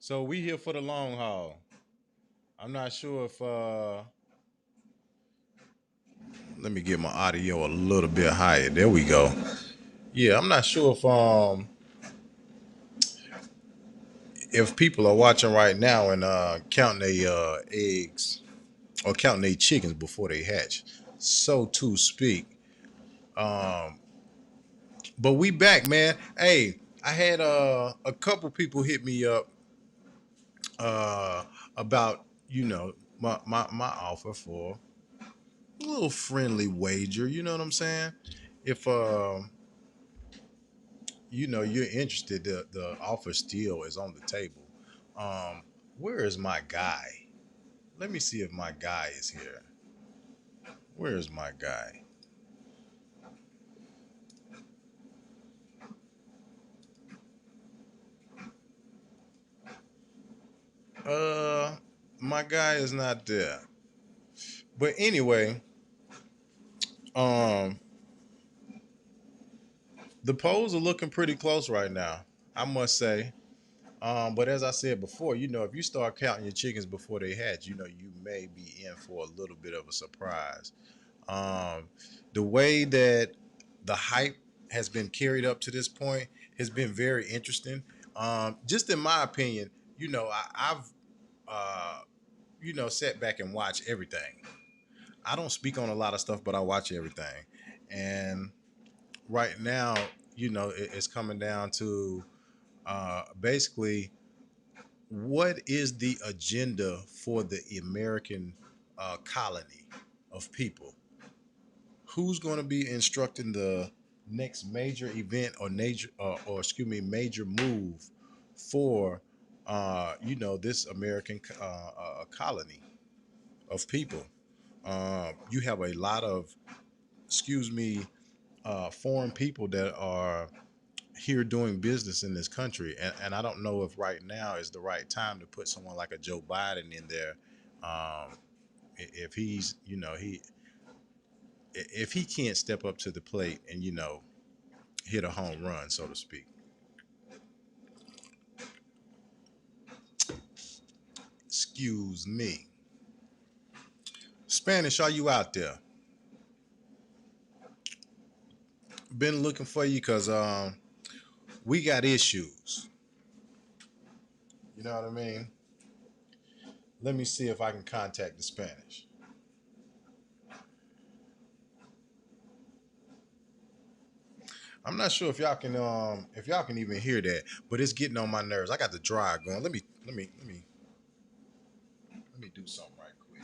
So we here for the long haul. I'm not sure if let me get my audio a little bit higher. There we go. Yeah, I'm not sure if people are watching right now and counting their eggs or counting their chickens before they hatch, so to speak. Um, but we back, man. Hey, I had a couple people hit me up uh, about my offer for a little friendly wager. You know what I'm saying? If you're interested, the offer still is on the table. Um, where is my guy? Let me see if my guy is here. Where is my guy? Uh, my guy is not there. But anyway, um, the polls are looking pretty close right now. I must say. But as I said before, if you start counting your chickens before they hatch, you may be in for a little bit of a surprise. Um, the way that the hype has been carried up to this point has been very interesting. Just in my opinion, I've sat back and watched everything. I don't speak on a lot of stuff, but I watch everything. And right now, it's coming down to basically what is the agenda for the American colony of people? Who's going to be instructing the next major event or excuse me, major move for this American colony of people? You have a lot of, excuse me, foreign people that are here doing business in this country, and I don't know if right now is the right time to put someone like a Joe Biden in there. If he's, if he can't step up to the plate and hit a home run, so to speak. Excuse me. Spanish, are you out there? Been looking for you because we got issues. You know what I mean? Let me see if I can contact the Spanish. I'm not sure if y'all can even hear that, but it's getting on my nerves. I got the drive going. Let me do something right quick.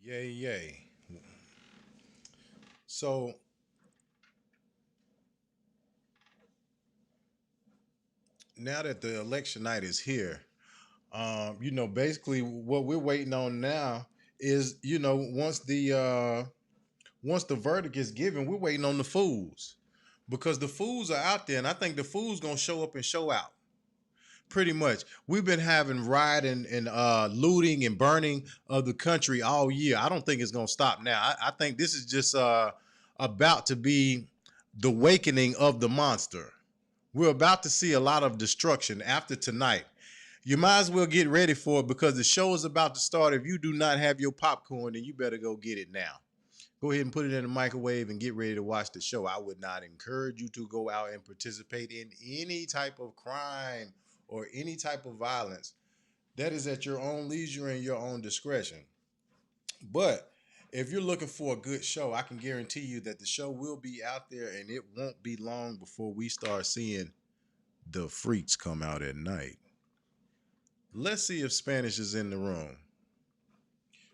Yay, yay. So now that the election night is here, basically what we're waiting on now is, once the verdict is given, we're waiting on the fools because the fools are out there, and I think the fools gonna show up and show out. Pretty much, we've been having rioting and looting and burning of the country all year. I don't think it's gonna stop now. I think this is just about to be the awakening of the monster. We're about to see a lot of destruction after tonight. You might as well get ready for it because the show is about to start. If you do not have your popcorn, then you better go get it now. Go ahead and put it in the microwave and get ready to watch the show. I would not encourage you to go out and participate in any type of crime or any type of violence. That is at your own leisure and your own discretion. But if you're looking for a good show, I can guarantee you that the show will be out there and it won't be long before we start seeing the freaks come out at night. Let's see if Spanish is in the room.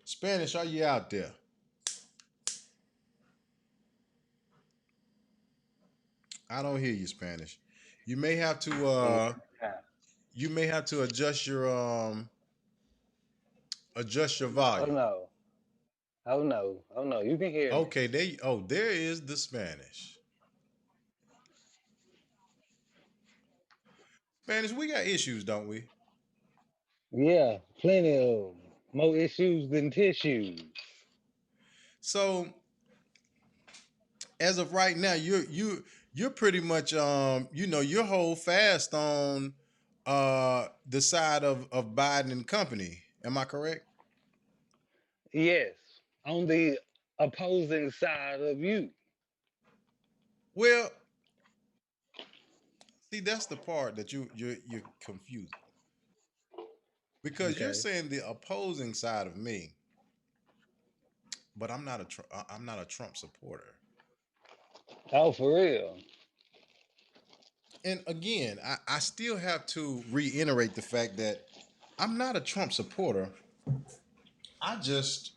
Spanish, are you out there? I don't hear you, Spanish. You may have to Yeah. adjust your Oh volume. no. Oh no. Oh no. You can hear me. Okay, there is the Spanish. Spanish, we got issues, don't we? Yeah, plenty of 'em. More issues than tissues. So as of right now, you're pretty much you hold fast on the side of Biden and company. Am I correct? Yes, on the opposing side of you. Well, see, that's the part that you're confusing because you're Okay. saying the opposing side of me, but I'm not a Trump supporter. Oh, for real? And again, I still have to reiterate the fact that I'm not a Trump supporter. I just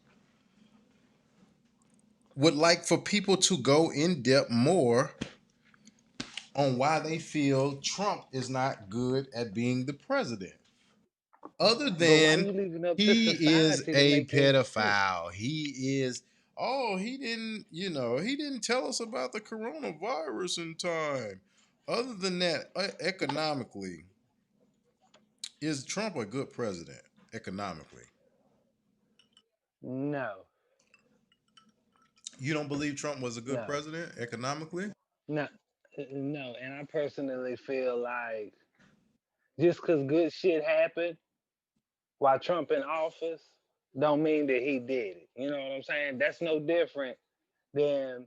would like for people to go in depth more on why they feel Trump is not good at being the president. Other But why than you leaving up to he is society to a make that decision? pedophile. He is, oh, he didn't tell us about the coronavirus in time. Other than that, economically, is Trump a good president economically? No, You don't believe Trump was a good no, president economically? no, no. And I personally feel like just because good shit happened while Trump in office, don't mean that he did it. You know what I'm saying? That's no different than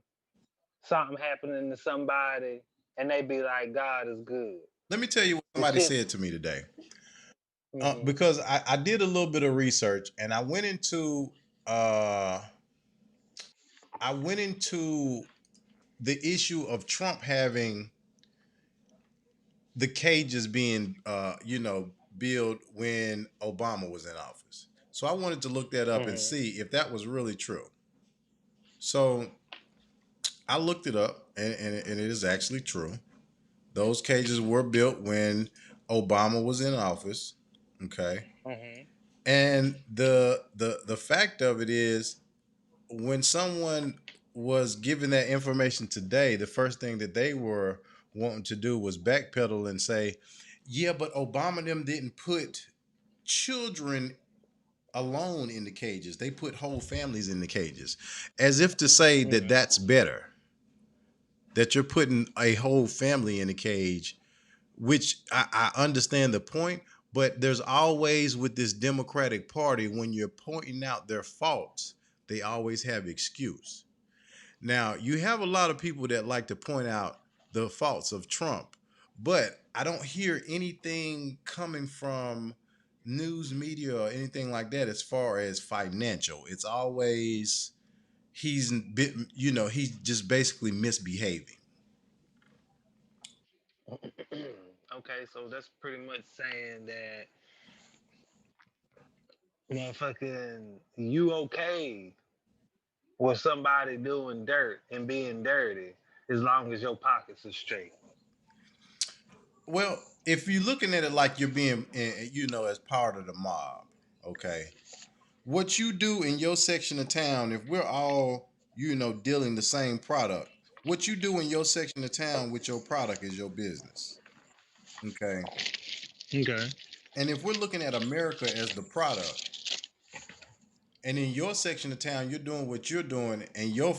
something happening to somebody and they be like, God is good. Let me tell you what The somebody shit. said to me today. Hmm. Because I did a little bit of research and uh, I went into the issue of Trump having the cages being built when Obama was in office. So I wanted to look that up and Hmm. see if that was really true. So I looked it up and it is actually true. Those cages were built when Obama was in office. Okay. Hmm. And the fact of it is when someone was given that information today, the first thing that they were wanting to do was backpedal and say, yeah, but Obama and them didn't put children alone in the cages. They put whole families in the cages, as if to say that Hmm. that's better, that you're putting a whole family in a cage, which I understand the point, but there's always with this Democratic Party, when you're pointing out their faults, they always have excuse. Now, you have a lot of people that like to point out the faults of Trump, but I don't hear anything coming from news media or anything like that as far as financial. It's always he's just basically misbehaving. Okay, so that's pretty much saying that motherfucking you okay with somebody doing dirt and being dirty as long as your pockets are straight. Well, if you're looking at it like you're being, as part of the mob, okay, what you do in your section of town, if we're all, dealing the same product, what you do in your section of town with your product is your business. Okay. Okay. And if we're looking at America as the product, and in your section of town, you're doing what you're doing, and your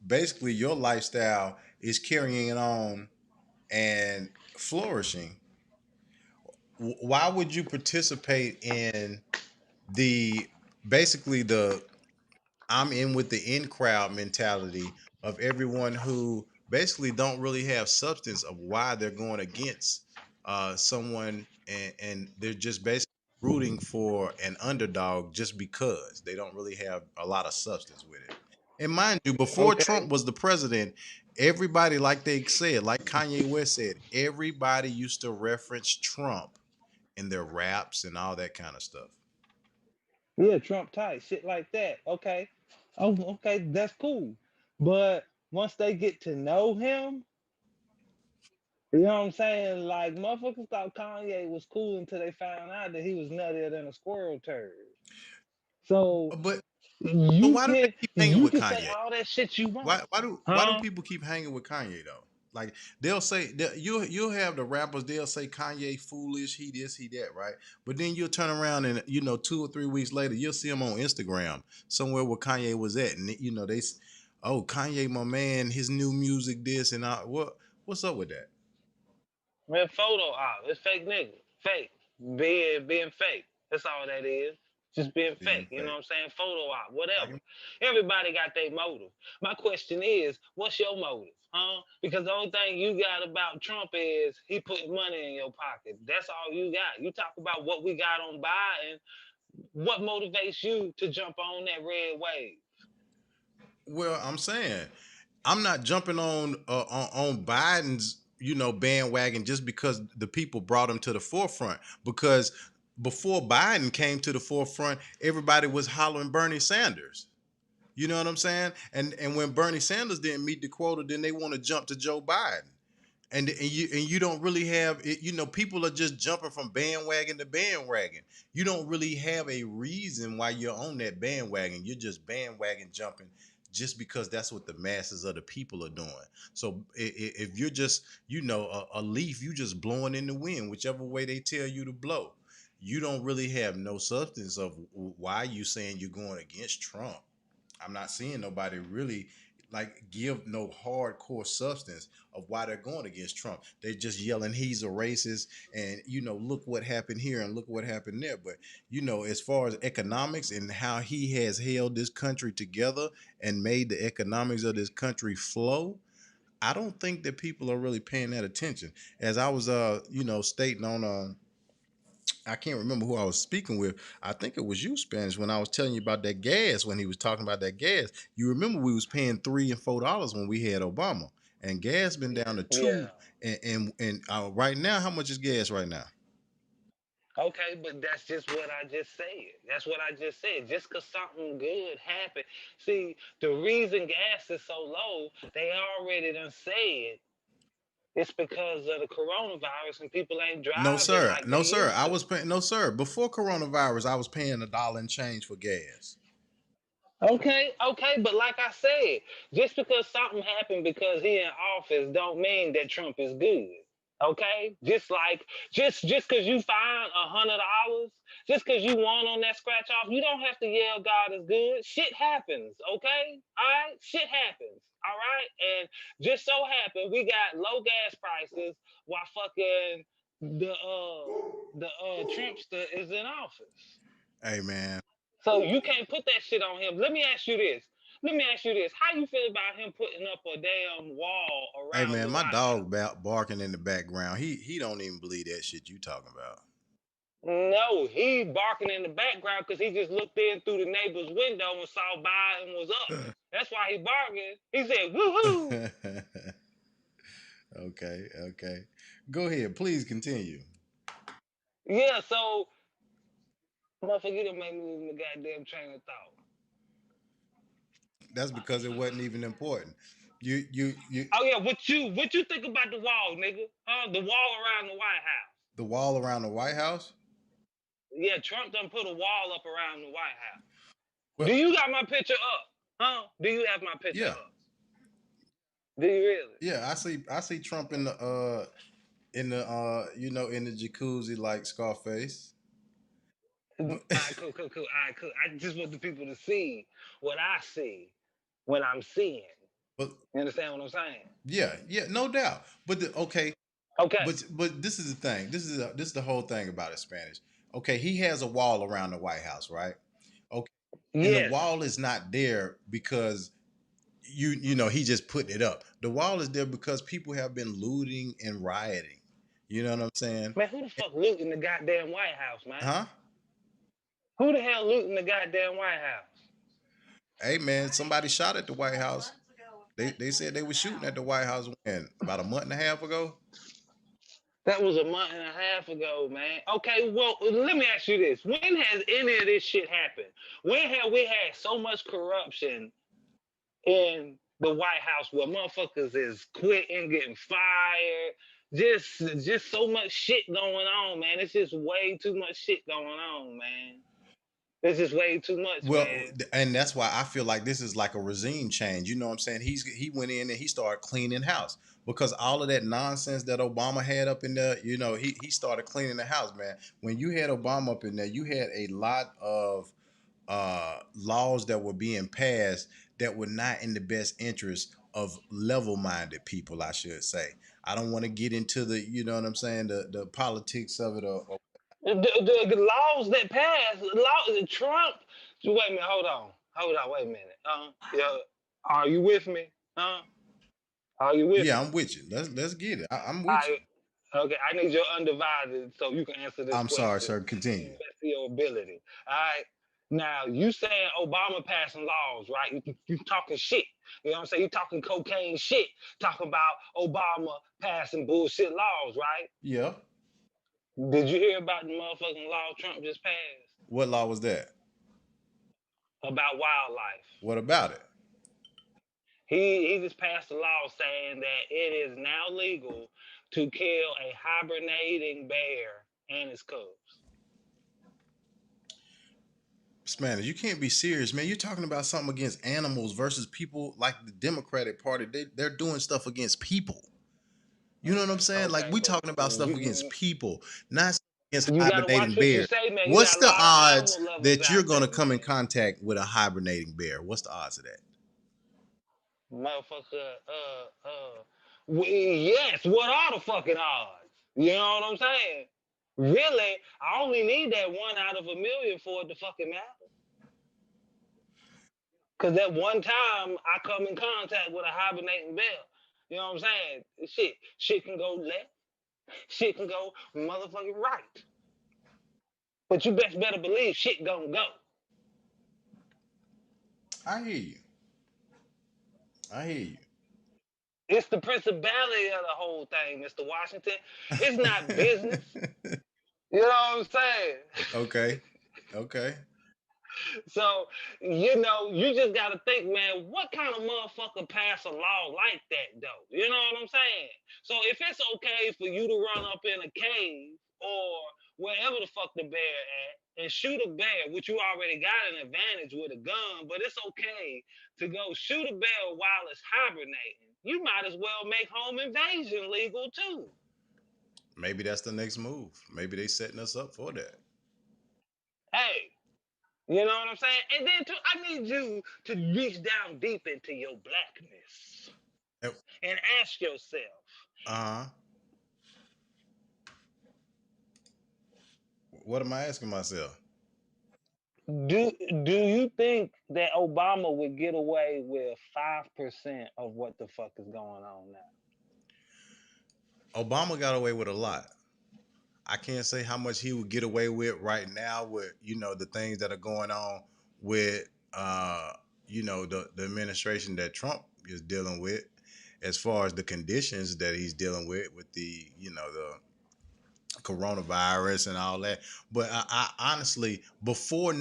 basically your lifestyle is carrying it on and flourishing, why would you participate in the basically the I'm in with the in crowd mentality of everyone who basically don't really have substance of why they're going against someone, and they're just basically rooting for an underdog just because they don't really have a lot of substance with it. And mind you, before Okay. Trump was the president, everybody, like they said, like Kanye West said, everybody used to reference Trump in their raps and all that kind of stuff. Yeah, Trump tight, shit like that. Okay. Oh, okay, that's cool. But once they get to know him, you know what I'm saying? Like motherfuckers thought Kanye was cool until they found out that he was nuttier than a squirrel turd. So But you why do they can keep hanging you with can say Kanye? all that shit you want. Why do Huh? people keep hanging with Kanye though? Like you'll have the rappers, they'll say Kanye foolish, he this, he that, right? But then you'll turn around and 2 or 3 weeks later, you'll see him on Instagram somewhere where Kanye was at, and oh, Kanye, my man, his new music, this and what's up with that? Man, photo op. It's fake nigga. Fake. Being fake. That's all that is. Just being Being fake. You know fake. what I'm saying? Photo op. I Whatever. can, Everybody got their motive. My question is, what's your motive? Huh? Because the only thing you got about Trump is he put money in your pocket. That's all you got. You talk about what we got on Biden. What motivates you to jump on that red wave? well, I'm saying I'm not jumping on Biden's bandwagon just because the people brought him to the forefront. Because before Biden came to the forefront, everybody was hollering Bernie Sanders. You know what I'm saying? And when Bernie Sanders didn't meet the quota, then they want to jump to Joe Biden. And you don't really have it, people are just jumping from bandwagon to bandwagon. You don't really have a reason why you're on that bandwagon. You're just bandwagon jumping just because that's what the masses of the people are doing. So if you're just a leaf, you just blowing in the wind whichever way they tell you to blow. You don't really have no substance of why you saying you're going against Trump. I'm not seeing nobody really like give no hardcore substance of why they're going against Trump. They're just yelling he's a racist and look what happened here and look what happened there. But as far as economics and how he has held this country together and made the economics of this country flow, I don't think that people are really paying that attention. As I was stating on I can't remember who I was speaking with. I think it was you, Spanish, when I was telling you about that gas. When he was talking about that gas, you remember we was paying $3 and $4 when we had Obama, and gas been down to Yeah. two. And right now, how much is gas right now? Okay, but that's just what I just said. That's what I just said. Just because something good happened. See, the reason gas is so low, they already done said it's because of the coronavirus and people ain't No, driving sir. like No, they sir. used I to. was paying. No, sir. Before coronavirus, I was paying $1 and change for gas. Okay, okay, but like I said, just because something happened because he in office don't mean that Trump is good. Okay, just because you find $100, just because you won on that scratch off, you don't have to yell God is good. Shit happens. Okay, all right, shit happens. All right, and just so happened we got low gas prices while fucking the Trumpster is in office. Hey, man. So you can't put that shit on him. Let me ask you this. Let me ask you this. How you feel about him putting up a damn wall Hey, around man. the My White dog House? barking in the background. He don't even believe that shit you talking about. No, he barking in the background because he just looked in through the neighbor's window and saw Biden was up. That's why he barking. He said, woohoo. Okay, okay. Go ahead, please continue. Yeah, so motherfucker, you done made me lose my goddamn train of thought. That's because it wasn't even important. You Oh yeah, what you think about the wall, nigga? The wall around the White House. the wall around the White House. Yeah, Trump done put a wall up around the White House. Well, Do you got my picture up? Huh? Do you have my picture yeah, up? Do you really? yeah. I see Trump in the jacuzzi like Scarface. All But, right, cool, cool, cool. All right, cool. I just want the people to see what I see when I'm seeing. but You understand what I'm saying? yeah, yeah, no doubt. Okay, Okay. but this is the thing. This is the whole thing about it, Spanish. Okay, he has a wall around the White House, right? Okay, and the Yes. wall is not there because he just putting it up. The wall is there because people have been looting and rioting. You know what I'm saying? Man, who the fuck looting the goddamn White House, man? Huh? Who the hell looting the goddamn White House? Hey, man, somebody shot at the White House. They said they were shooting at the White House when about a month and a half ago. That was a month and a half ago, man. Okay, well, let me ask you this. When has any of this shit happened? When have we had so much corruption in the White House where motherfuckers is quitting, getting fired. Just so much shit going on, man. It's just way too much shit going on, man. It's just way too much, Well, man. and that's why I feel like this is like a regime change. You know what I'm saying? He went in and he started cleaning house because all of that nonsense that Obama had up in there, you know, he started cleaning the house, man. When you had Obama up in there, you had a lot of laws that were being passed that were not in the best interest of level-minded people, I should say. I don't want to get into the, you know what I'm saying, the politics of it, or The laws that passed, Trump. Wait a minute, hold on, wait a minute. Yeah, are you with me? Huh? Are you with yeah, me? I'm with you. Let's get it. I'm with you. I Okay. I need your undivided so you can answer this I'm sorry, question sir. to the Continue. best of your ability. All right. Now you saying Obama passing laws, right? You talking shit. You know what I'm saying? You talking cocaine shit. Talking about Obama passing bullshit laws, right? Yeah. Did you hear about the motherfucking law Trump just passed What law was that? about wildlife? What about it? He just passed a law saying that it is now legal to kill a hibernating bear and its cubs. Spanish, you can't be serious, man. You're talking about something against animals versus people like the Democratic Party. They're doing stuff against people. You know what I'm saying? Like Okay, we but talking about stuff against people, not against you gotta watch hibernating what you bears. say, man. You What's got a the lot of odds animal lovers that you're out gonna there, come in man. contact with a hibernating bear? What's the odds of that? Motherfucker, yes, what are the fucking odds? You know what I'm saying? Really, I only need that one out of a million for it to fucking matter. Cause that one time I come in contact with a hibernating bear, you know what I'm saying? Shit can go left, shit can go motherfucking right. But you best better believe shit gonna go. I hear you. I hear It's the principality of the whole thing, Mr. Washington. It's not business. you. You know what I'm saying? Okay. Okay. So, you just gotta think, man, what kind of motherfucker pass a law like that though? You know what I'm saying? So if it's okay for you to run up in a cave or wherever the fuck the bear at and shoot a bear, which you already got an advantage with a gun, but it's okay to go shoot a bear while it's hibernating. You might as well make home invasion legal too. Maybe that's the next move. Maybe they setting us up for that. Hey, you know what I'm saying? And then too, I need you to reach down deep into your blackness and ask yourself, Uh huh. What am I asking myself? do do you think that Obama would get away with 5% of what the fuck is going on now? Obama got away with a lot. I can't say how much he would get away with right now with the things that are going on with the administration that Trump is dealing with, as far as the conditions that he's dealing with the the coronavirus and all that. But I honestly, before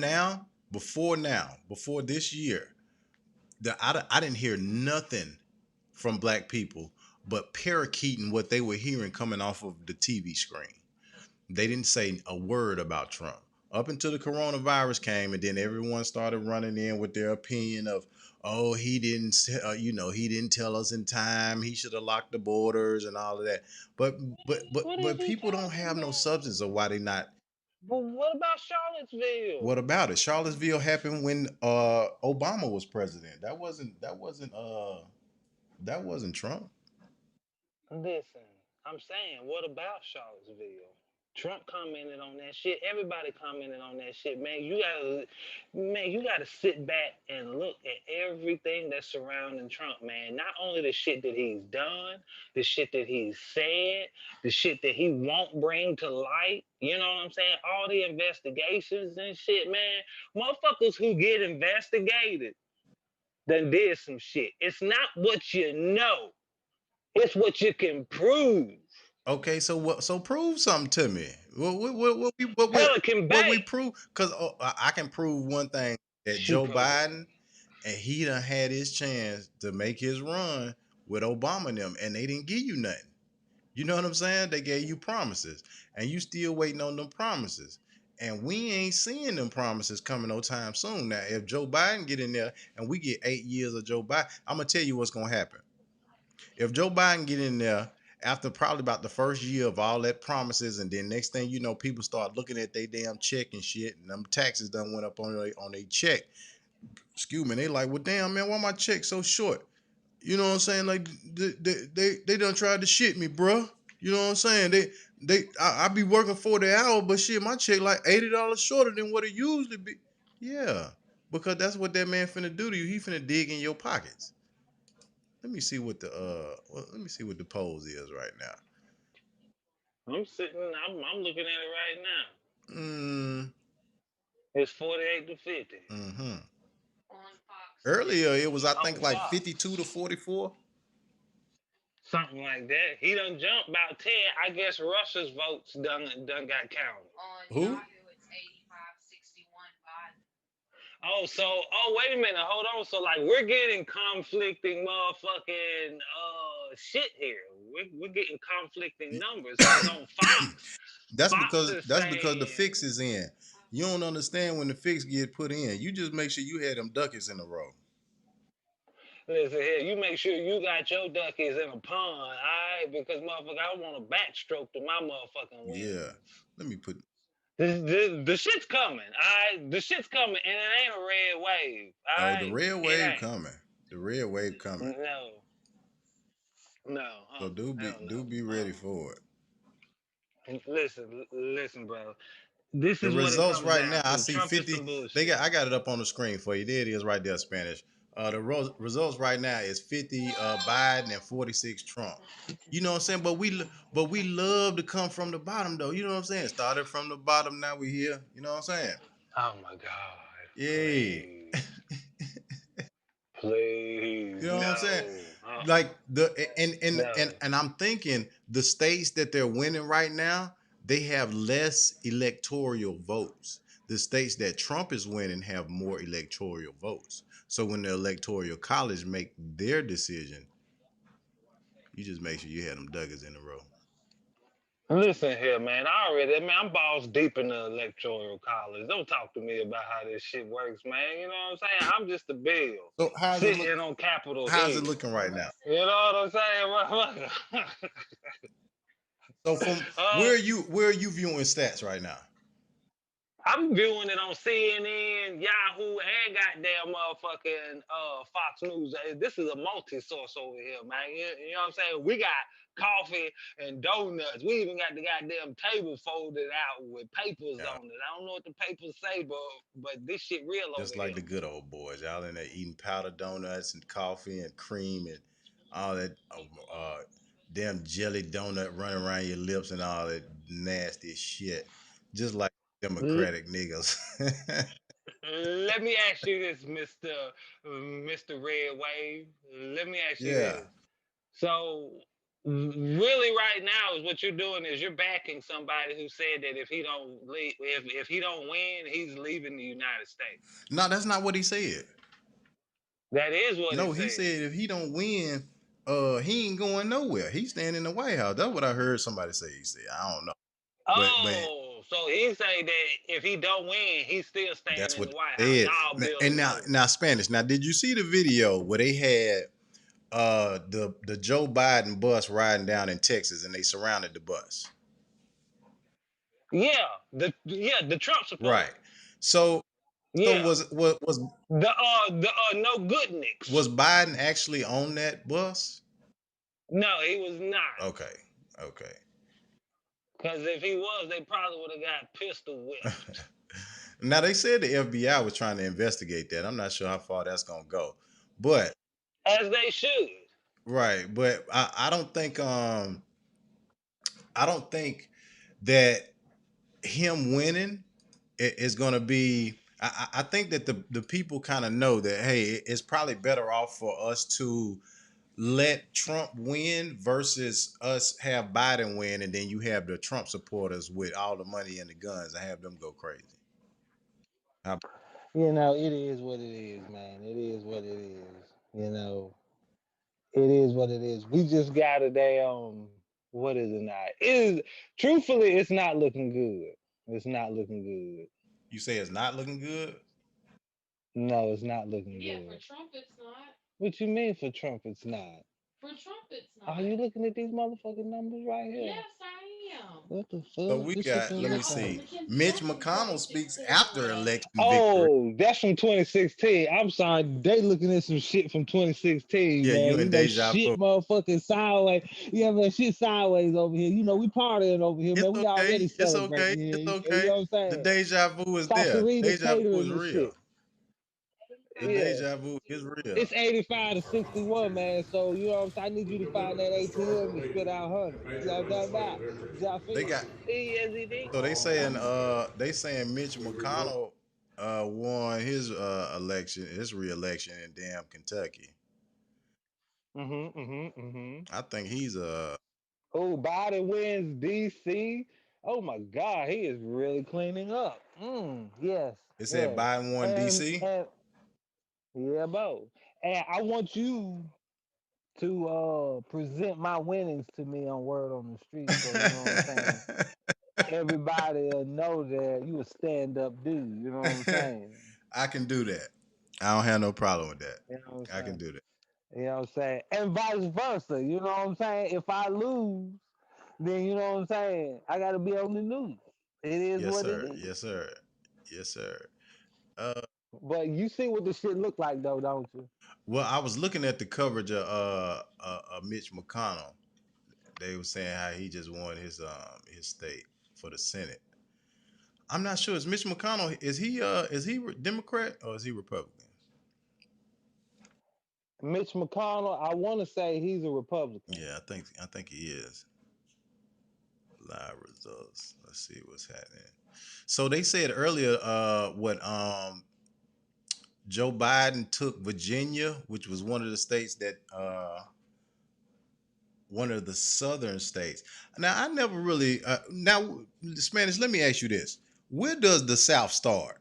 this year, I didn't hear nothing from black people but parakeeting what they were hearing coming off of the TV screen. They didn't say a word about Trump up until the coronavirus came, and then everyone started running in with their opinion of, oh, he didn't, he didn't tell us in time. He should have locked the borders and all of that. But What is but he people don't talking have no about? substance of why they not. But what about Charlottesville? What about it? Charlottesville happened when Obama was president. That wasn't Trump. Listen, I'm saying, what about Charlottesville? Trump commented on that shit. Everybody commented on that shit, man. You gotta sit back and look at everything that's surrounding Trump, man. Not only the shit that he's done, the shit that he's said, the shit that he won't bring to light. You know what I'm saying? All the investigations and shit, man. Motherfuckers who get investigated done did some shit. It's not what you know. It's what you can prove. Okay, so what? So prove something to me. Pelican What we Bay. prove? Because I can prove one thing, that She Joe proved Biden, and he done had his chance to make his run with Obama and them, and they didn't give you nothing. You know what I'm saying? They gave you promises, and you still waiting on them promises. And we ain't seeing them promises coming no time soon. Now, if Joe Biden get in there and we get 8 years of Joe Biden, I'm gonna tell you what's gonna happen. If Joe Biden get in there after probably about the first year of all that promises, and then next thing you know, people start looking at their damn check and shit, and them taxes done went up on their check. Excuse me, they like, well, damn man, why my check so short? You know what I'm saying? Like they done tried to shit me, bro. You know what I'm saying? I be working 40 hours, but shit, my check like $80 shorter than what it usually be. Yeah, because that's what that man finna do to you. He finna dig in your pockets. Let me see what the let me see what the polls is right now. I'm sitting. I'm looking at it right now. Mm, It's 48 to 50 mm-hmm. Earlier it was I on think like Fox. 52 to 44. Something like that. He done jumped about 10. I guess Russia's votes done got counted. Who? Wait a minute, hold on. So like we're getting conflicting motherfucking shit here. We're getting conflicting numbers because on Fox, Fox is That's because the saying, fix is in. You don't understand when the fix get put in. You just make sure you had them ducats in a row. listen here, you make sure you got your duckies in a pond, alright? Because motherfucker, I want a backstroke to my motherfucking Yeah. wins. Let me put. The shit's coming, alright? The shit's coming, and it ain't a red wave, Oh, the alright? red It wave coming. The red wave coming. ain't. No, no, So hell do be ready for it. no. Listen, bro. This The is what it results comes right down now, I to. see Trump is 50. some bullshit. I got it up on the screen for you. There it is right there, Spanish. The results right now is 50 Biden and 46 Trump. You know what I'm saying? But we love to come from the bottom though. You know what I'm saying? Started from the bottom, now we here. You know what I'm saying? Oh my God, Yay. please, please, You know what I'm saying? no, Like the no. and I'm thinking the states that they're winning right now, they have less electoral votes. The states that Trump is winning have more electoral votes. So when the electoral college make their decision, you just make sure you had them duggars in a row. Listen here, man. I'm balls deep in the electoral college. Don't talk to me about how this shit works, man. You know what I'm saying? I'm just a bill So sitting on Capitol how's it Hill. looking right now? You know what I'm saying, motherfucker? So from uh, where are you viewing stats right now? I'm viewing it on CNN, Yahoo, and goddamn motherfucking Fox News. This is a multi-source over here, man. You know what I'm saying? We got coffee and donuts. We even got the goddamn table folded out with papers Yeah. on it. I don't know what the papers say, but this shit real over Just like here. the good old boys. Y'all in there eating powdered donuts and coffee and cream and all that damn jelly donut running around your lips and all that nasty shit. Just like L- Democratic niggas. Let me ask you this, Mister Red Wave. Let me ask you Yeah. this. So really right now is what you're doing is you're backing somebody who said that if he don't leave, if he don't win, he's leaving the United States. No, that's not what he said. That is what he No, he said. said if he don't win, he ain't going nowhere. He's staying in the White House. That's what I heard somebody say. He said, I don't know. But Oh, so he say that if he don't win, he's still staying that's in what the White House. they said. Y'all And building more. now Spanish. Now, did you see the video where they had the Joe Biden bus riding down in Texas and they surrounded the bus? The Trump Right. supporters. So Yeah, the no good was nicks. Biden actually on that bus? No, he was not. Okay. Okay. Because if he was, they probably would have got pistol whipped. Now they said the FBI was trying to investigate that. I'm not sure how far that's gonna go. But As they should. right, but I don't think that him winning is going to be. I think that the people kind of know that hey, it's probably better off for us to let Trump win versus us have Biden win, and then you have the Trump supporters with all the money and the guns and have them go crazy. How- You know, it is what it is, man. It is what it is. You know, it is what it is. We just got a damn. What is it not? It is truthfully, it's not looking good. It's not looking good. You say it's not looking good? No, it's not looking good. For Trump, it's not. What you mean for Trump, it's not? For Trump, it's not. Are you looking at these motherfucking numbers right here? Yes, I am. What the So fuck? we This shit got, don't let me look see. right. Mitch McConnell speaks after election victory. Oh, that's from 2016. I'm sorry, they looking at some shit from 2016, Yeah, you man. in You know, deja shit vu. motherfucking sideways. Yeah, man, shit sideways over here. You know, we partying over here, It's man. We okay. already It's okay. celebrating It's here. You okay. know what I'm The saying? deja vu is there. Saucerina Deja vu is catering and real. shit. The Yeah. deja vu is real. It's 85 to 61, man. So, you know what I'm saying? I need you to find that ATM and spit out 100. You know what I'm talking about? Y'all They feel? got, so they saying Mitch McConnell won his election, his re-election in damn Kentucky. Mm-hmm. I think he's Oh, Biden wins DC. Oh my God, he is really cleaning up. Yes, it said yes. Biden won DC. And yeah, bro. And I want you to present my winnings to me on word on the street. So you know what I'm saying? Everybody will know that you a stand up dude. You know what I'm saying? I can do that. I don't have no problem with that. You know what I'm I can saying? do that. You know what I'm saying? And vice versa. You know what I'm saying? If I lose, then you know what I'm saying? I gotta be on the news. It is Yes, what it sir. is. Yes, sir. Yes, sir. Uh, But you see what the shit look like though, don't you? well, I was looking at the coverage of Mitch McConnell. They were saying how he just won his state for the Senate. I'm not sure. Is Mitch McConnell, is he Democrat or is he Republican? Mitch McConnell, I want to say he's a Republican. Yeah, I think he is. Live results. Let's see what's happening. So they said earlier, what Joe Biden took Virginia, which was one of the states that one of the southern states. Now I never really now Spanish. Let me ask you this: where does the South start?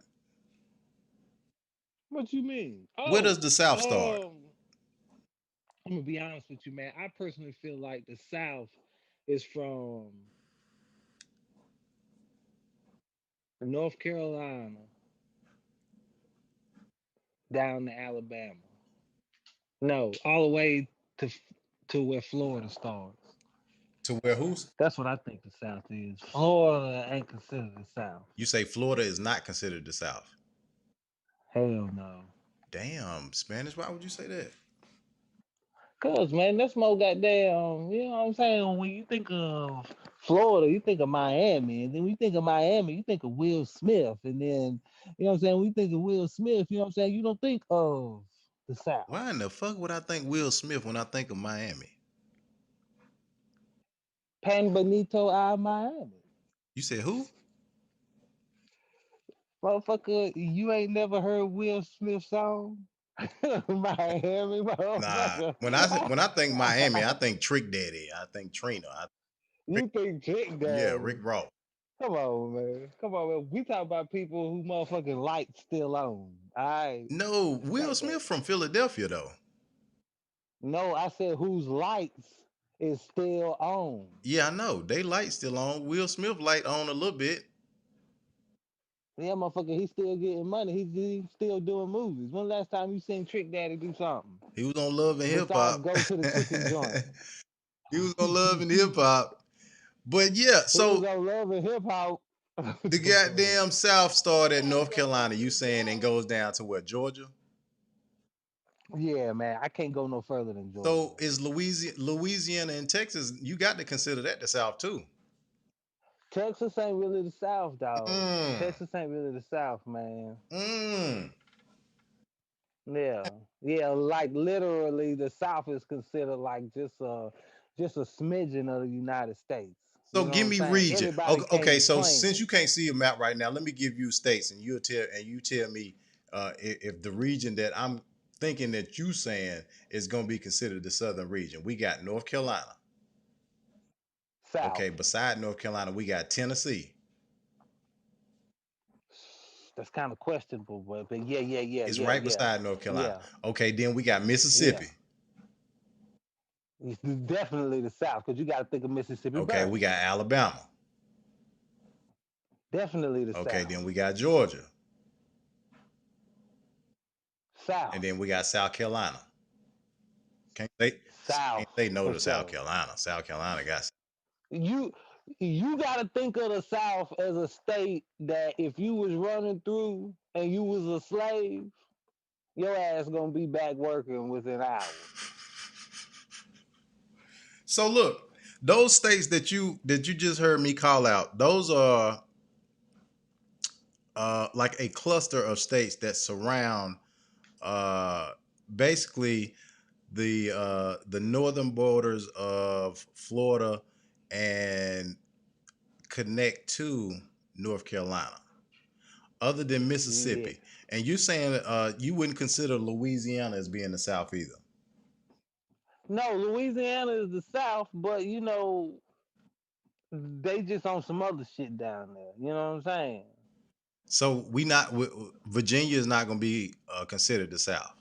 What you mean? Where does Oh, the South start? um, I'm gonna be honest with you, man. I personally feel like the South is from North Carolina down to Alabama. No, all the way to to where Florida starts. To where who's? That's what I think the South is. Florida ain't considered the South. You say Florida is not considered the South. Hell no. Damn, Spanish. Why would you say that? Cause man, that's more goddamn. You know what I'm saying? When you think of Florida, you think of Miami, and then when you think of Miami, you think of Will Smith, and then you know what I'm saying. When you think of Will Smith, you know what I'm saying. You don't think of the South. Why in the fuck would I think Will Smith when I think of Miami? Pan Benito out Miami, You said who? motherfucker. You ain't never heard Will Smith song? Miami, Nah. motherfucker. When I think Miami, I think Trick Daddy. I think Trina. Rick, You think Trick yeah, Rick Daddy? Ross. Come on, man. Come on, man. We talk about people who motherfucking lights still on. All right. No, Will Like that. Smith from Philadelphia though. No, I said whose lights is still on. Yeah, I know. They light still on. Will Smith light on a little bit. Yeah, motherfucker, he's still getting money. He's still doing movies. When last time you seen Trick Daddy do something? He was on Love and Hip Besides Hop. go to the chicken joint. He was on Love and Hip He Hop. But yeah, was so on Love and Hip Hop. What the the fuck? goddamn South started at North Carolina, you saying, and goes down to what, Georgia? Yeah, man. I can't go no further than So Georgia. is Louisiana and Texas, you got to consider that the South too. Texas ain't really the South, dog. Mm. Texas ain't really the South, man. Mm. Yeah, yeah, like literally, the South is considered like just a smidgen of the United States. So You know what give I'm me saying? region. Everybody Okay, can't okay, even so claim since it. you can't see a map right now, let me give you states, and you tell me if the region that I'm thinking that you saying is going to be considered the southern region. We got North Carolina. South. Okay, beside North Carolina, we got Tennessee. That's kind of questionable, but yeah, yeah, yeah, It's yeah, right yeah, beside North Carolina. yeah, Okay, then we got yeah. Mississippi. It's definitely the South because you got to think of Mississippi Okay, we Burning. got Alabama. Definitely the Okay, South. then we got Georgia, and South. then we got South Carolina. Can't they can't South say no for to South sure. Carolina? South Carolina got You you got to think of the South as a state that if you was running through and you was a slave, your ass gonna be back working within hours. so look, those states that you just heard me call out, those are like a cluster of states that surround uh, basically the northern borders of Florida and connect to North Carolina, other than Yeah. Mississippi. And you saying you wouldn't consider Louisiana as being the South either. No, Louisiana is the South, but they just on some other shit down there. You know what I'm saying? So we not Virginia is not going to be considered the South.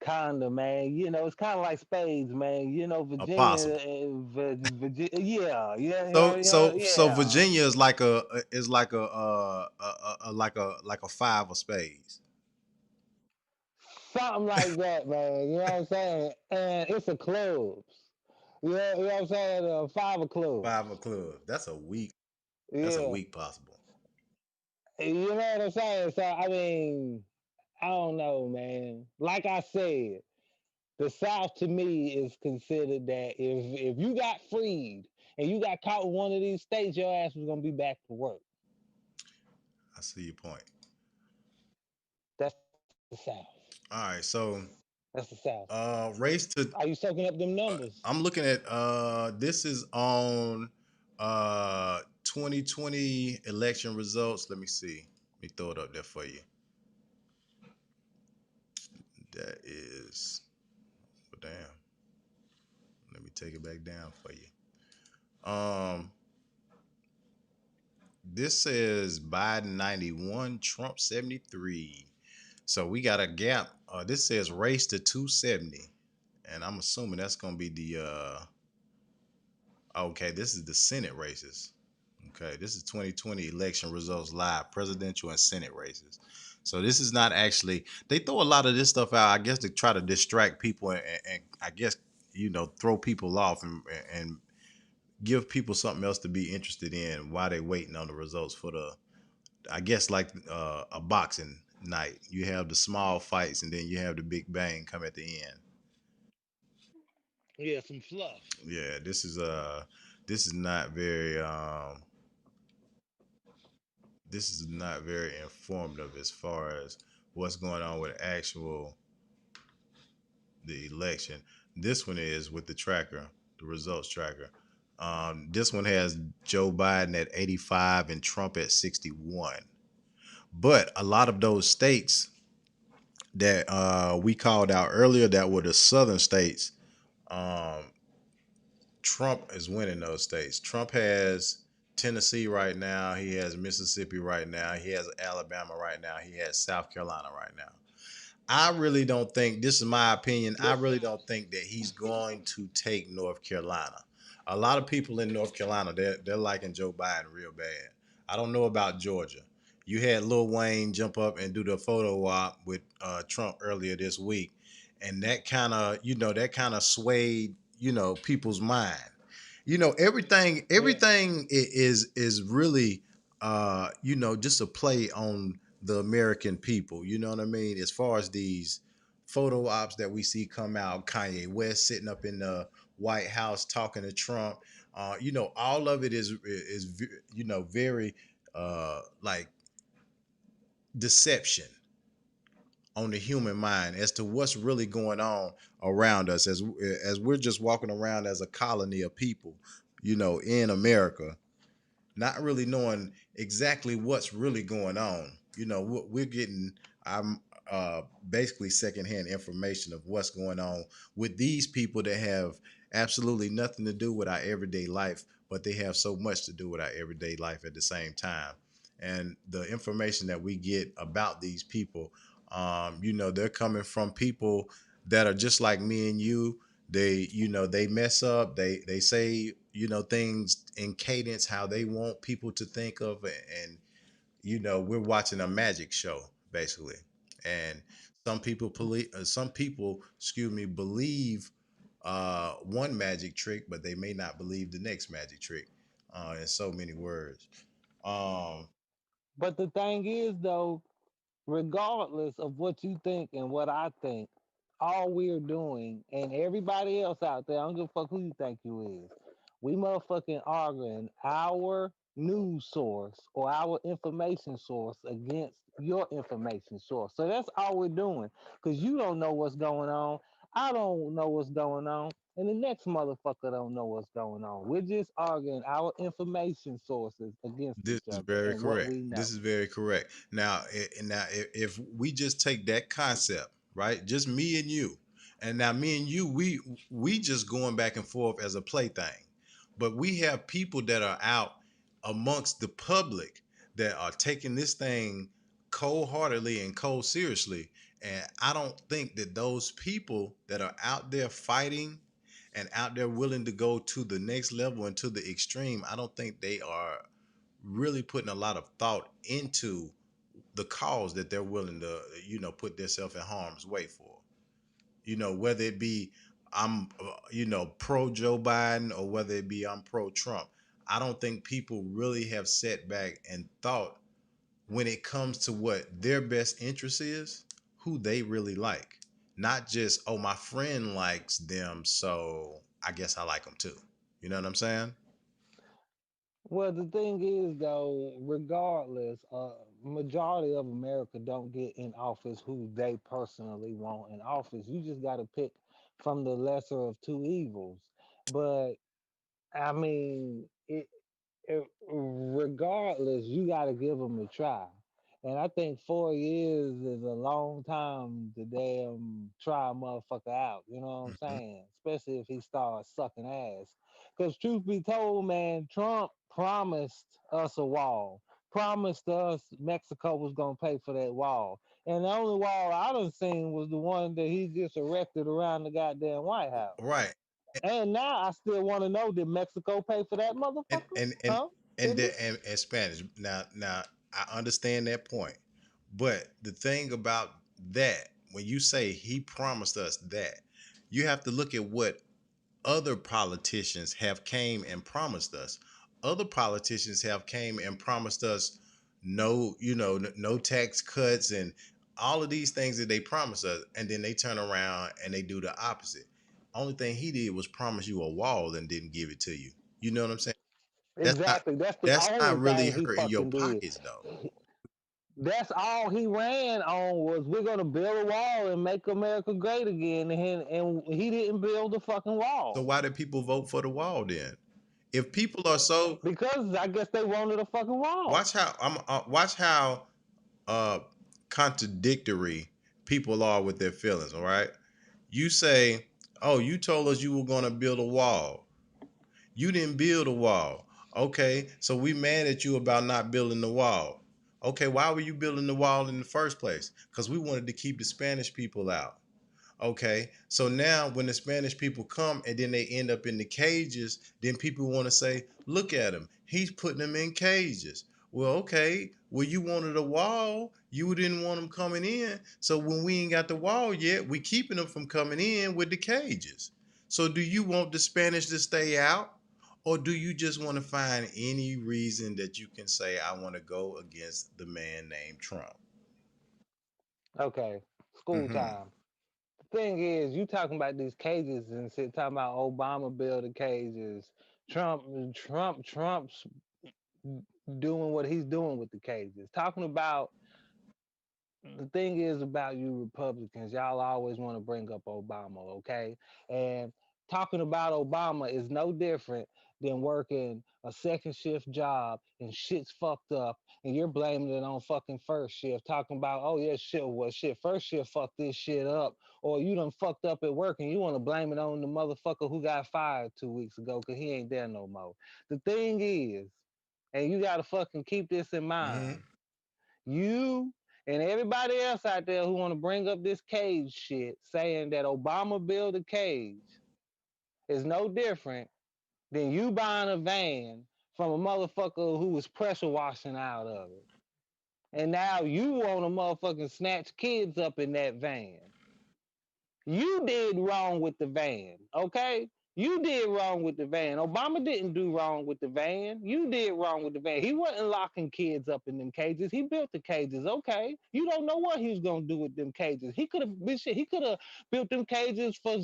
Kinda, man. It's kind of like spades, man. Virginia, Possible. Virginia. Yeah, yeah, yeah, So yeah, so so yeah. Virginia is like a five of spades. Something like that, man. You know what I'm saying? And it's a clubs. Yeah, you know what I'm saying? Five of Five clubs. of clubs. That's a weak. That's a Yeah, weak possible. you know what I'm saying? So I mean, I don't know, man. Like I said, the South to me is considered that if you got freed and you got caught with one of these states, your ass was gonna be back to work. I see your point. That's the South. All right, so That's the South. race to Are you soaking up them numbers? I'm looking at this is on 2020 election results. Let me see. Let me throw it up there for you. That is oh, damn. Let me take it back down for you. Um this says Biden 91, Trump 73. So we got a gap. This says race to 270. And I'm assuming that's gonna be the okay, this is the Senate races. Okay, this is 2020 election results live, presidential and Senate races. So this is not actually. They throw a lot of this stuff out, I guess, to try to distract people and I guess throw people off and give people something else to be interested in while they're waiting on the results for the. I guess like a boxing night. You have the small fights and then you have the big bang come at the end. Yeah, some fluff. Yeah, this is not very this is not very informative as far as what's going on with actual the election. This one is with the tracker, the results tracker. This one has Joe Biden at 85 and Trump at 61. But a lot of those states that we called out earlier that were the southern states, um, Trump is winning those states. Trump has Tennessee right now. He has Mississippi right now. He has Alabama right now. He has South Carolina right now. I really don't think, this is my opinion, I really don't think that he's going to take North Carolina. A lot of people in North Carolina, they're liking Joe Biden real bad. I don't know about Georgia. You had Lil Wayne jump up and do the photo op with Trump earlier this week, and that kind of swayed people's mind. Everything Yeah. everything is really just a play on the American people. You know what I mean? As far as these photo ops that we see come out, Kanye West sitting up in the White House talking to Trump, all of it is very like deception on the human mind as to what's really going on around us as we're just walking around as a colony of people, in America, not really knowing exactly what's really going on. We're getting um basically secondhand information of what's going on with these people that have absolutely nothing to do with our everyday life, but they have so much to do with our everyday life at the same time. And the information that we get about these people, they're coming from people that are just like me and you. They mess up. They say things in cadence how they want people to think of it. And we're watching a magic show basically. And some people, excuse me, believe one magic trick, but they may not believe the next magic trick, in so many words. um But the thing is, though, regardless of what you think and what I think, all we're doing, and everybody else out there, I don't give a fuck who you think you is, we motherfucking arguing our news source or our information source against your information source. So that's all we're doing. Because you don't know what's going on. I don't know what's going on. And the next motherfucker don't know what's going on. We're just arguing our information sources against This each is other very and what correct. we know. This is very correct. Now, if we just take that concept, right, just me and you, and now me and you, we just going back and forth as a plaything, but we have people that are out amongst the public that are taking this thing cold heartedly and cold seriously, and I don't think that those people that are out there fighting and out there willing to go to the next level and to the extreme, I don't think they are really putting a lot of thought into the cause that they're willing to, put themselves in harm's way for. Whether it be I'm, pro Joe Biden, or whether it be I'm pro Trump. I don't think people really have sat back and thought when it comes to what their best interest is, who they really like. Not just, oh, my friend likes them, so I guess I like them too. You know what I'm saying? Well, the thing is, though, regardless, majority of America don't get in office who they personally want in office. You just got to pick from the lesser of two evils. But I mean, regardless, you got to give them a try. And I think 4 years is a long time to damn try a motherfucker out. You know what I'm Hmm. saying? Especially if he starts sucking ass. Because truth be told, man, Trump promised us a wall. Promised us Mexico was gonna pay for that wall. And the only wall I done seen was the one that he just erected around the goddamn White House. Right. And now I still want to know, did Mexico pay for that and motherfucker? and and Huh? and, Did they? and Spanish. Now, I understand that point, but the thing about that, when you say he promised us that, you have to look at what other politicians have came and promised us. Other politicians have came and promised us no, no tax cuts and all of these things that they promised us, and then they turn around and they do the opposite. Only thing he did was promise you a wall and didn't give it to you. You know what I'm saying? That's not Exactly. That's the that's only not really thing he hurting your fucking did. pockets though. That's all he ran on was we're gonna build a wall and make America great again, and he didn't build the fucking So wall why did people vote for the wall then? If people are so, because I guess they wanted a fucking wall. watch how uh contradictory people are with their feelings, all right? You say, "Oh, you told us you were going to build a wall. You didn't build a wall." Okay, so we mad at you about not building the wall. Okay, why were you building the wall in the first place? Cuz we wanted to keep the Spanish people out. Okay, so now when the Spanish people come and then they end up in the cages, then people want to say, "Look at him, he's putting them in cages." Well, okay, well, you wanted a wall, you didn't want them coming in. So when we ain't got the wall yet, we keeping them from coming in with the cages. So do you want the Spanish to stay out, or do you just want to find any reason that you can say I want to go against the man named Trump? Okay, school Mm-hmm. time. The thing is, you talking about these cages and shit, talking about Obama building cages, Trump, Trump's doing what he's doing with the cages. Talking about the thing is about you Republicans, y'all always want to bring up Obama, okay? And talking about Obama is no different than working a second shift job and shit's fucked up and you're blaming it on fucking first shift, talking about, oh yeah, shit, well shit, first shift fucked this shit up, or you done fucked up at work and you want to blame it on the motherfucker who got fired 2 weeks ago because he ain't there no more. The thing is, and you gotta fucking keep this in mind, Mm-hmm. you and everybody else out there who want to bring up this cage shit, saying that Obama built a cage is no different than you buying a van from a motherfucker who was pressure washing out of it. And now you want to motherfucking snatch kids up in that van. You did wrong with the van, okay? You did wrong with the van. Obama didn't do wrong with the van. You did wrong with the van. He wasn't locking kids up in them cages. He built the cages, okay? You don't know what he was gonna do with them cages. He could have been shit. He could have built them cages for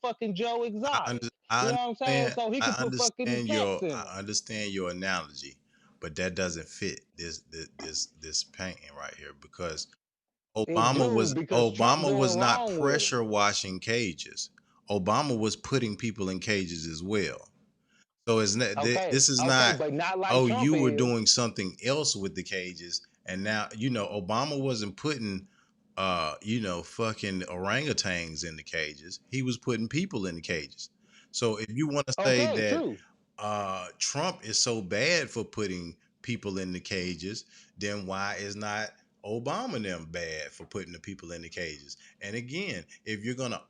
fucking Joe Exotic. You know what I'm saying? So he could put fucking cats in them. I understand your analogy, but that doesn't fit this painting right here because It do because Trump Obama was doing not wrong with pressure them. washing cages. Obama was putting people in cages as well. So it's not, Okay, this is okay, not, but not like oh, Trump you were is. doing something else with the cages, and now Obama wasn't putting, fucking orangutans in the cages. He was putting people in the cages. So if you want to say Okay, that true. Trump is so bad for putting people in the cages, then why is not Obama and them bad for putting the people in the cages? And again, if you're gonna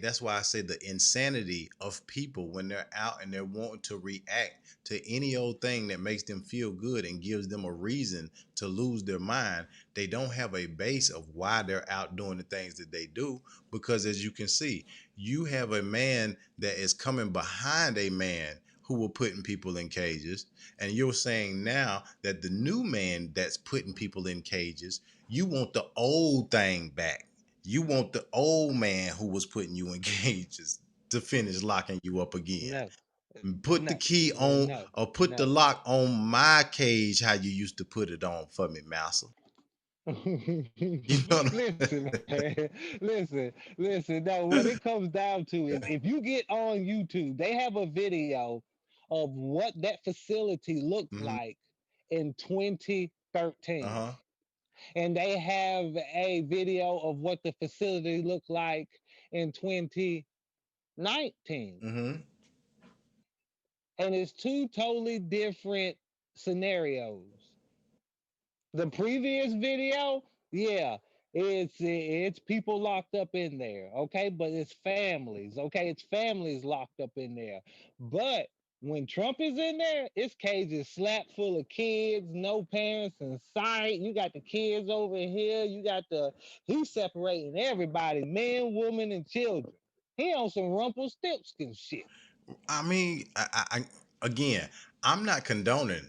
that's why I say the insanity of people when they're out and they're wanting to react to any old thing that makes them feel good and gives them a reason to lose their mind. They don't have a base of why they're out doing the things that they do. Because as you can see, you have a man that is coming behind a man who were putting people in cages. And you're saying now that the new man that's putting people in cages, you want the old thing back. You want the old man who was putting you in cages to finish locking you up again. No, Put the no, key on no, or put the no. lock on my cage how you used to put it on for me, Mouser. You know what Listen, man. Listen. No, what it comes down to is if you get on YouTube, they have a video of what that facility looked hmm like in 2013. Uh-huh. And they have a video of what the facility looked like in 2019. hmm And it's two totally different scenarios. The previous video, yeah, it's people locked up in there, okay, but it's families, okay, it's families locked up in there. But when Trump is in there, it's cages slapped full of kids, no parents in sight. You got the kids over here. He's separating everybody, men, women, and children. He on some Rumpelstiltskin shit. I mean, again, I'm not condoning,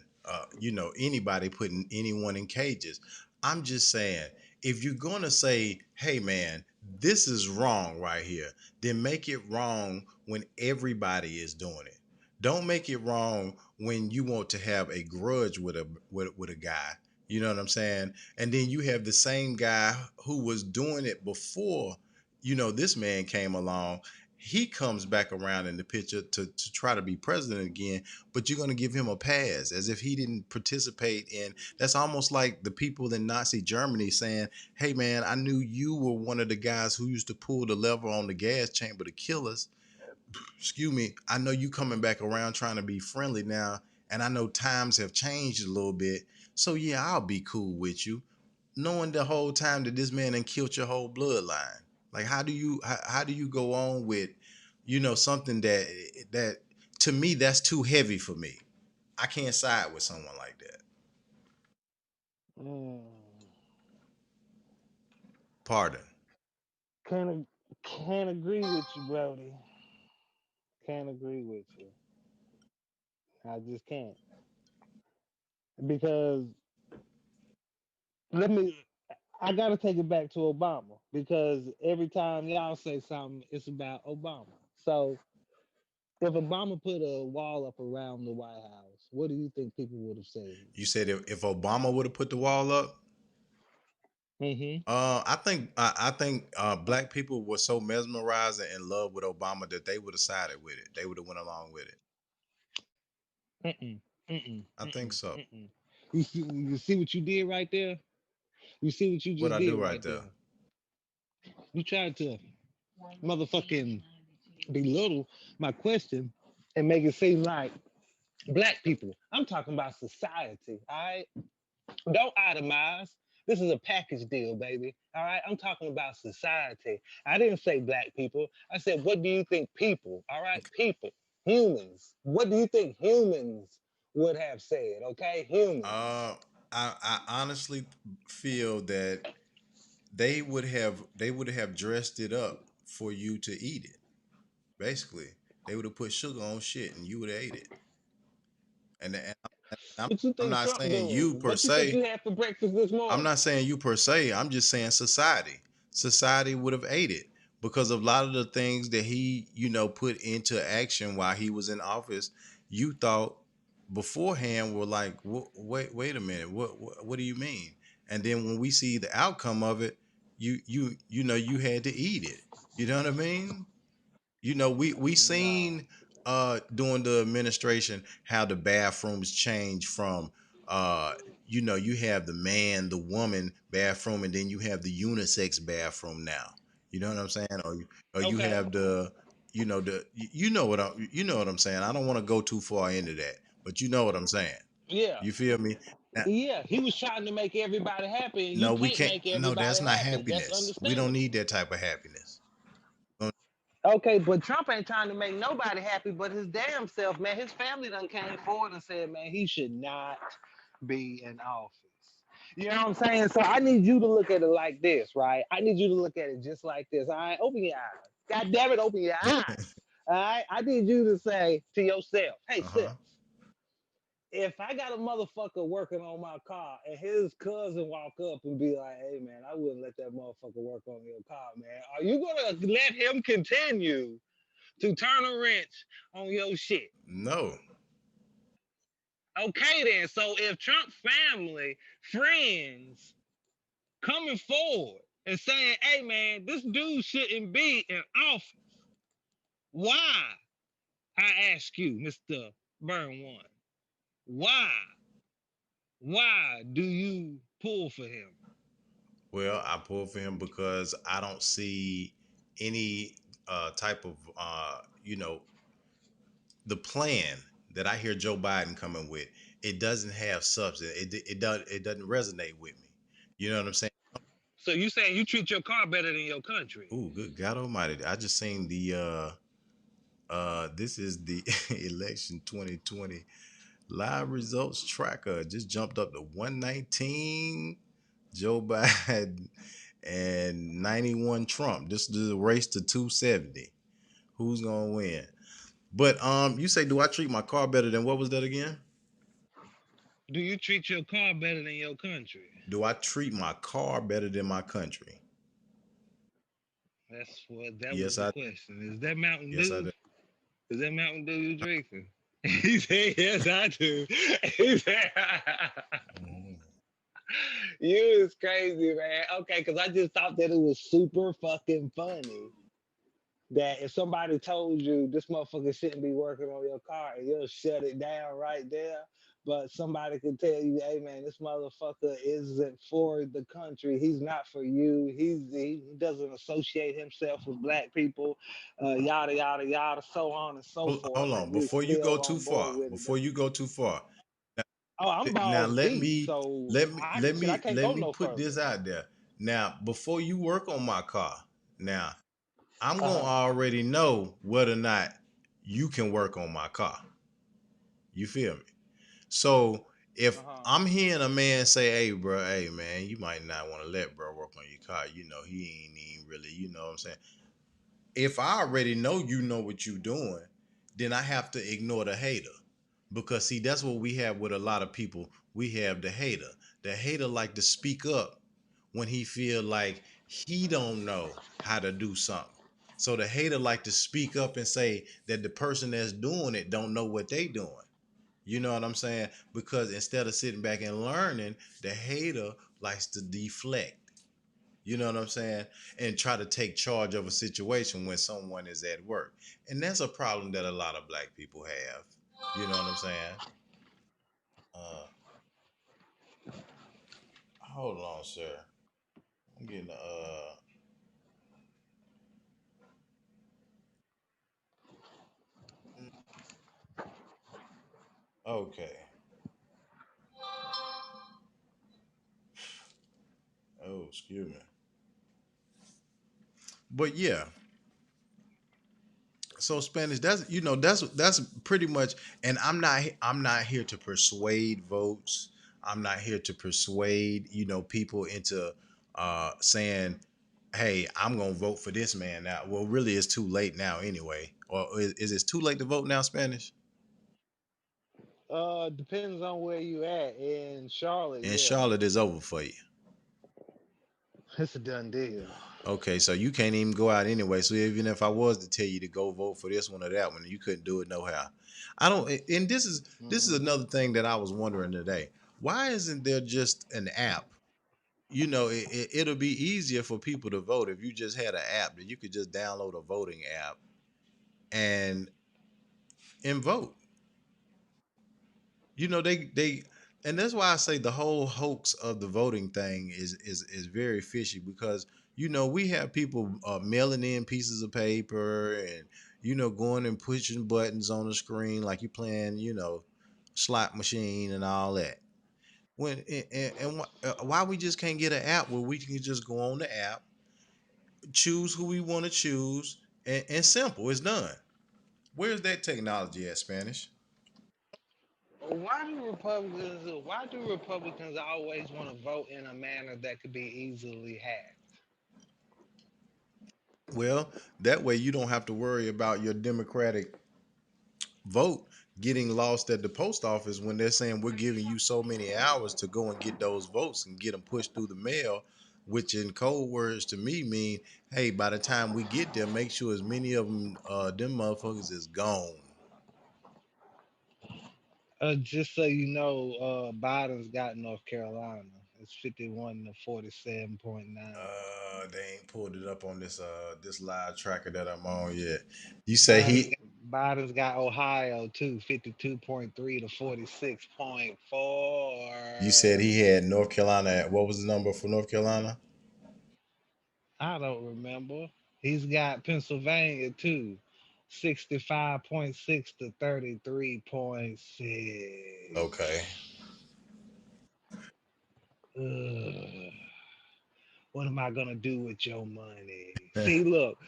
anybody putting anyone in cages. I'm just saying, if you're gonna say, "Hey, man, this is wrong right here," then make it wrong when everybody is doing it. Don't make it wrong when you want to have a grudge with a guy. You know what I'm saying? And then you have the same guy who was doing it before, this man came along. He comes back around in the picture to try to be president again, but you're going to give him a pass as if he didn't participate in. That's almost like the people in Nazi Germany saying, "Hey, man, I knew you were one of the guys who used to pull the lever on the gas chamber to kill us. Excuse me, I know you coming back around trying to be friendly now, and I know times have changed a little bit. So yeah, I'll be cool with you," knowing the whole time that this man and killed your whole bloodline. Like, how do you go on with, something that to me that's too heavy for me. I can't side with someone like that. Mm. Pardon. Can't agree with you, Brody. Can't agree with you. I just can't because let me. I gotta take it back to Obama because every time y'all say something, it's about Obama. So if Obama put a wall up around the White House, what do you think people would have said? You said if Obama would have put the wall up, Mm-hmm. I think black people were so mesmerized and in love with Obama that they would have sided with it. They would have went along with it. Mm-mm. Mm-mm. I think Mm-mm. so. Mm-mm. You see what you did right there? You see what you What just I did do right right there. there? You tried to motherfucking belittle my question and make it seem like black people. I'm talking about society. All right. Don't itemize. This is a package deal, baby. All right. I'm talking about society. I didn't say black people. I said, what do you think people? All right. People. Humans. What do you think humans would have said? Okay, humans. Uh, I honestly feel that they would have dressed it up for you to eat it. Basically, they would have put sugar on shit and you would have ate it. And I'm, What you I'm think not Trump saying doing? you per What you think se. you had for breakfast this I'm morning? not saying you per se. I'm just saying society. Society would have ate it because of a lot of the things that he put into action while he was in office. You thought beforehand were like, wait a minute, what do you mean? And then when we see the outcome of it, you had to eat it. You know what I mean? We No. seen during the administration how the bathrooms change from uh you have the man, the woman bathroom, and then you have the unisex bathroom now. You know what I'm saying? Or you Okay. have you know what I'm saying. I don't want to go too far into that, but you know what I'm saying. Yeah. You feel me? Now, Yeah. He was trying to make everybody happy, and you no, we can't can't. make No, everybody that's not happy. That's happiness. We don't understandable. need that type of happiness. Okay, but Trump ain't trying to make nobody happy but his damn self, man. His family done came forward and said, man, he should not be in office. You know what I'm saying? So I need you to look at it like this, right? I need you to look at it just like this. All right, open your eyes. God damn it, open your eyes. All right, I need you to say to yourself, hey, Uh self, huh. if I got a motherfucker working on my car and his cousin walk up and be like, hey, man, I wouldn't let that motherfucker work on your car, man. Are you going to let him continue to turn a wrench on your shit? No. Okay, then. So if Trump family, friends coming forward and saying, hey, man, this dude shouldn't be in office, why? I ask you, Mr. Burn One, why? Why do you pull for him? Well, I pulled for him because I don't see any type of the plan that I hear Joe Biden coming with. It doesn't have substance. It doesn't resonate with me. You know what I'm saying? So you saying you treat your car better than your country? Ooh, good God Almighty! I just seen the this is the election 2020 live results tracker. Just jumped up to 119 Joe Biden and 91 Trump. This is a race to 270. Who's gonna win? But you say, do I treat my car better than what was that again? Do you treat your car better than your country? Do I treat my car better than my country? That's what that was Yes, the I question. Is that Mountain yes I Dew? do. Is that Mountain Dew you drinking? He said, yes, I do. He said, Mhm. you is crazy, man. Okay, because I just thought that it was super fucking funny that if somebody told you this motherfucker shouldn't be working on your car and you'll shut it down right there, but somebody could tell you, hey man, this motherfucker isn't for the country. He's not for you. He doesn't associate himself with black people, yada yada yada, so on and so forth, Hold and on. you're Before you go still too on board far, with it. before you go too far, Oh, I'm now balls let deep, me so let me let I me can't let go me no put further. this out there. Now, before you work on my car, now I'm Uh gonna huh. already know whether or not you can work on my car. You feel me? So Uh if huh. I'm hearing a man say, "Hey, bro, hey man, you might not want to let bro work on your car," he ain't even really, you know what I'm saying? If I already know you know what you're doing, then I have to ignore the hater. Because see, that's what we have with a lot of people. We have the hater. The hater like to speak up when he feel like he don't know how to do something. So the hater like to speak up and say that the person that's doing it don't know what they doing. You know what I'm saying? Because instead of sitting back and learning, the hater likes to deflect. You know what I'm saying? And try to take charge of a situation when someone is at work. And that's a problem that a lot of black people have. You know what I'm saying? Uh, hold on, sir. I'm getting okay. Oh, excuse me. But yeah, So Spanish, that's that's pretty much. And I'm not here to persuade votes. I'm not here to persuade people into saying, "Hey, I'm gonna vote for this man now." Well, really, it's too late now anyway. Or is it too late to vote now, Spanish? Depends on where you at. In Charlotte, And yeah, Charlotte is over for you. it's a done deal. Okay, so you can't even go out anyway. So even if I was to tell you to go vote for this one or that one, you couldn't do it no how. I don't. And this is Hmm. another thing that I was wondering today. Why isn't there just an app? It'll be easier for people to vote if you just had an app that you could just download a voting app and vote. They and that's why I say the whole hoax of the voting thing is very fishy because we have people mailing in pieces of paper and going and pushing buttons on the screen like you playing slot machine and all that. When why we just can't get an app where we can just go on the app, choose who we want to choose, and simple, it's done. Where's that technology at, Spanish? Why do Republicans always want to vote in a manner that could be easily hacked? Well, that way you don't have to worry about your Democratic vote getting lost at the post office when they're saying we're giving you so many hours to go and get those votes and get them pushed through the mail, which in code words to me mean, hey, by the time we get there, make sure as many of them motherfuckers is gone. Just so you know, Biden's got North Carolina. It's 51 to 47.9. They ain't pulled it up on this live tracker that I'm on yet. You say Biden, he Biden's got Ohio too, 52.3 to 46.4. you said he had North Carolina at what was the number for North Carolina? I don't remember. He's got Pennsylvania too, 65.6 to 33.6. Okay. Ugh. What am I gonna do with your money? See, look.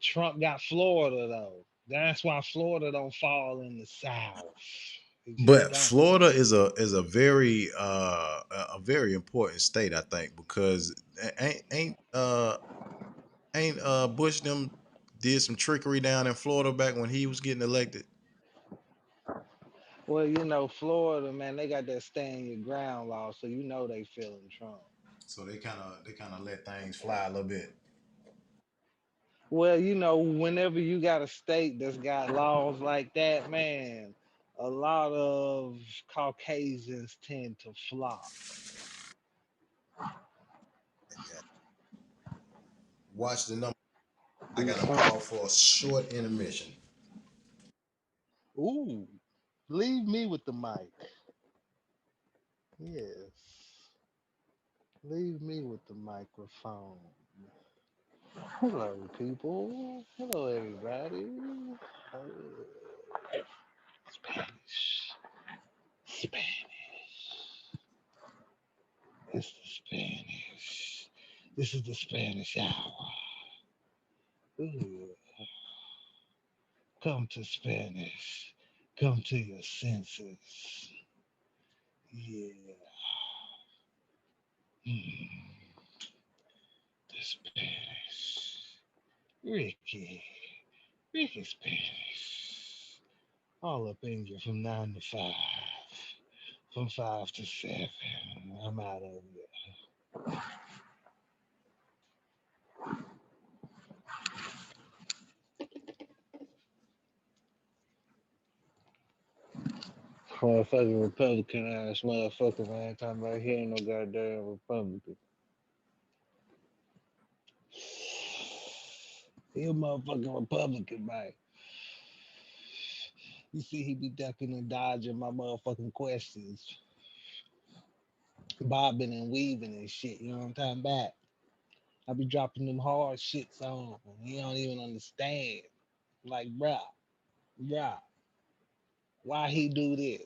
Trump got Florida though. That's why Florida don't fall in the South. It just But don't. Florida is a very a very important state, I think, because ain't Bush them did some trickery down in Florida back when he was getting elected. Well, Florida, man, they got that stand your ground law, so they feeling Trump. So they kind of let things fly a little bit. Well, whenever you got a state that's got laws like that, man, a lot of Caucasians tend to flock. Yeah. Watch the number. I got to Uh, pause for a short intermission. Ooh, leave me with the mic. Yes, leave me with the microphone. Hello, people. Hello, everybody. Spanish. Spanish. It's the Spanish. This is the Spanish hour. Ooh, come to Spanish. Come to your senses. Yeah. Mm, the Spanish. Ricky. Ricky Spanish. All up in you from 9 to 5. From 5 to 7. I'm out of here. Motherfucking Republican ass motherfucker, man. Talking about he ain't no goddamn Republican. He a motherfucking Republican, man. You see, he be ducking and dodging my motherfucking questions, bobbing and weaving and shit. You know what I'm talking about? I be dropping them hard shits on him. He don't even understand. Like, bruh, why he do this?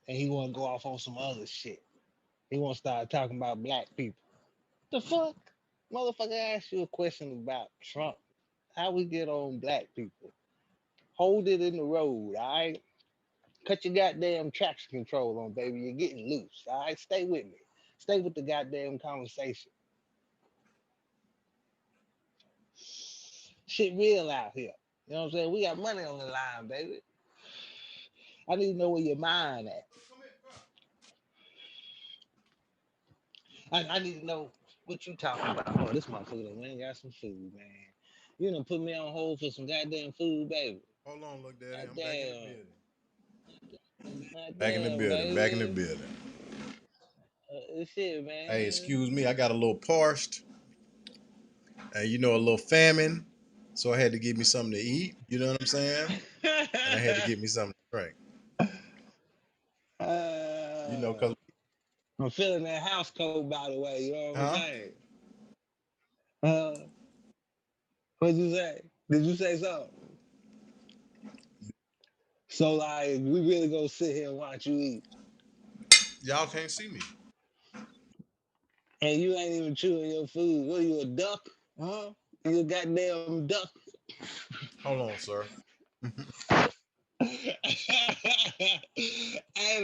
And he want to go off on some other shit. He want to start talking about black people. The fuck? Motherfucker asked you a question about Trump. how we get on black people. Hold it in the road, all right? Cut your goddamn traction control on, baby. You're getting loose, all right? Stay with me. Stay with the goddamn conversation. Shit real out here. You know what I'm saying? We got money on the line, baby. I need to know where your mind at. I need to know what you talking about. Oh, this motherfucker done went and got some food, man. You done put me on hold for some goddamn food, baby. Hold on, look, Daddy. I'm back in the Goddamn. building. Back in the Goddamn, building. Back in the baby. building. This shit, Hey, man. excuse me. I got a little parched, and a little famine, so I had to get me something to eat. You know what I'm saying? And I had to get me something to drink. uh, Cause I'm feeling that house coat, by the way. You know what I'm huh? saying? Uh, what'd you say? Did you say something? So, like, we really gonna sit here and watch you eat, Y'all can't see me. and you ain't even chewing your food. What are you, a duck? Huh? You a goddamn duck? Hold on, sir. Hey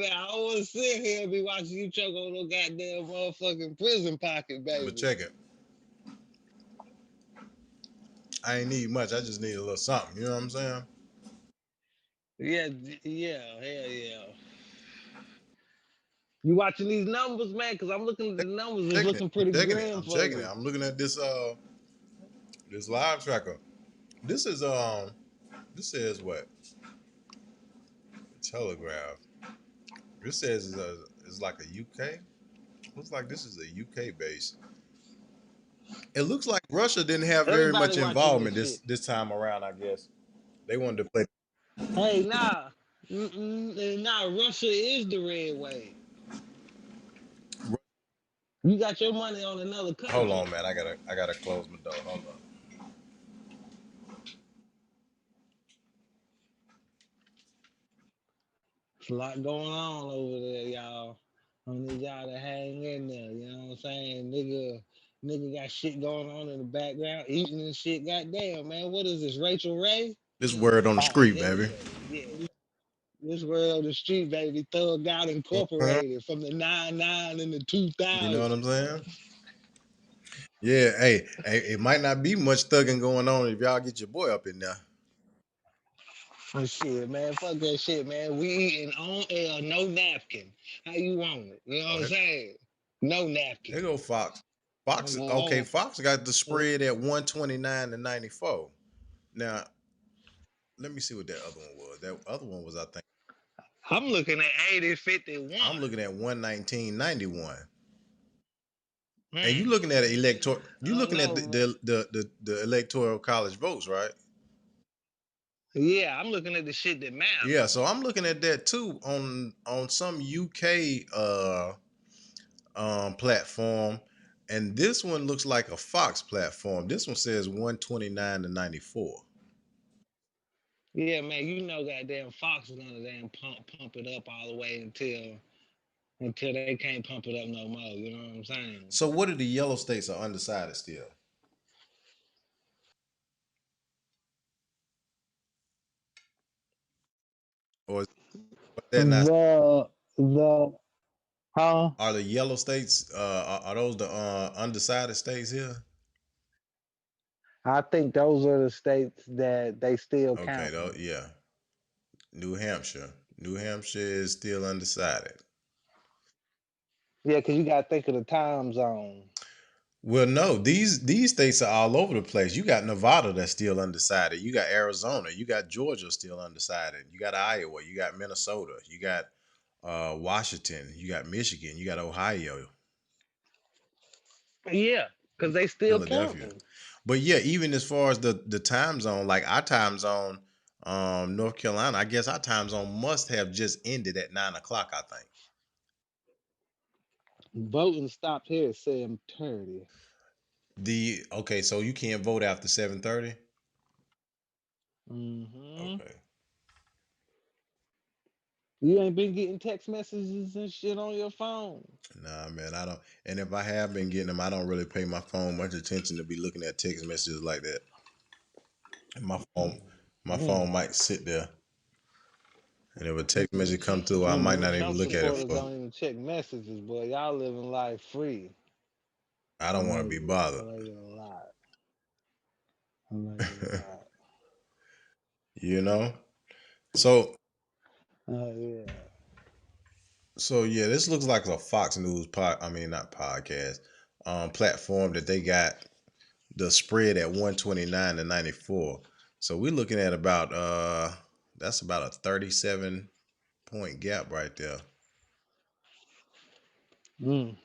man, I don't want to sit here and be watching you choke on no goddamn motherfucking prison pocket, But baby. check it. I ain't need much. I just need a little something. You know what I'm saying? Yeah, yeah, hell yeah. You watching these numbers, man? Because I'm looking at the numbers. It's Checking it. looking I'm pretty checking it. grim I'm for checking it. you. I'm looking at this live tracker. This is this says what? Telegraph. This says it's like a UK. Looks like this is a UK base. It looks like Russia didn't have very Everybody much watching this involvement shit. this time around. I guess they wanted to play. Hey, nah. Nah, Russia is the red wave. You got your money on another Hold country. on, man. I gotta close my door. Hold on. There's a lot going on over there, y'all. I need y'all to hang in there. You know what I'm saying? Nigga got shit going on in the background, eating and shit. Goddamn, man. What is this? Rachel Ray? This word on the Oh, street, hell baby. yeah. Yeah. This world, the street, baby. Thug Out Mhm. Incorporated from the 99 and the You know 2000. what I'm saying? Yeah. Hey, it might not be much thugging going on if y'all get your boy up in there. Oh, shit, man. Fuck that shit, man. We eating on air, no napkin. How you want it? You know what Oh, I'm saying? No there napkin. go Fox. Fox. Okay, Oh, Fox got the oh. spread at 129 to 94. Now, let me see what that other one was. That other one was, I think, I'm looking at 80-51. I'm looking at 119.91. And you Hmm. looking at I you don't looking at know, man. the electoral college votes, right? Yeah, I'm looking at the shit that Yeah, matters. so I'm looking at that too on some UK platform, and this one looks like a Fox platform. This one says 129 to 94. Yeah, man, you know goddamn Fox is gonna damn pump it up all the way until they can't pump it up no more. You know what I'm saying? So what are the yellow states are undecided still? Or is that not The huh? are the yellow states are those the undecided states here? I think those are the states that they still Okay, though, counting. yeah. New Hampshire. New Hampshire is still undecided. Yeah, because you gotta think of the time zone. Well, no, these states are all over the place. You got Nevada that's still undecided. You got Arizona. You got Georgia still undecided. You got Iowa. You got Minnesota. You got Washington. You got Michigan. You got Ohio, Yeah, because they still Philadelphia. counting. But yeah, even as far as the time zone, like our time zone, North Carolina, I guess our time zone must have just ended at 9 o'clock. I think. Voting stopped here at 7:30. The okay, so you can't vote after 7:30. Mm-hmm. Okay. You ain't been getting text messages and shit on your phone. Nah, man, I don't. And if I have been getting them, I don't really pay my phone much attention to be looking at text messages like that. And my phone Mm. might sit there, and if a text message come through, I might Mm, not even Trump look at it supporters for. don't even check messages, boy. Y'all living life free. I I don't want to like be it. I bothered. like it a lot. I like it a lot. You know. So Oh yeah. yeah, this looks like a Fox News I mean, not podcast. Platform that they got the spread at 129 to 94. So we're looking at about that's about a 37-point gap right there.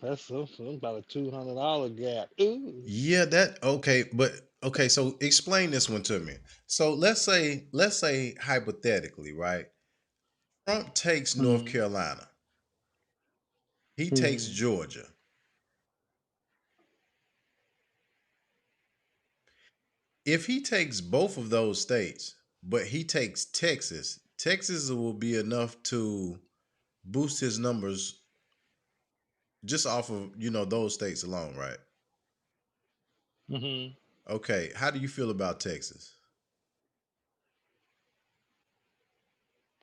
That's about a $200 gap. Ooh. Yeah, that okay, but okay, so explain this one to me. So let's say hypothetically, right? Trump takes North Mm-hmm. Carolina. He takes Mm-hmm. Georgia. If he takes both of those states, but he takes Texas, Texas will be enough to boost his numbers just off of, those states alone, right? Mm-hmm. Okay, how do you feel about Texas?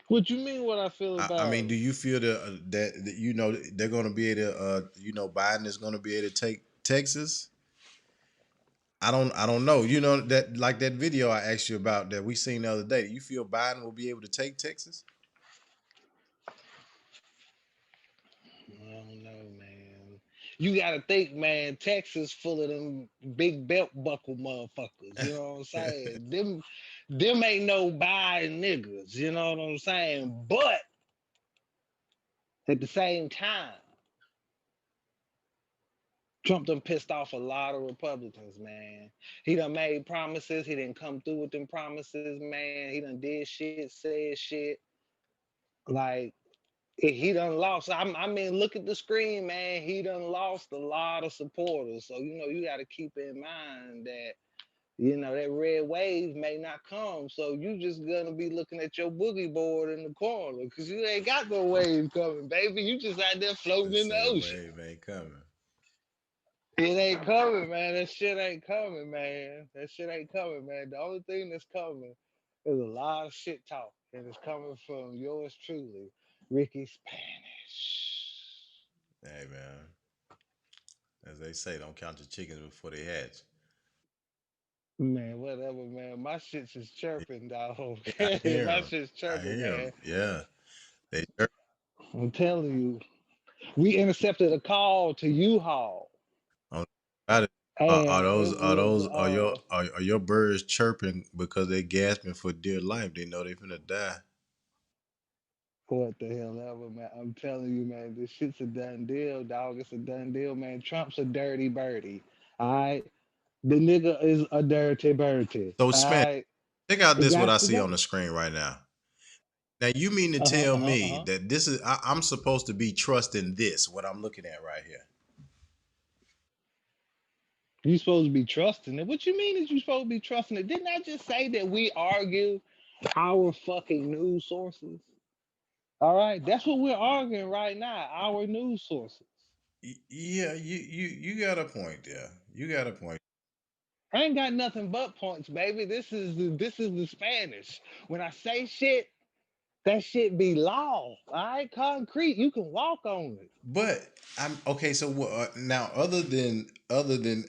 What you mean? What I feel I about mean, do it? you feel that they're going to be able to Biden is going to be able to take Texas? I don't know. You know that like that video I asked you about that we seen the other day. Do you feel Biden will be able to take Texas? I don't know, man. You gotta think, man. Texas full of them big belt buckle motherfuckers. You know what I'm saying? Them ain't no buying niggas. You know what I'm saying? But at the same time, Trump done pissed off a lot of Republicans, man. He done made promises. He didn't come through with them promises, man. He done did shit, said shit. Like he done lost. I mean, look at the screen, man. He done lost a lot of supporters. So you got to keep in mind that that red wave may not come. So you just gonna be looking at your boogie board in the corner because you ain't got no wave coming, baby. You just out there floating Let's in the say the ocean. wave ain't coming. It ain't coming, man. That shit ain't coming, man. That shit ain't coming, man. The only thing that's coming is a lot of shit talk, and it's coming from yours truly, Ricky Spanish. Hey man, as they say, don't count your chickens before they hatch. Man, whatever, man. My shit's just chirping, dog. Yeah, I hear My them. shit's I chirping, hear them. man. Yeah, they chirp. I'm telling you. We intercepted a call to U-Haul, On about it. Are and those it are was those are your birds chirping because they gasping for dear life? They know they finna die. what the hell ever, man. I'm telling you, man, this shit's a done deal, dog. It's a done deal, man. Trump's a dirty birdie. All right. The nigga is a dirty birdie. So All Span, right. check out It this what got I to see on go. the screen right now. Now you mean to Uh-huh, tell uh-huh, me uh-huh. that this is I'm supposed to be trusting this? What I'm looking at right here. You supposed to be trusting it. What you mean is you supposed to be trusting it? Didn't I just say that we argue our fucking news sources? All right. That's what we're arguing right now. Our news sources. Yeah, you got a point there. You got a point. I ain't got nothing but points, baby. This is the Spanish. When I say shit, that shit be law. All right, concrete. You can walk on it. But I'm okay. So now, other than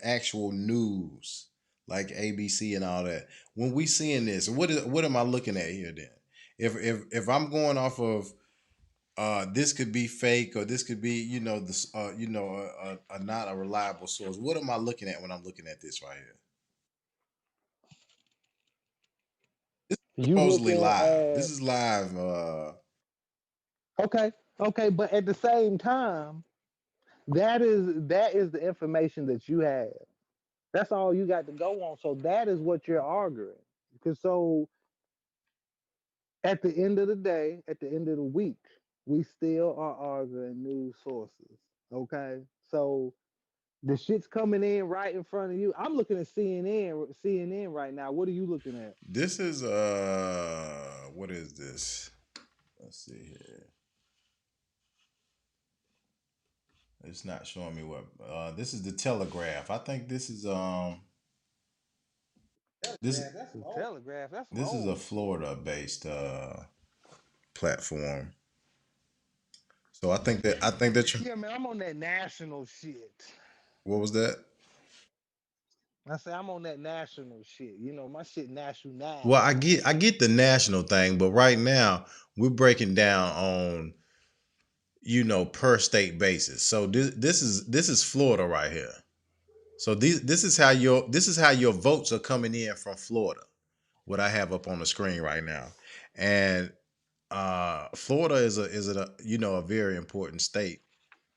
actual news like ABC and all that, when we seeing this, what am I looking at here then? If I'm going off of this could be fake or this could be this not a reliable source. What am I looking at when I'm looking at this right here? This is You supposedly looking live. This at is live. okay, okay, but at the same time, that is the information that you have. That's all you got to go on. So that is what you're arguing. Because so at the end of the day, at the end of the week, we still are arguing news sources. Okay, so the shit's coming in right in front of you. I'm looking at CNN right now. What are you looking at? This is what is this? Let's see here. It's not showing me what. This is the Telegraph. I think this is. This The Telegraph, that's some this is a old shit. Florida based platform. So I think that you, Yeah, man, I'm on that national shit. what was that? I say I'm on that national shit. You know, my shit Well, national. I get the national thing, but right now we're breaking down on per state basis. So this is Florida right here. So this is how your votes are coming in from Florida. What I have up on the screen right now, and Florida is a very important state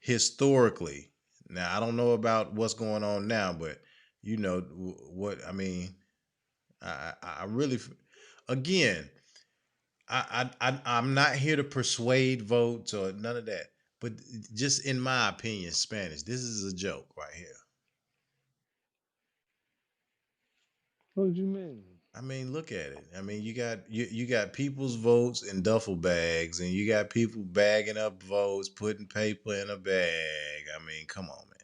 historically. Now I don't know about what's going on now, but what I mean. I really, again, I'm not here to persuade votes or none of that. But just in my opinion, Spanish. This is a joke right here. What do you mean? I mean, look at it. I mean, you got people's votes in duffel bags, and you got people bagging up votes, putting paper in a bag. I mean, come on, man.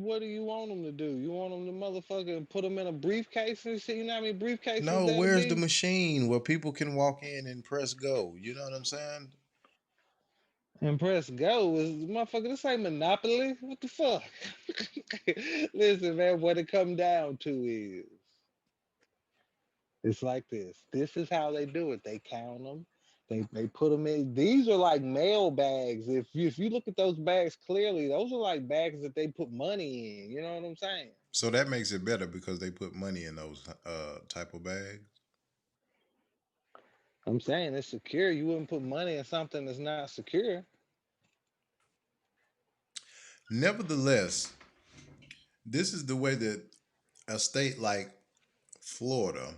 What do you want them to do? You want them to motherfucking put them in a briefcase and shit? You know how many briefcases No, that'll where's the be? machine where people can walk in and press go? You know what I'm saying? And press go is motherfucker. This ain't Monopoly. What the fuck? Listen, man. What it come down to is it's like this. This is how they do it. They count them. They put them in. These are like mail bags. If you look at those bags clearly, those are like bags that they put money in. You know what I'm saying? So that makes it better because they put money in those type of bags. I'm saying it's secure. You wouldn't put money in something that's not secure. Nevertheless, this is the way that a state like Florida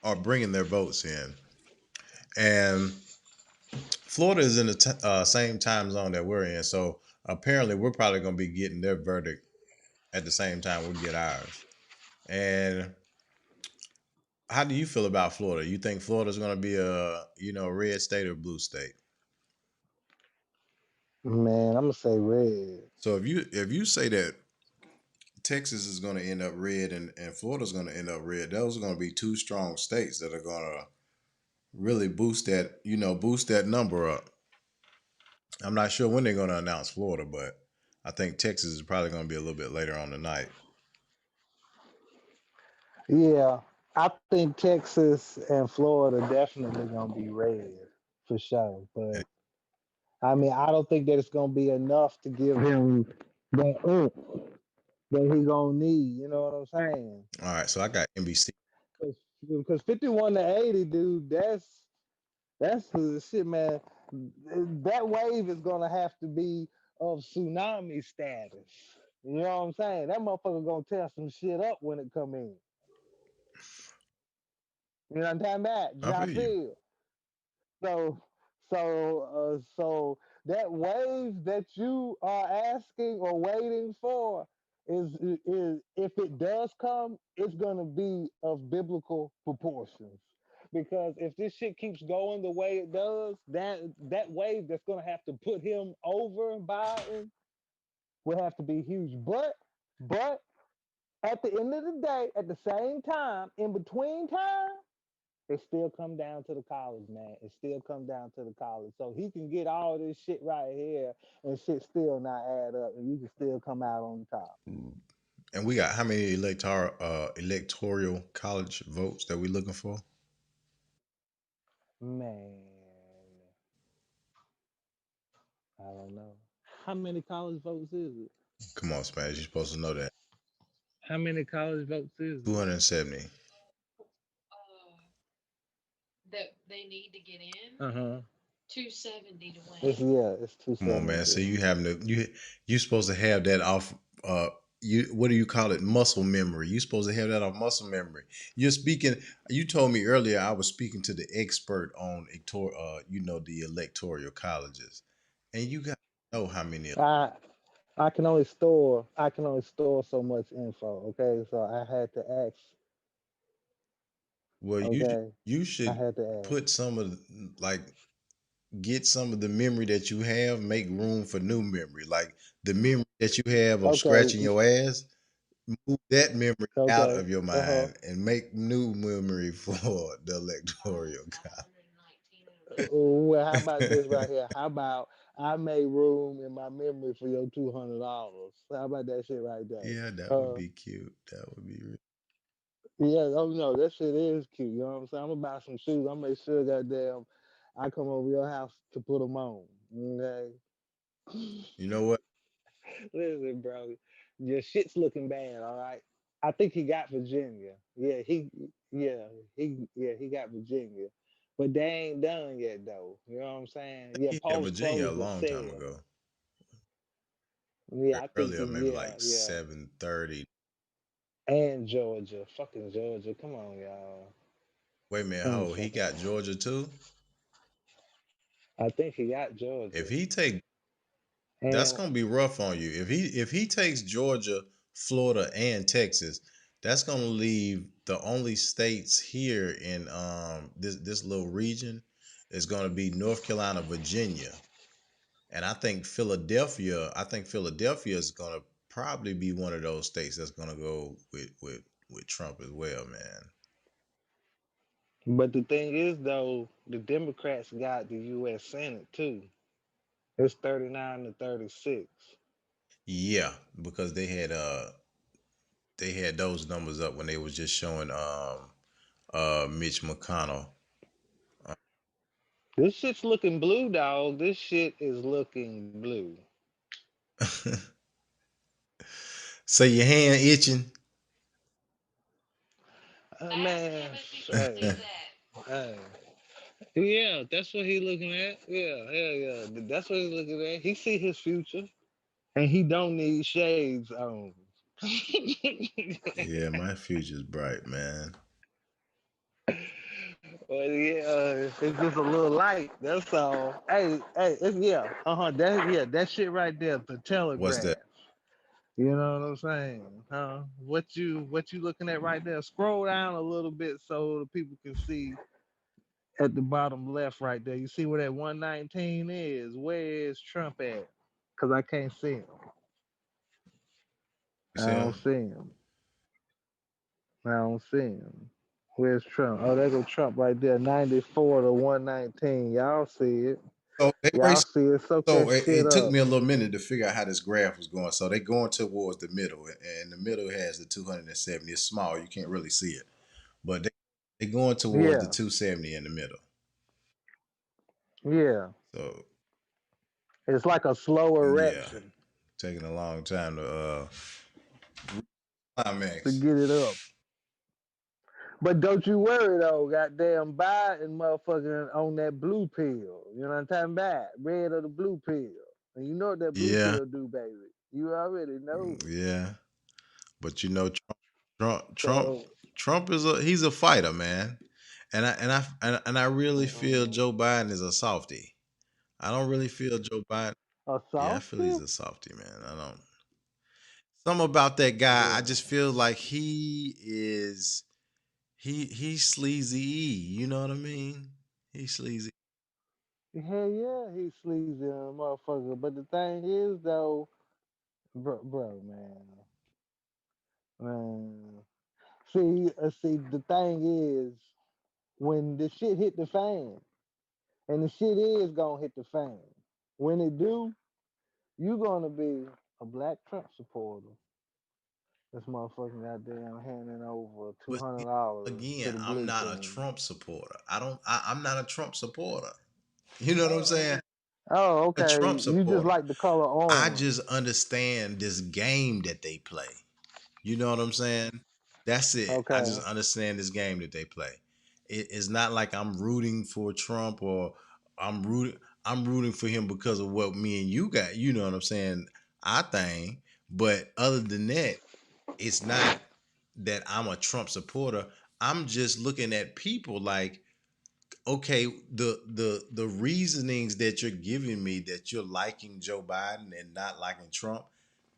are bringing their votes in, and Florida is in the same time zone that we're in. So apparently, we're probably going to be getting their verdict at the same time we get ours. And how do you feel about Florida? You think Florida's going to be a red state or blue state? Man, I'm gonna say red. So if you say that Texas is going to end up red and Florida's going to end up red, those are going to be two strong states that are going to really boost that number up. I'm not sure when they're going to announce Florida, but I think Texas is probably going to be a little bit later on tonight. Yeah, I think Texas and Florida definitely gonna be red for sure. And, But I mean, I don't think that it's gonna be enough to give him that that he gonna need. You know what I'm saying? all right, so I got NBC. Because 51 to 80, dude, that's the shit, man. That wave is gonna have to be of tsunami status. You know what I'm saying? That motherfucker gonna tear some shit up when it come in. You know what I'm talking about? I feel Drop you. it. So, so that wave that you are asking or waiting for is if it does come, it's gonna be of biblical proportions. Because if this shit keeps going the way it does, that wave that's gonna have to put him over Biden will have to be huge. But at the end of the day, at the same time, in between time, it still come down to the college, man. It still come down to the college. So he can get all this shit right here and shit still not add up, and you can still come out on top. And we got how many electoral college votes that we looking for? Man, I don't know. How many college votes is it? Come on, Spanish. You're supposed to know that. How many college votes is it? 270. Uh-huh. It's Come on, man. 270. So you supposed to have that off. You what do you call it? Muscle memory. You supposed to have that off muscle memory. You're speaking. You told me earlier I was speaking to the expert on the electoral colleges, and you got to know how many. I I can only store so much info. Okay, so I had to ask. Well, Okay, you I should had to ask. put like get some of the memory that you have, make room for new memory. Like the memory that you have of Okay, scratching your ass. Move that memory out Okay. of your Uh huh. mind and make new memory for the electoral Well, how about this right college. here? How about I made room in my memory for your $200? How about that shit right there? Yeah, that would Uh, be cute. That would be yeah. Oh no, that shit is cute. You know what I'm saying? I'm gonna buy some shoes. I'm gonna make sure goddamn I come over your house to put them on. Okay. you know what? Listen, bro, your shit's looking bad. All right. I think he got Virginia. Yeah, he got Virginia. But they ain't done yet though. You know what I'm saying? Yeah, He had polls Virginia a closed at long time 7. ago. Yeah, I think Earlier, maybe yeah, like yeah. 7:30. And Georgia. Fucking Georgia. Come on, y'all. Wait a minute, Let me ho, he fucking got Georgia too? I think he got If Georgia. he take that's And gonna be rough on you. If he takes Georgia, Florida, and Texas, that's gonna leave the only states here in this little region is gonna be North Carolina, Virginia. And I think Philadelphia is gonna probably be one of those states that's gonna go with Trump as well, man. but the thing is though, the Democrats got the US Senate too. It's 39 to 36. Yeah, because they had those numbers up when they was just showing Mitch McConnell. Uh, This shit's looking blue, dog. This shit is looking blue. so your hand itching? Man, hey, hey. Yeah, that's what he looking at. Yeah, hell yeah. That's what he's looking at. He see his future, and he don't need shades on. Yeah, my future's bright, man. Well, yeah, it's just a little light. That's all. Hey, it's, yeah, that shit right there, the What's telegraph. that? You know what I'm saying? Huh? What you looking at right there? Scroll down a little bit so the people can see at the bottom left right there. You see where that 119 is? Where is Trump at? Cause I can't see him. You I see don't him? see him. I don't see him. Where's Trump? Oh, there go Trump right there. 94 to 119. Y'all see it. So they Y'all race. see it. Soak So that it, shit it took up. me a little minute to figure out how this graph was going. So they going towards the middle, and the middle has the 270. It's small; you can't really see it, but they going towards the Yeah. 270 in the middle. Yeah. So It's like a slow yeah, erection taking a long time to to climax. get it up. But don't you worry though, goddamn Biden motherfucker on that blue pill. You know what I'm talking about? Red or the blue pill. And you know what that blue Yeah, pill do, baby. You already know. yeah. But you know, Trump, Trump, So Trump is he's a fighter, man. And I really feel mm, Joe Biden is a softie. I don't really feel Joe Biden. a Yeah, I feel he's softy? a softie, man. I don't. Something about that guy. I Yeah. just feel like he is. He's sleazy. You know what I mean? He's sleazy. Hell yeah, he's sleazy motherfucker. But the thing is though, bro, man. See, the thing is, when the shit hit the fan, and the shit is gonna hit the fan. When it do, you gonna be a black Trump supporter. This motherfucking goddamn handing over two But hundred see, dollars to again, the I'm blue not a team. Trump supporter. I don't. I'm not a Trump supporter. You know what I'm saying? Oh, A okay. Trump You just supporter. like the color I orange. just understand this game that they play. You know what I'm saying? That's it. I Okay. just understand this game that they play. It's not like I'm rooting for Trump or I'm rooting I'm rooting for him because of what me and you got. You know what I'm saying? I think. But other than that, it's not that I'm a Trump supporter. I'm just looking at people like, okay, the reasonings that you're giving me that you're liking Joe Biden and not liking Trump,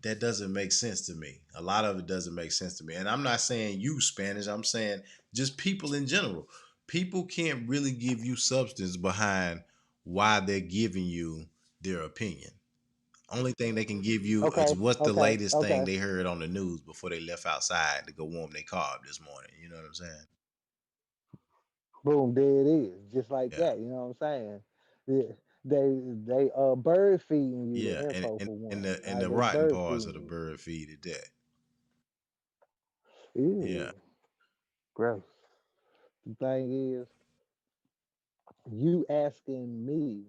that doesn't make sense to me. A lot of it doesn't make sense to me. And I'm not saying you Spanish, I'm saying just people in general. People can't really give you substance behind why they're giving you their opinion. Only thing they can give you is Okay, what's the okay, latest thing okay. they heard on the news before they left outside to go warm their car up this morning. You know what I'm saying? Boom, there it is, just like Yeah. that. You know what I'm saying? Yeah, they bird feeding you Yeah. the And info and, for and one. the All and right, the they rotten bird parts of the feeding bird feed at that. you. Yeah. Ew, gross. The thing is, you asking me,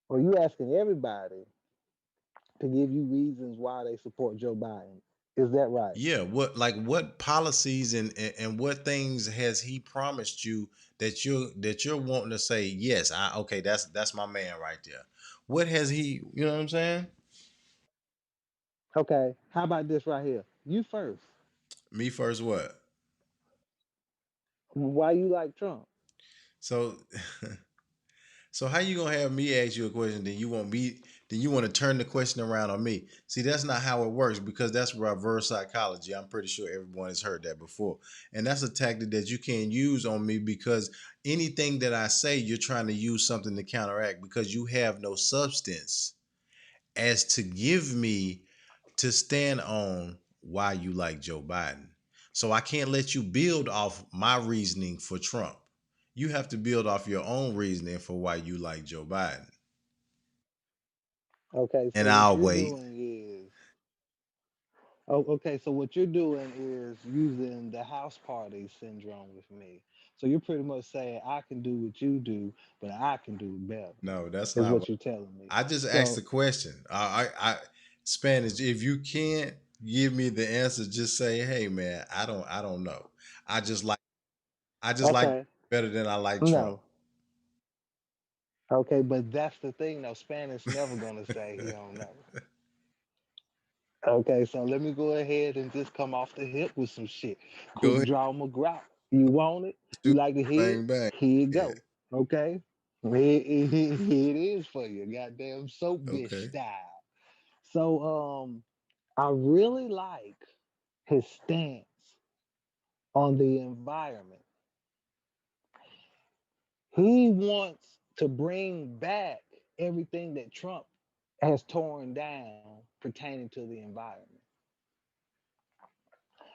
or you asking everybody to give you reasons why they support Joe Biden. Is that right? Yeah, what policies and what things has he promised you that you're wanting to say, yes, I okay, that's my man right there. What has he, you know what I'm saying? Okay, how about this right here? You first. Me first what? Why you like Trump? So so how you gonna have me ask you a question, then you want to turn the question around on me? See, that's not how it works because that's reverse psychology. I'm pretty sure everyone has heard that before. And that's a tactic that you can't use on me because anything that I say, you're trying to use something to counteract because you have no substance as to give me to stand on why you like Joe Biden. So I can't let you build off my reasoning for Trump. You have to build off your own reasoning for why you like Joe Biden. Okay, so And what I'll you're wait. doing is oh, okay. So what you're doing is using the house party syndrome with me. So you're pretty much saying I can do what you do, but I can do it better. No, that's Is not what what you're telling me. I just asked the So question. Spanish. If you can't give me the answer, just say, "Hey, man, I don't know. I just like, I just like okay, better than I like Trump." no, okay, but that's the thing. though. Spanish never gonna say he don't know. Okay, so let me go ahead and just come off the hip with some shit. Go Quick ahead, draw McGraw. You want it? You shoot, like to hear it? bang bang. Here you Yeah. go. Okay? Here it is for you. Goddamn soap dish Okay. style. So I really like his stance on the environment. He wants to bring back everything that Trump has torn down pertaining to the environment.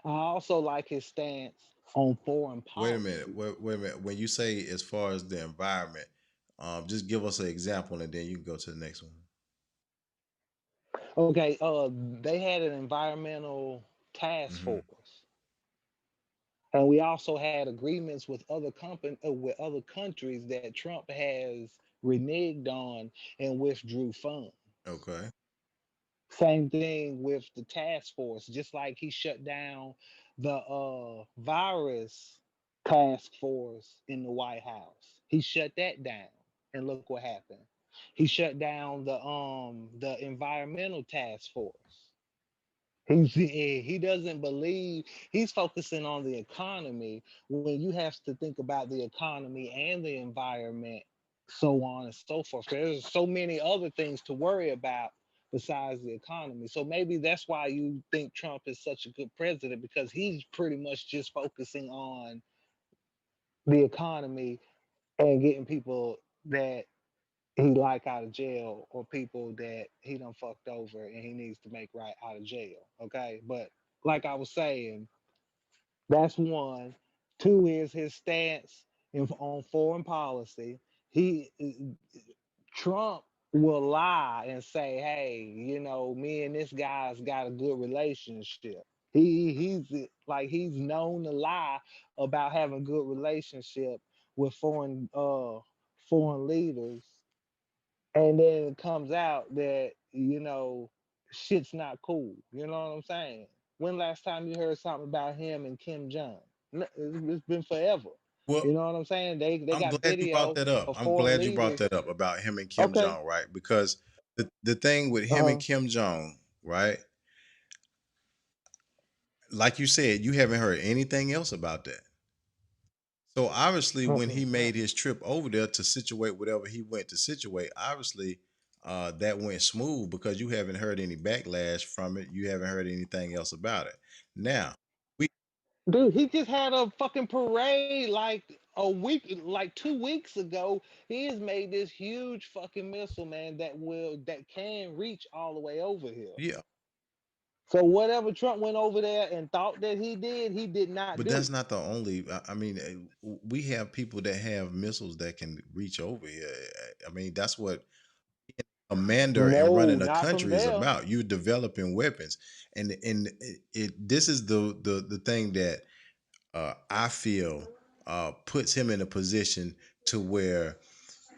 I also like his stance on foreign Wait a minute. policy. Wait a minute. When you say as far as the environment, just give us an example and then you can go to the next one. Okay, they had an environmental task Hmm. force, and we also had agreements with with other countries that Trump has reneged on and withdrew funds. Okay. Same thing with the task force, just like he shut down the virus task force in the White House. He shut that down, and look what happened. He shut down the environmental task force. He doesn't believe he's focusing on the economy when you have to think about the economy and the environment, so on and so forth. There's so many other things to worry about besides the economy. So maybe that's why you think Trump is such a good president because he's pretty much just focusing on the economy and getting people that he like out of jail or people that he done fucked over and he needs to make right out of jail. Okay. But like I was saying, that's one. Two is his stance on foreign policy. He Trump will lie and say, "Hey, me and this guy's got a good relationship." He's known to lie about having good relationship with foreign leaders, and then it comes out that shit's not cool. You know what I'm saying? When last time you heard something about him and Kim Jong? It's been forever. Well, You know what I'm saying? They I'm got glad you brought video that up. of I'm foreign glad you brought leaders. that up about him and Kim Okay. Jong, right? Because the thing with him and Uh-huh. Kim Jong, right? Like you said, you haven't heard anything else about that. So obviously, when he Mm-mm. made his trip over there to situate whatever he went to situate, obviously that went smooth because you haven't heard any backlash from it. You haven't heard anything else about it. Now, we Dude, he just had a fucking parade like a week, like 2 weeks ago, he has made this huge fucking missile, man, that can reach all the way over here. Yeah, So whatever Trump went over there and thought that he did not but do. that's not the only. I mean, we have people that have missiles that can reach over here. I mean, that's what commander and No, running a not from country is there. about. You developing weapons, and this is the thing that I feel puts him in a position to where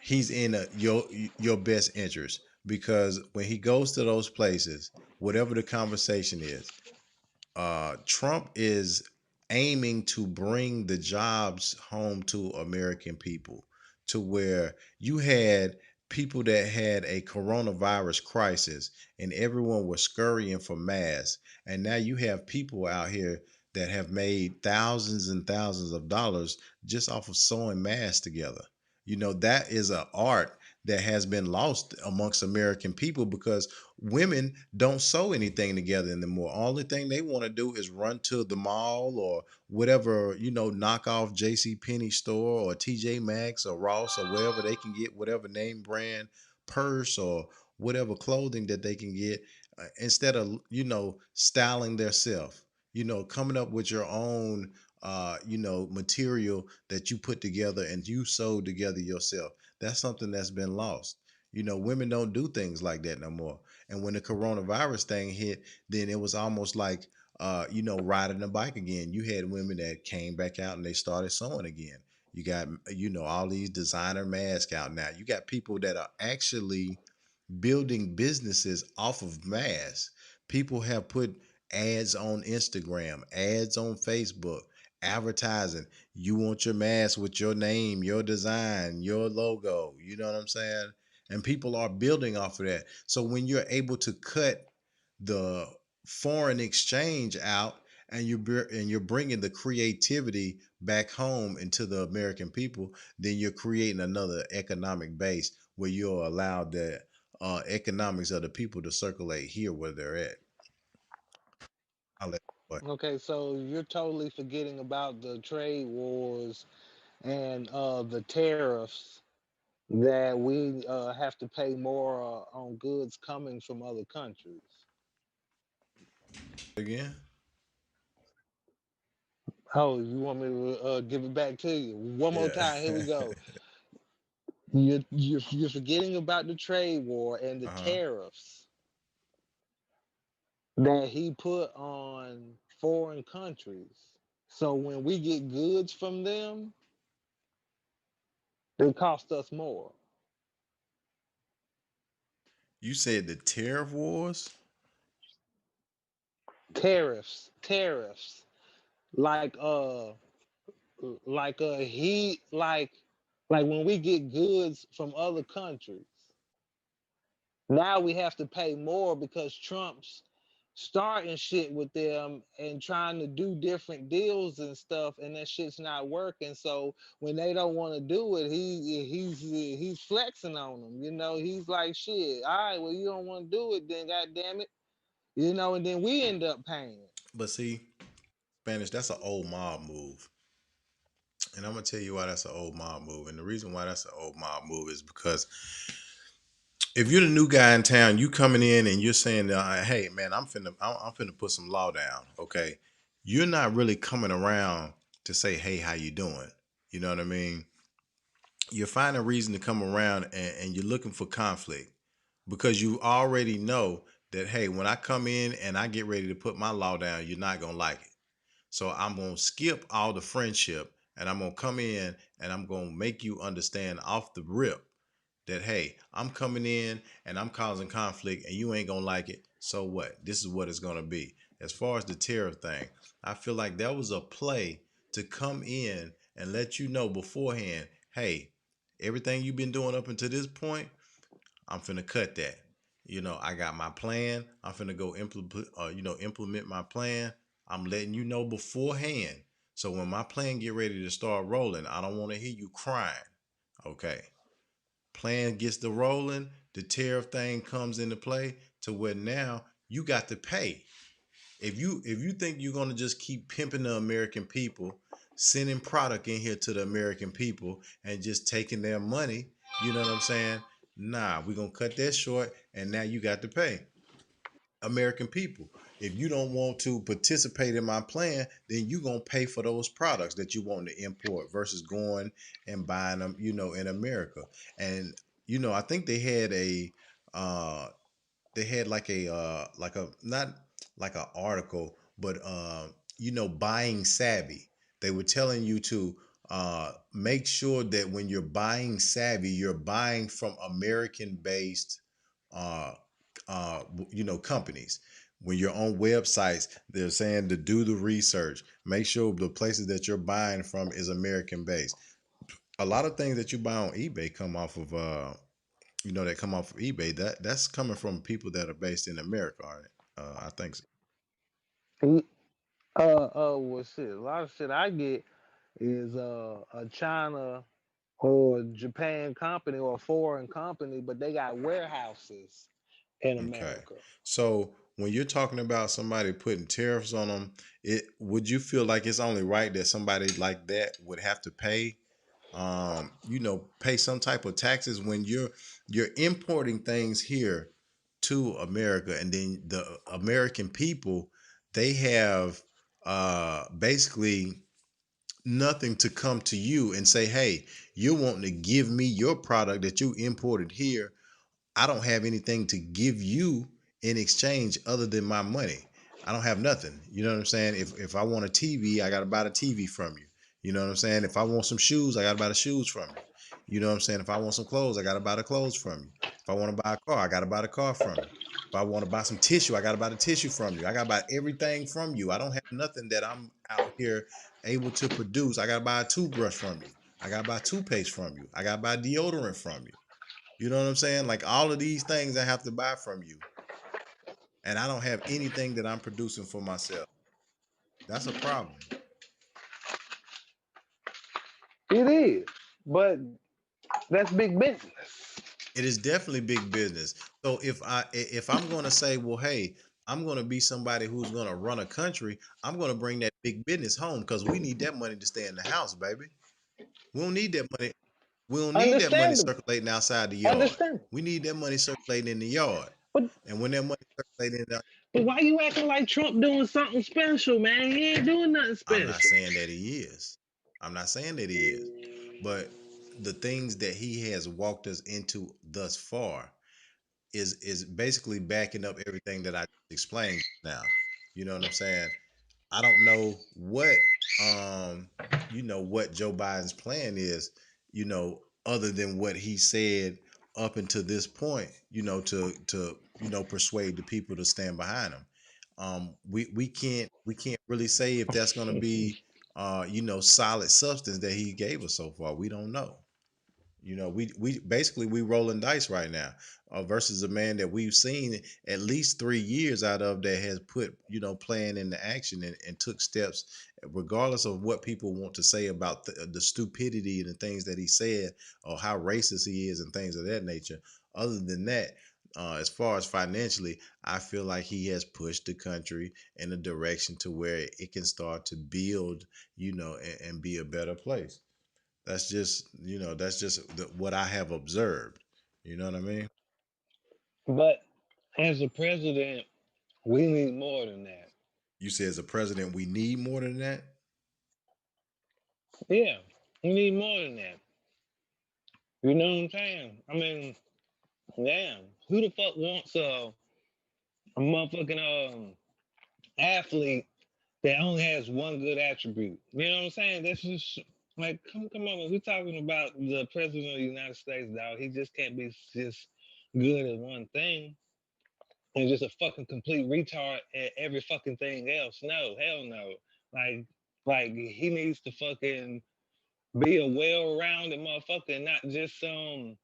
he's in your best interest, because when he goes to those places, whatever the conversation is, Trump is aiming to bring the jobs home to American people, to where you had people that had a coronavirus crisis and everyone was scurrying for masks. And now you have people out here that have made thousands and thousands of dollars just off of sewing masks together. That is an art that has been lost amongst American people, because women don't sew anything together anymore. Only thing they want to do is run to the mall or whatever, knockoff JC Penney store or TJ Maxx or Ross or wherever they can get whatever name brand purse or whatever clothing that they can get, instead of, styling their self, coming up with your own material that you put together and you sew together yourself. That's something that's been lost. Women don't do things like that no more. And when the coronavirus thing hit, then it was almost like, riding a bike again. You had women that came back out and they started sewing again. You got, all these designer masks out now. You got people that are actually building businesses off of masks. People have put ads on Instagram, ads on Facebook, advertising. You want your mask with your name, your design, your logo. You know what I'm saying? And people are building off of that. So when you're able to cut the foreign exchange out, and you're bringing the creativity back home into the American people, then you're creating another economic base where you're allowed that economics of the people to circulate here where they're at. I'll let what Okay, so you're totally forgetting about the trade wars and the tariffs that we have to pay more on goods coming from other countries. again. Oh, you want me to give it back to you one more Yeah. time? Here we go. You're forgetting about the trade war and the Uh-huh. tariffs that he put on foreign countries. So when we get goods from them, they cost us more. You said the tariff wars. Tariffs, like he like when we get goods from other countries, now we have to pay more because Trump's starting shit with them and trying to do different deals and stuff, and that shit's not working. So when they don't want to do it, he's flexing on them. He's like, shit. All right, well, you don't want to do it, then god damn it. And then we end up paying. But see, Spanish, that's an old mob move. And I'm gonna tell you why that's an old mob move. And the reason why that's an old mob move is because if you're the new guy in town, you coming in and you're saying, "Hey, man, I'm finna put some law down." Okay, you're not really coming around to say, "Hey, how you doing?" You know what I mean? You're finding a reason to come around, and you're looking for conflict, because you already know that, hey, when I come in and I get ready to put my law down, you're not gonna like it. So I'm gonna skip all the friendship, and I'm gonna come in and I'm gonna make you understand off the rip that, hey, I'm coming in and I'm causing conflict and you ain't gonna like it. So what? This is what it's gonna be. As far as the tariff thing, I feel like that was a play to come in and let you know beforehand, hey, everything you've been doing up until this point, I'm finna cut that. I got my plan. I'm finna go implement my plan. I'm letting you know beforehand. So when my plan get ready to start rolling, I don't want to hear you crying. Okay. Plan gets the rolling, the tariff thing comes into play to where now you got to pay. If you think you're gonna just keep pimping the American people, sending product in here to the American people and just taking their money. You know what I'm saying? Nah, we're gonna cut that short, and now you got to pay American people. If you don't want to participate in my plan, then you gonna pay for those products that you want to import versus going and buying them, in America. And I think uh they had like a not like an article, but buying savvy. They were telling you to make sure that when you're buying savvy, you're buying from American based uh companies. When you're on websites, they're saying to do the research, make sure the places that you're buying from is American based. A lot of things that you buy on eBay come off of that come off of eBay, that's coming from people that are based in America, aren't it? I think so. Mm, well, shit. A lot of shit I get is a China or Japan company or a foreign company, but they got warehouses in Okay. America. So when you're talking about somebody putting tariffs on them, it would you feel like it's only right that somebody like that would have to pay some type of taxes when you're importing things here to America, and then the American people, they have basically nothing to come to you and say, hey, you're wanting to give me your product that you imported here. I don't have anything to give you in exchange other than my money. I don't have nothing. You know what I'm saying? If I want a TV, I gotta buy the TV from you. You know what I'm saying? If I want some shoes, I gotta buy the shoes from you. You know what I'm saying? If I want some clothes, I gotta buy the clothes from you. If I want to buy a car, I gotta buy the car from you. If I want to buy some tissue, I gotta buy the tissue from you. I gotta buy everything from you. I don't have nothing that I'm out here able to produce. I gotta buy a toothbrush from you. I gotta buy toothpaste from you. I gotta buy deodorant from you. You know what I'm saying? Like all of these things I have to buy from you, and I don't have anything that I'm producing for myself. That's a problem. It is, but that's big business. It is definitely big business. So if I'm going to say, well, hey, I'm going to be somebody who's going to run a country, I'm going to bring that big business home because we need that money to stay in the house, baby. We don't need that money. We don't need that money Understandable. circulating outside the yard. Understand. We need that money circulating in the yard. But And when that money circulating in the but why you acting like Trump doing something special, man? He ain't doing nothing I'm not special. saying that he is. I'm not saying that he is. But the things that he has walked us into thus far is basically backing up everything that I explained now. You know what I'm saying? I don't know um what Joe Biden's plan is, other than what he said up until this point, to persuade the people to stand behind him. We can't really say if that's gonna be solid substance that he gave us so far. We don't know. We basically we rolling dice right now, versus a man that we've seen at least 3 years out of that has put plan into action and took steps, regardless of what people want to say about the stupidity and the things that he said or how racist he is and things of that nature. Other than that, as far as financially, I feel like he has pushed the country in a direction to where it can start to build, and be a better place. That's just what I have observed. You know what I mean? But as a president, we need more than that. You say as a president, we need more than that. Yeah, we need more than that. You know what I'm saying? I mean, damn, who the fuck wants a motherfucking athlete that only has one good attribute? You know what I'm saying? That's just like, come on, we're talking about the president of the United States, dog. He just can't be just good at one thing and just a fucking complete retard at every fucking thing else. No, hell no. Like, like he needs to fucking be a well-rounded motherfucker, and not just some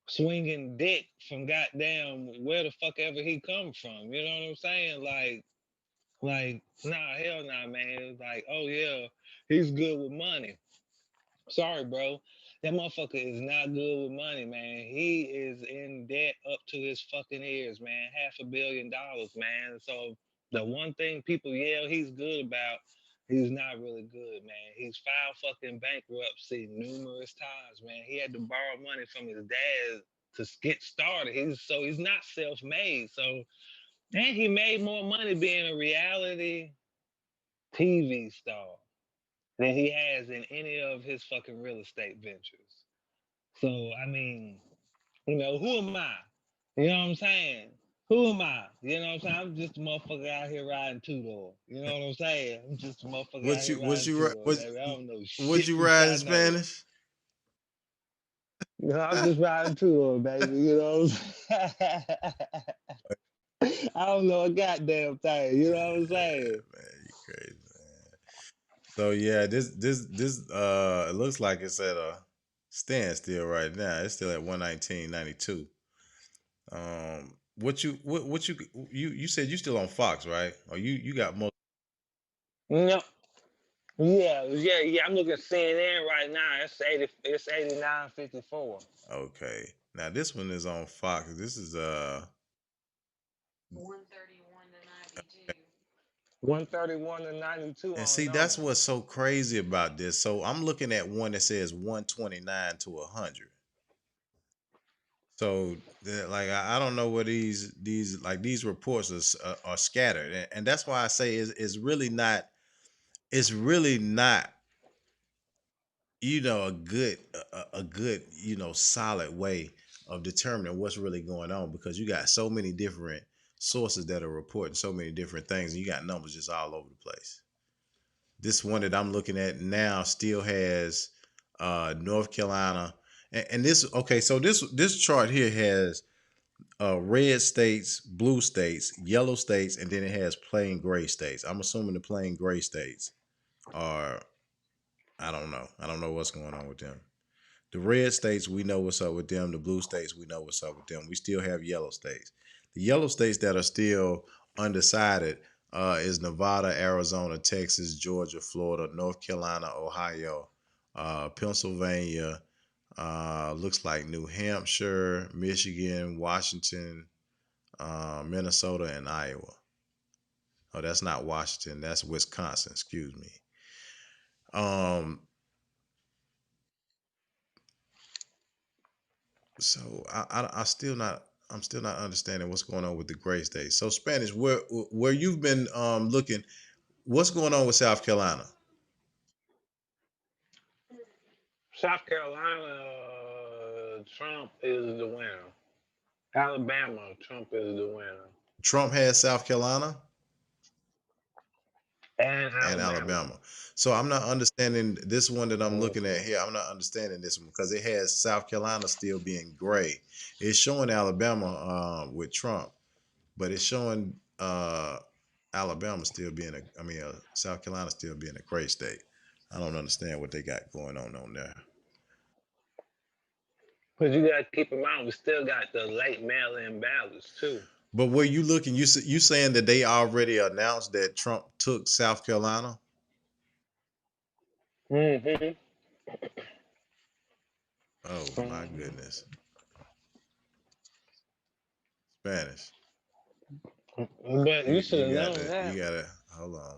swinging dick from goddamn where the fuck ever he come from. You know what I'm saying? Like, nah, hell nah, man. Like, oh yeah, he's good with money. Sorry, bro. That motherfucker is not good with money, man. He is in debt up to his fucking ears, man. $500 million, man. So the one thing people yell he's good about, He's not really good, man. He's filed fucking bankruptcy numerous times, man. He had to borrow money from his dad to get started. He's not self-made. So and he made more money being a reality TV star than he has in any of his fucking real estate ventures. So I mean, who am I? You know what I'm saying? Who am I? You know what I'm saying? I'm just a motherfucker out here riding two door. You know what I'm saying? I'm just a motherfucker out What here you what riding you two ri- door, what baby. I don't know what shit you that ride in y'all know. Spanish? I'm just riding two door, baby. You know what I'm saying? I don't know a goddamn thing. You know what I'm saying? Man, you crazy. So yeah, this it looks like it's at a standstill right now. It's still at 119.92. What you said you still on Fox, right? Or you got more. No. Yeah. I'm looking at CNN right now. It's 89.54. Okay. Now this one is on Fox. This is 131 to 92 and on see that's numbers. what's so crazy about this. So I'm looking at one that says 129 to 100. So like I don't know where these like these reports are scattered, and that's why I say it's really not a good solid way of determining what's really going on because you got so many different sources that are reporting so many different things, and you got numbers just all over the place. This one that I'm looking at now still has North Carolina, and this okay. So this chart here has red states, blue states, yellow states, and then it has plain gray states. I'm assuming the plain gray states are I don't know. I don't know what's going on with them. The red states, we know what's up with them. The blue states, we know what's up with them. We still have yellow states. The yellow states that are still undecided is Nevada, Arizona, Texas, Georgia, Florida, North Carolina, Ohio, Pennsylvania, looks like New Hampshire, Michigan, Washington, Minnesota, and Iowa. Oh, that's not Washington. That's Wisconsin. Excuse me. Um, so I still not I'm still not understanding what's going on with the gray states. So Spanish, where you've been looking, what's going on with South Carolina? South Carolina, Trump is the winner. Alabama, Trump is the winner. Trump has South Carolina And and Alabama. Alabama. So I'm not understanding this one that I'm looking at Mhm. here. I'm not understanding this one because it has South Carolina still being gray. It's showing Alabama with Trump, but it's showing Alabama still being South Carolina still being a gray state. I don't understand what they got going on there. But you gotta keep in mind, we still got the late mail-in ballots too. But where you looking, you saying that they already announced that Trump took South Carolina? Hmm. Oh my Hmm. goodness, Spanish. But you should You have got known to that. you got to hold on.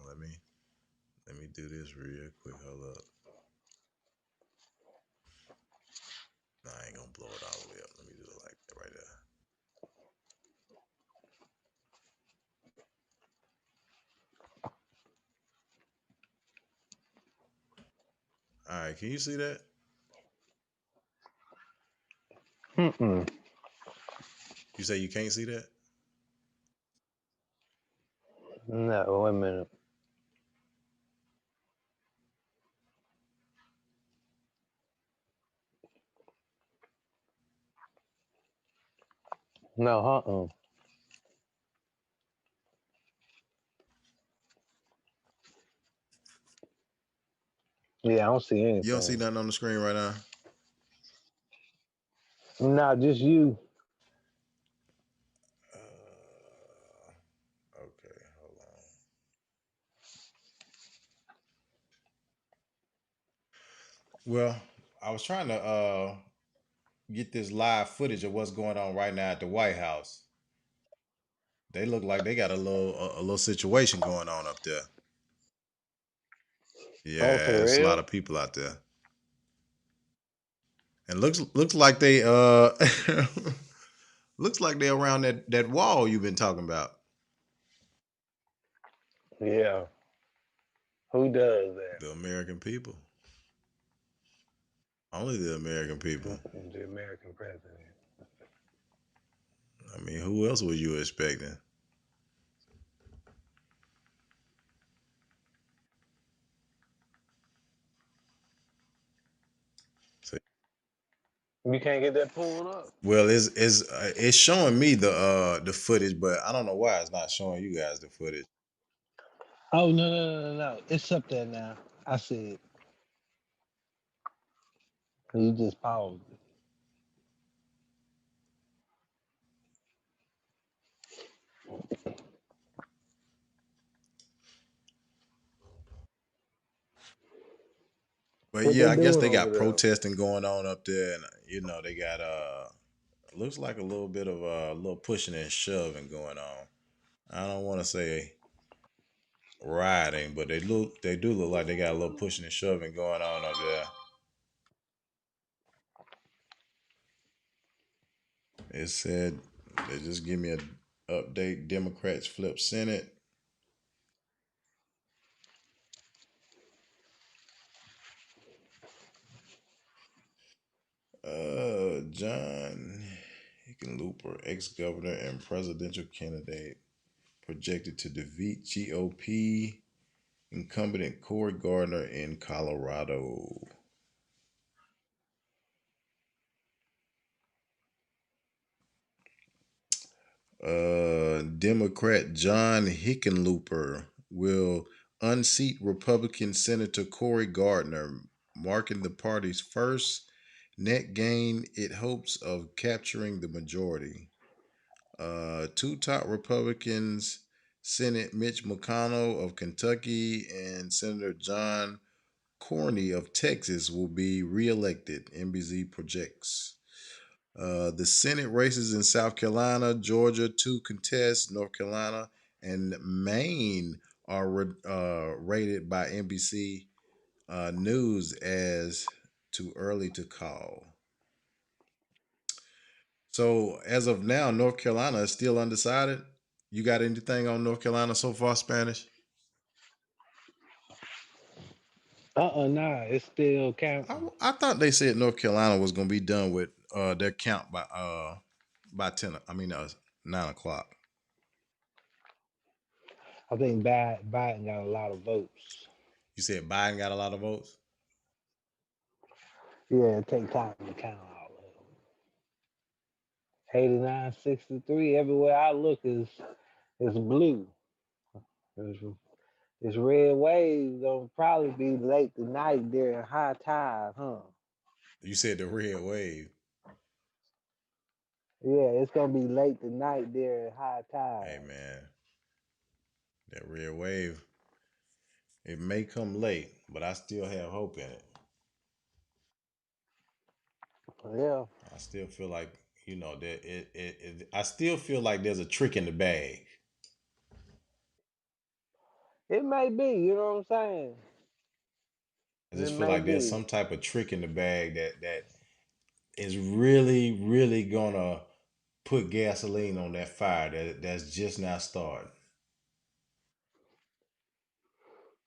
Let me do this real quick. Hold up. No, I ain't gonna blow it all the way up. Let me do it like that right there. All right, can you see that? Mm-mm. You say you can't see that? No, wait a minute. No, uh-uh. Yeah, I don't see You don't see anything. nothing on the screen right now. No, just you. Okay, hold on. Well, I was trying to get this live footage of what's going on right now at the White House. They look like they got a little situation going on up there. Oh, Yeah, for it's a lot real? of people out there. And looks like they looks like they're around that wall you've been talking about. Yeah. Who does that? The American people. Only the American people. The American president. I mean, who else was you expecting? So, You can't get that pulled up. well, it's showing me the footage, but I don't know why it's not showing you guys the footage. Oh no! It's up there now. I see it. You just paused it. But What yeah, they I guess doing they over got there? protesting going on up there, and they got looks like a little bit of a little pushing and shoving going on. I don't want to say rioting, but they do look like they got a little pushing and shoving going on up there. It said they just give me a update. Democrats flip Senate. John Hickenlooper, ex-governor and presidential candidate, projected to defeat GOP incumbent Cory Gardner in Colorado. Democrat John Hickenlooper will unseat Republican Senator Cory Gardner, marking the party's first net gain it hopes of capturing the majority. Two top Republicans, Senate Mitch McConnell of Kentucky and Senator John Cornyn of Texas, will be reelected, NBC projects. The Senate races in South Carolina, Georgia, two contests, North Carolina, and Maine are rated by NBC News as too early to call. So, as of now, North Carolina is still undecided. You got anything on North Carolina so far, Spanish? Nah. It's still counting. I thought they said North Carolina was going to be done with their count by 10. I mean, 9 o'clock. I think Biden got a lot of votes. You said Biden got a lot of votes. Yeah, it take time to count all of them. 89-63. Everywhere I look is blue. It's, it's red waves gonna probably be late tonight during high tide, huh? You said the red wave. Yeah, it's gonna be late tonight during high Hey tide. man, that red wave. It may come late, but I still have hope in it. Yeah, I still feel like that I still feel like there's a trick in the bag. it may be. You know what I'm saying? I It just feel may like there's be. some type of trick in the bag that is really, really gonna put gasoline on that fire that's just not starting.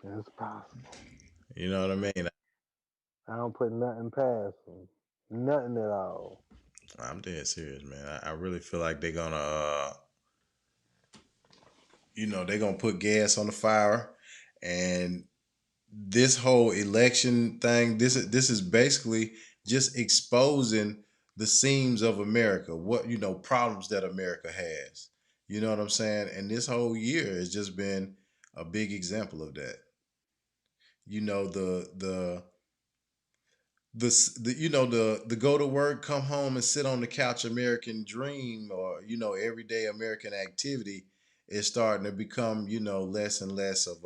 It's possible. You know what I mean? I don't put nothing past them. Nothing at all. I'm dead serious, man. I really feel like they're gonna, they're gonna put gas on the fire, and this whole election thing, this is basically just exposing the seams of America, what problems that America has. You know what I'm saying? And this whole year has just been a big example of that. You know the go to work, come home and sit on the couch American dream, or everyday American activity is starting to become less and less of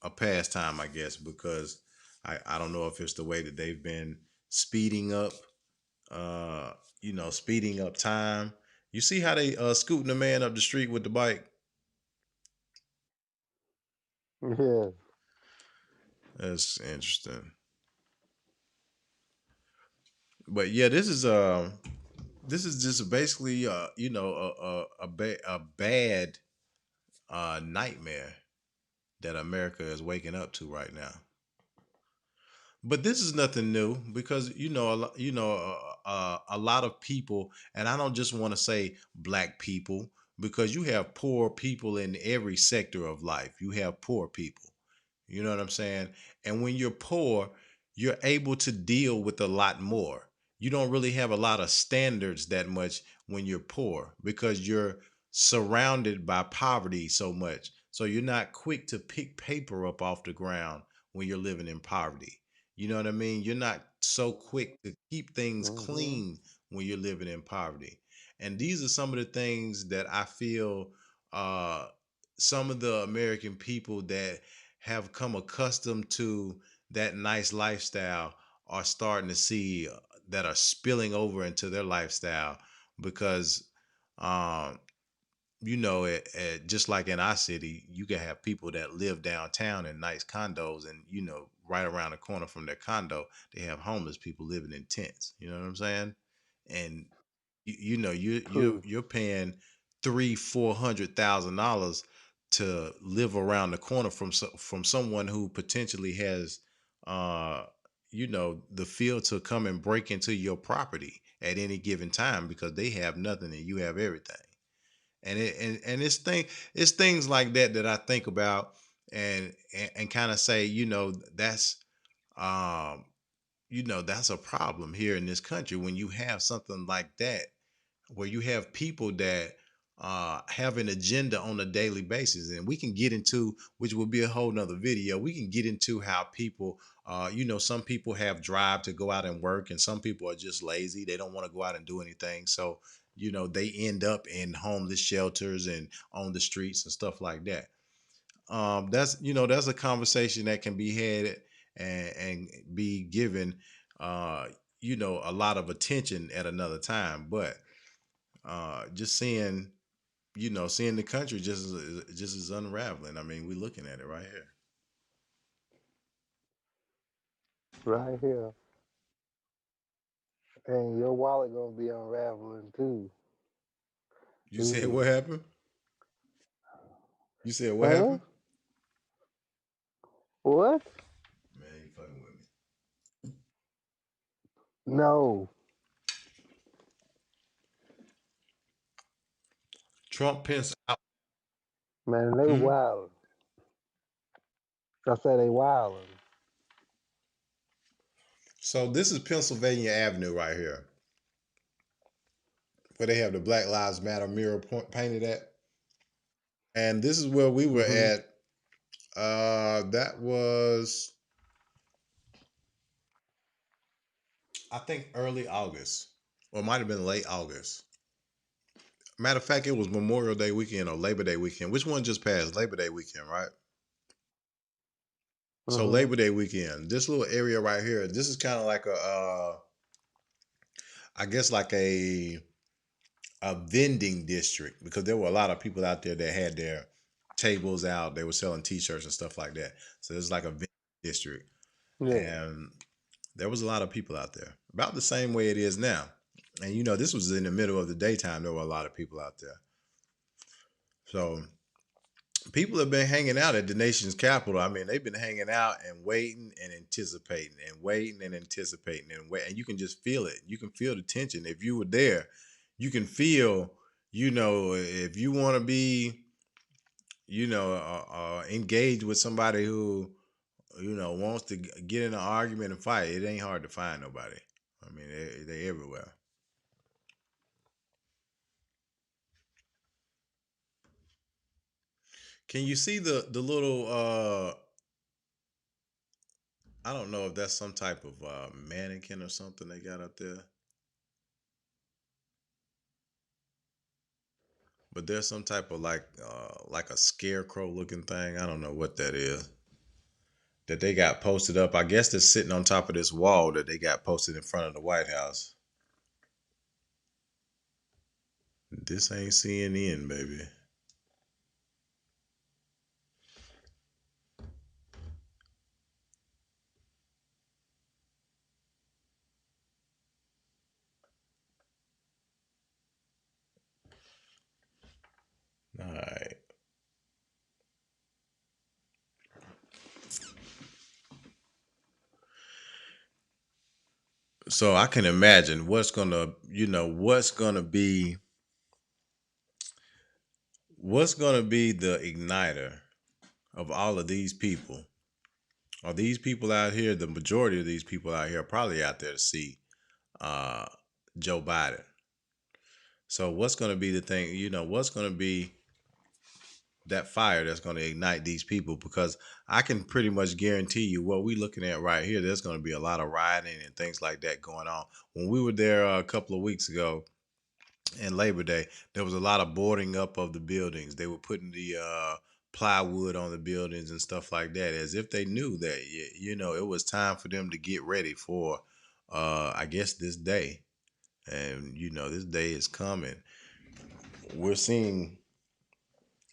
a pastime, I guess, because I don't know if it's the way that they've been speeding up, uh, speeding up time. You see how they scooting the man up the street with the bike? Yeah. That's interesting. But yeah, this is just basically a bad nightmare that America is waking up to right now. But this is nothing new because a lot of people, and I don't just want to say black people because you have poor people in every sector of life. You have poor people. You know what I'm saying? And when you're poor, you're able to deal with a lot more. You don't really have a lot of standards that much when you're poor because you're surrounded by poverty so much. So you're not quick to pick paper up off the ground when you're living in poverty. You know what I mean? You're not so quick to keep things Mm-hmm. clean when you're living in poverty. And these are some of the things that I feel uh, some of the American people that have come accustomed to that nice lifestyle are starting to see that are spilling over into their lifestyle because um just like in our city, you can have people that live downtown in nice condos, and right around the corner from their condo, they have homeless people living in tents. You know what I'm saying? And True. you're paying $300,000-400,000 to live around the corner from someone who potentially has uh the field to come and break into your property at any given time because they have nothing and you have everything. And it's things like that that I think about and kind of say, um that's a problem here in this country when you have something like that, where you have people that have an agenda on a daily basis. And we can get into, which will be a whole nother video, we can get into how people, some people have drive to go out and work, and some people are just lazy. They don't want to go out and do anything. So, they end up in homeless shelters and on the streets and stuff like that. That's a conversation that can be had and be given, uh, a lot of attention at another time. But just seeing the country just is unraveling. I mean, we're looking at it right here. Right here. And your wallet gonna be unraveling too. You said You, what happened? You said what huh? happened? What? Man, you fucking with me. No. Trump Pence out. Man, they Hmm? wild. I say they wildin'. So this is Pennsylvania Avenue right here, where they have the Black Lives Matter mural painted at, and this is where we were Mm-hmm. at. That was, I think, early August, or it might have been late August. Matter of fact, it was Memorial Day weekend or Labor Day weekend. Which one just passed? Labor Day weekend, right? So Mm-hmm. Labor Day weekend, this little area right here, this is kind of like I guess like a vending district because there were a lot of people out there that had their tables out. They were selling T-shirts and stuff like that. So it's like a vending district, Yeah. and there was a lot of people out there, about the same way it is now. And this was in the middle of the daytime. There were a lot of people out there. So people have been hanging out at the nation's capital. I mean, they've been hanging out and waiting and anticipating and waiting and anticipating and wait. And you can just feel it. You can feel the tension. If you were there, you can feel. If you want to be, engaged with somebody who, wants to get in an argument and fight, it ain't hard to find nobody. I mean, they everywhere. Can you see the little? I don't know if that's some type of mannequin or something they got up there. But there's some type of like a scarecrow looking thing. I don't know what that is. That they got posted up. I guess they're sitting on top of this wall that they got posted in front of the White House. This ain't CNN, baby. So I can imagine what's gonna be the igniter of all of these people. Are these people out here? The majority of these people out here are probably out there to see uh, Joe Biden. So what's going to be the thing? What's going to be that fire that's going to ignite these people? Because I can pretty much guarantee you what we're looking at right here. There's going to be a lot of rioting and things like that going on. When we were there a couple of weeks ago in Labor Day, there was a lot of boarding up of the buildings. They were putting the plywood on the buildings and stuff like that, as if they knew that it was time for them to get ready for, I guess, this day. And this day is coming. We're seeing,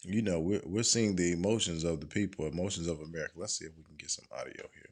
we're seeing the emotions of the people, emotions of America. Let's see if we can get some audio here.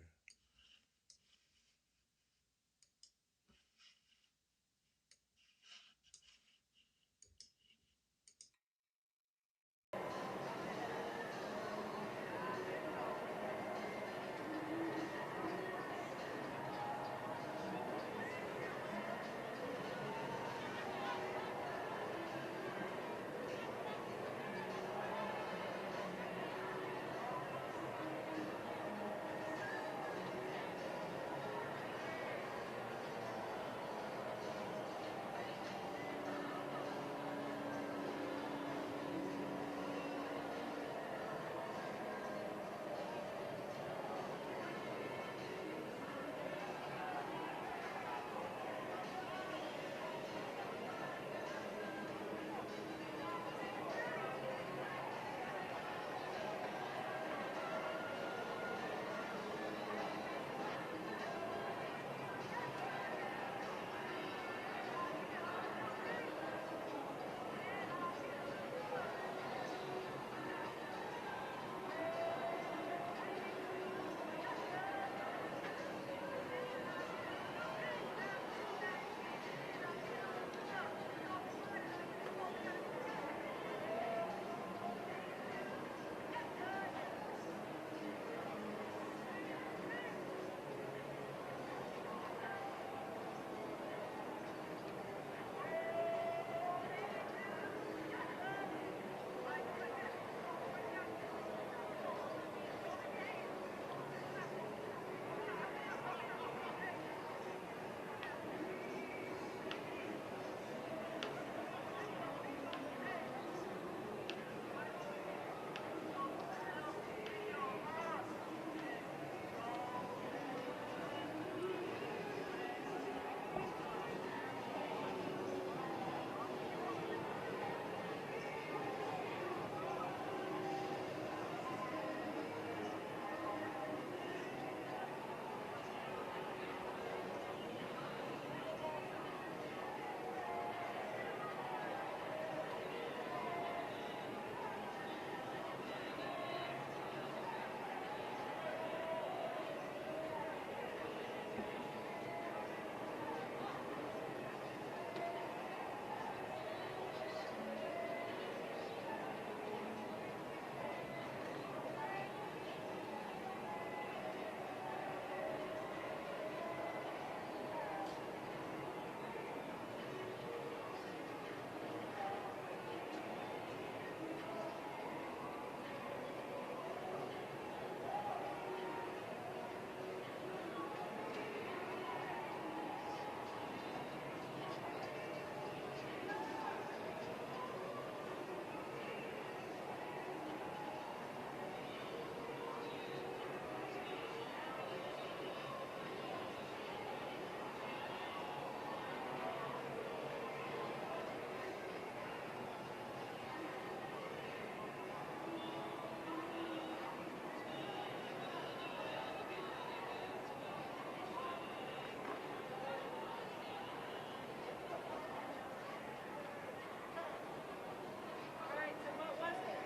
All right, so what was it?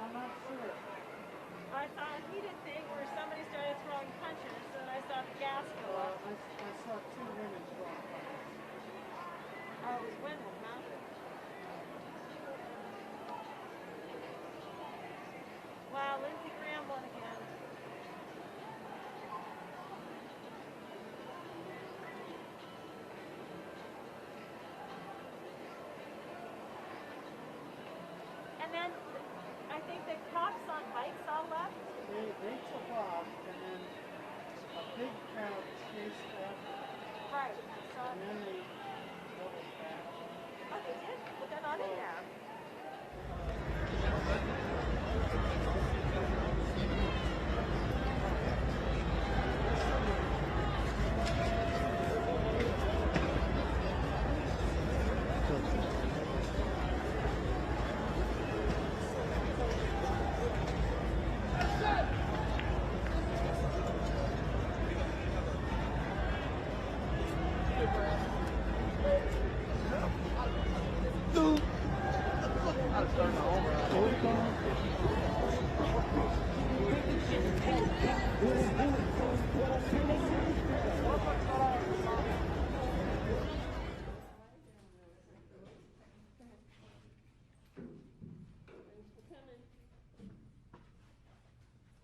I'm not sure. I saw a heated thing where somebody started throwing punches, and I saw the gas go up. I saw two women throwing punches. Oh, it was women, huh? Wow, Lindsey Graham won again. the cops on bikes all left? They took off, and then a big crowd chased after them, Right. So, and then they doubled back. oh, they did? But they're not in there.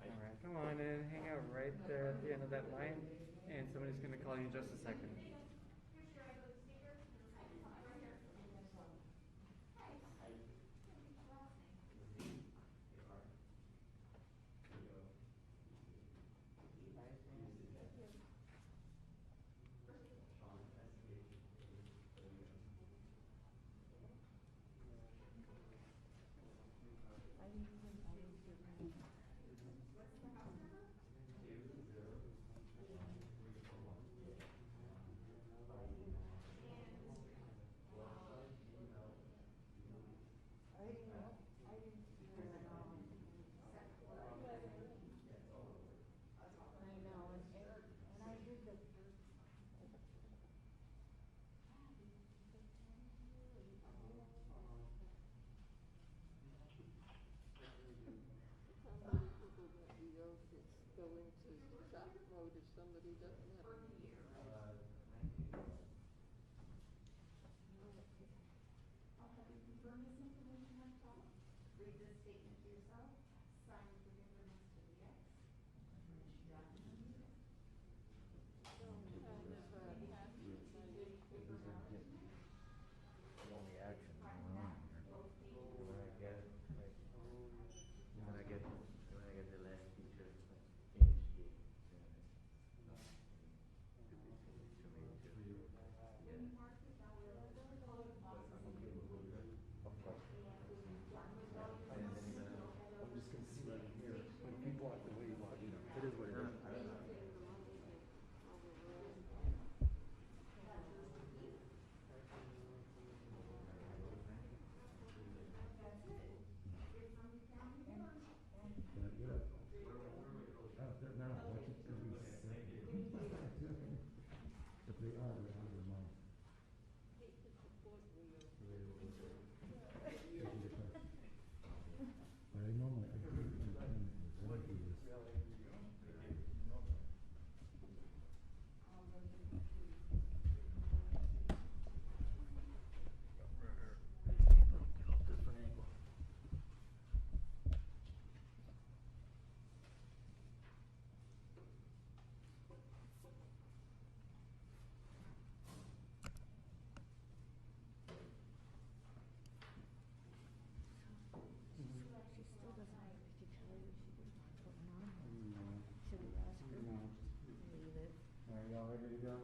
Alright, come on in, hang out right there at the end of that line, and somebody's gonna call you in just a second. Ready to go?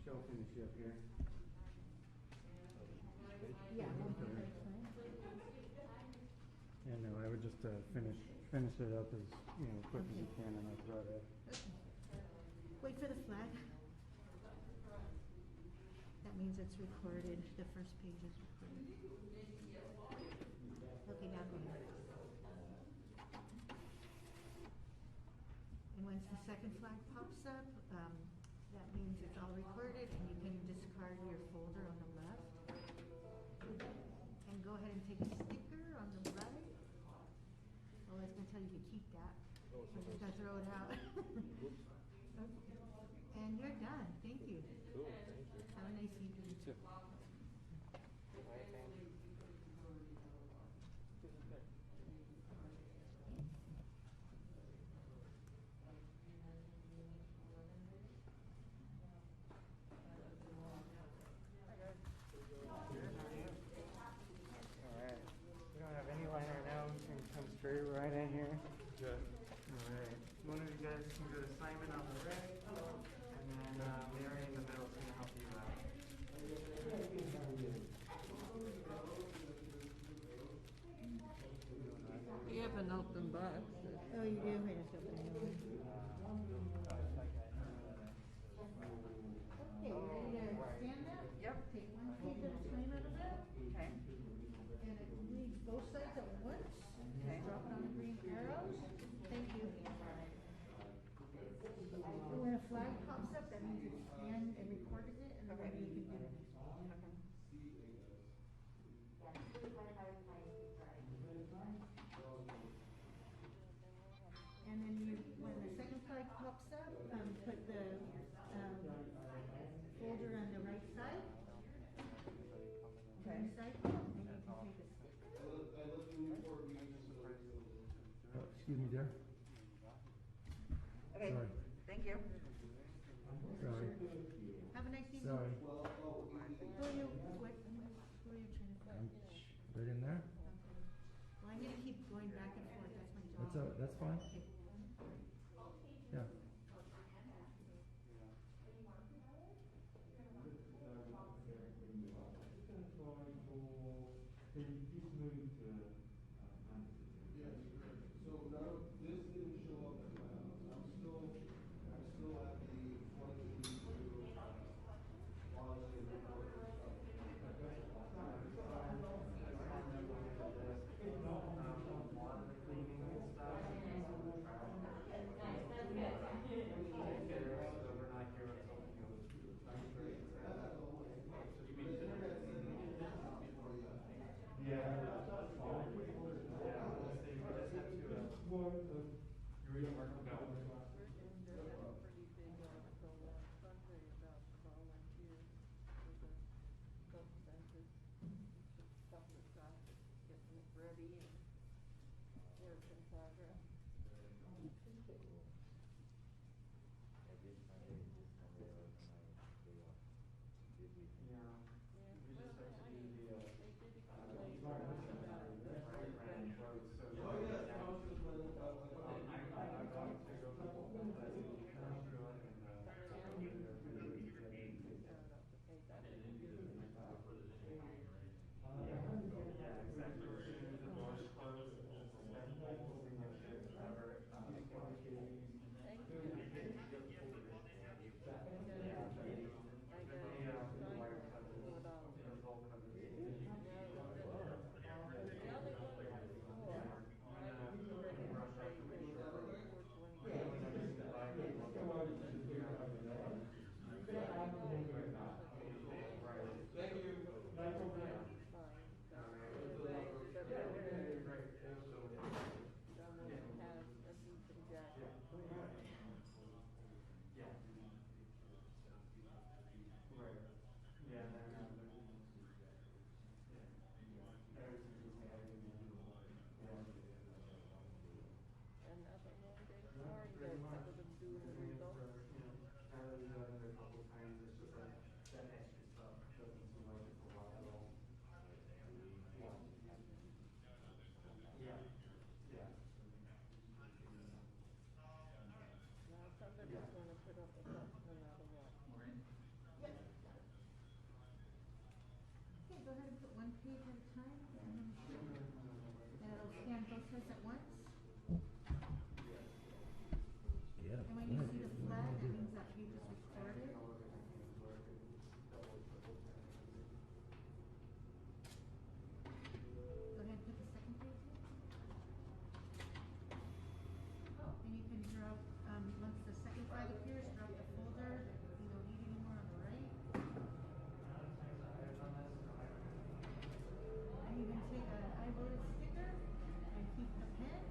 She'll finish you up here. Yeah, no, I would just finish it up as quick as you can, and I'll throw it up. Wait for the flag. That means it's recorded. The first page is recorded. Okay, now go ahead. And once the second flag pops up, that means it's all recorded, and you can discard your folder on the left. And go ahead and take a sticker on the right. Oh, I was going to tell you to keep that. I'm just going to throw it out. And you're done. Thank you. Cool, thank you. Have a nice evening. You too. Alright. We don't have any line right now. We can come straight right Good. All right. One of you guys can go to Simon on the right, and then Mary in the middle is going to help you out. You have an open box. Oh, you do? I just opened it. Okay, you ready to stand up? Yep. Take one page at a time out of it. Okay. And it reads both sides at once. Okay. Drop it on the green arrows. Thank you. When a flag pops up, that means it's scanned and recorded it, and then you can do it. And then you, when the second flag pops up, put the folder on the right side. Okay. Side, and you can take a sticker. Excuse me, dear. Okay, Sorry. thank you. Sorry. Have a nice evening. Sorry. Who are you, what, who are you trying to find? Right in there? Well, I'm gonna keep going back and forth, that's my job. That's fine. Okay. Yeah. Okay, go ahead and put one page at a time, and then it'll scan both sides at once. Yeah. And when you see the flag, that means that page is recorded. Go ahead and put the second page in. And you can drop, once the second flag appears, drop the folder. You don't need any more on the right. And you can take an I voted sticker and keep the pen.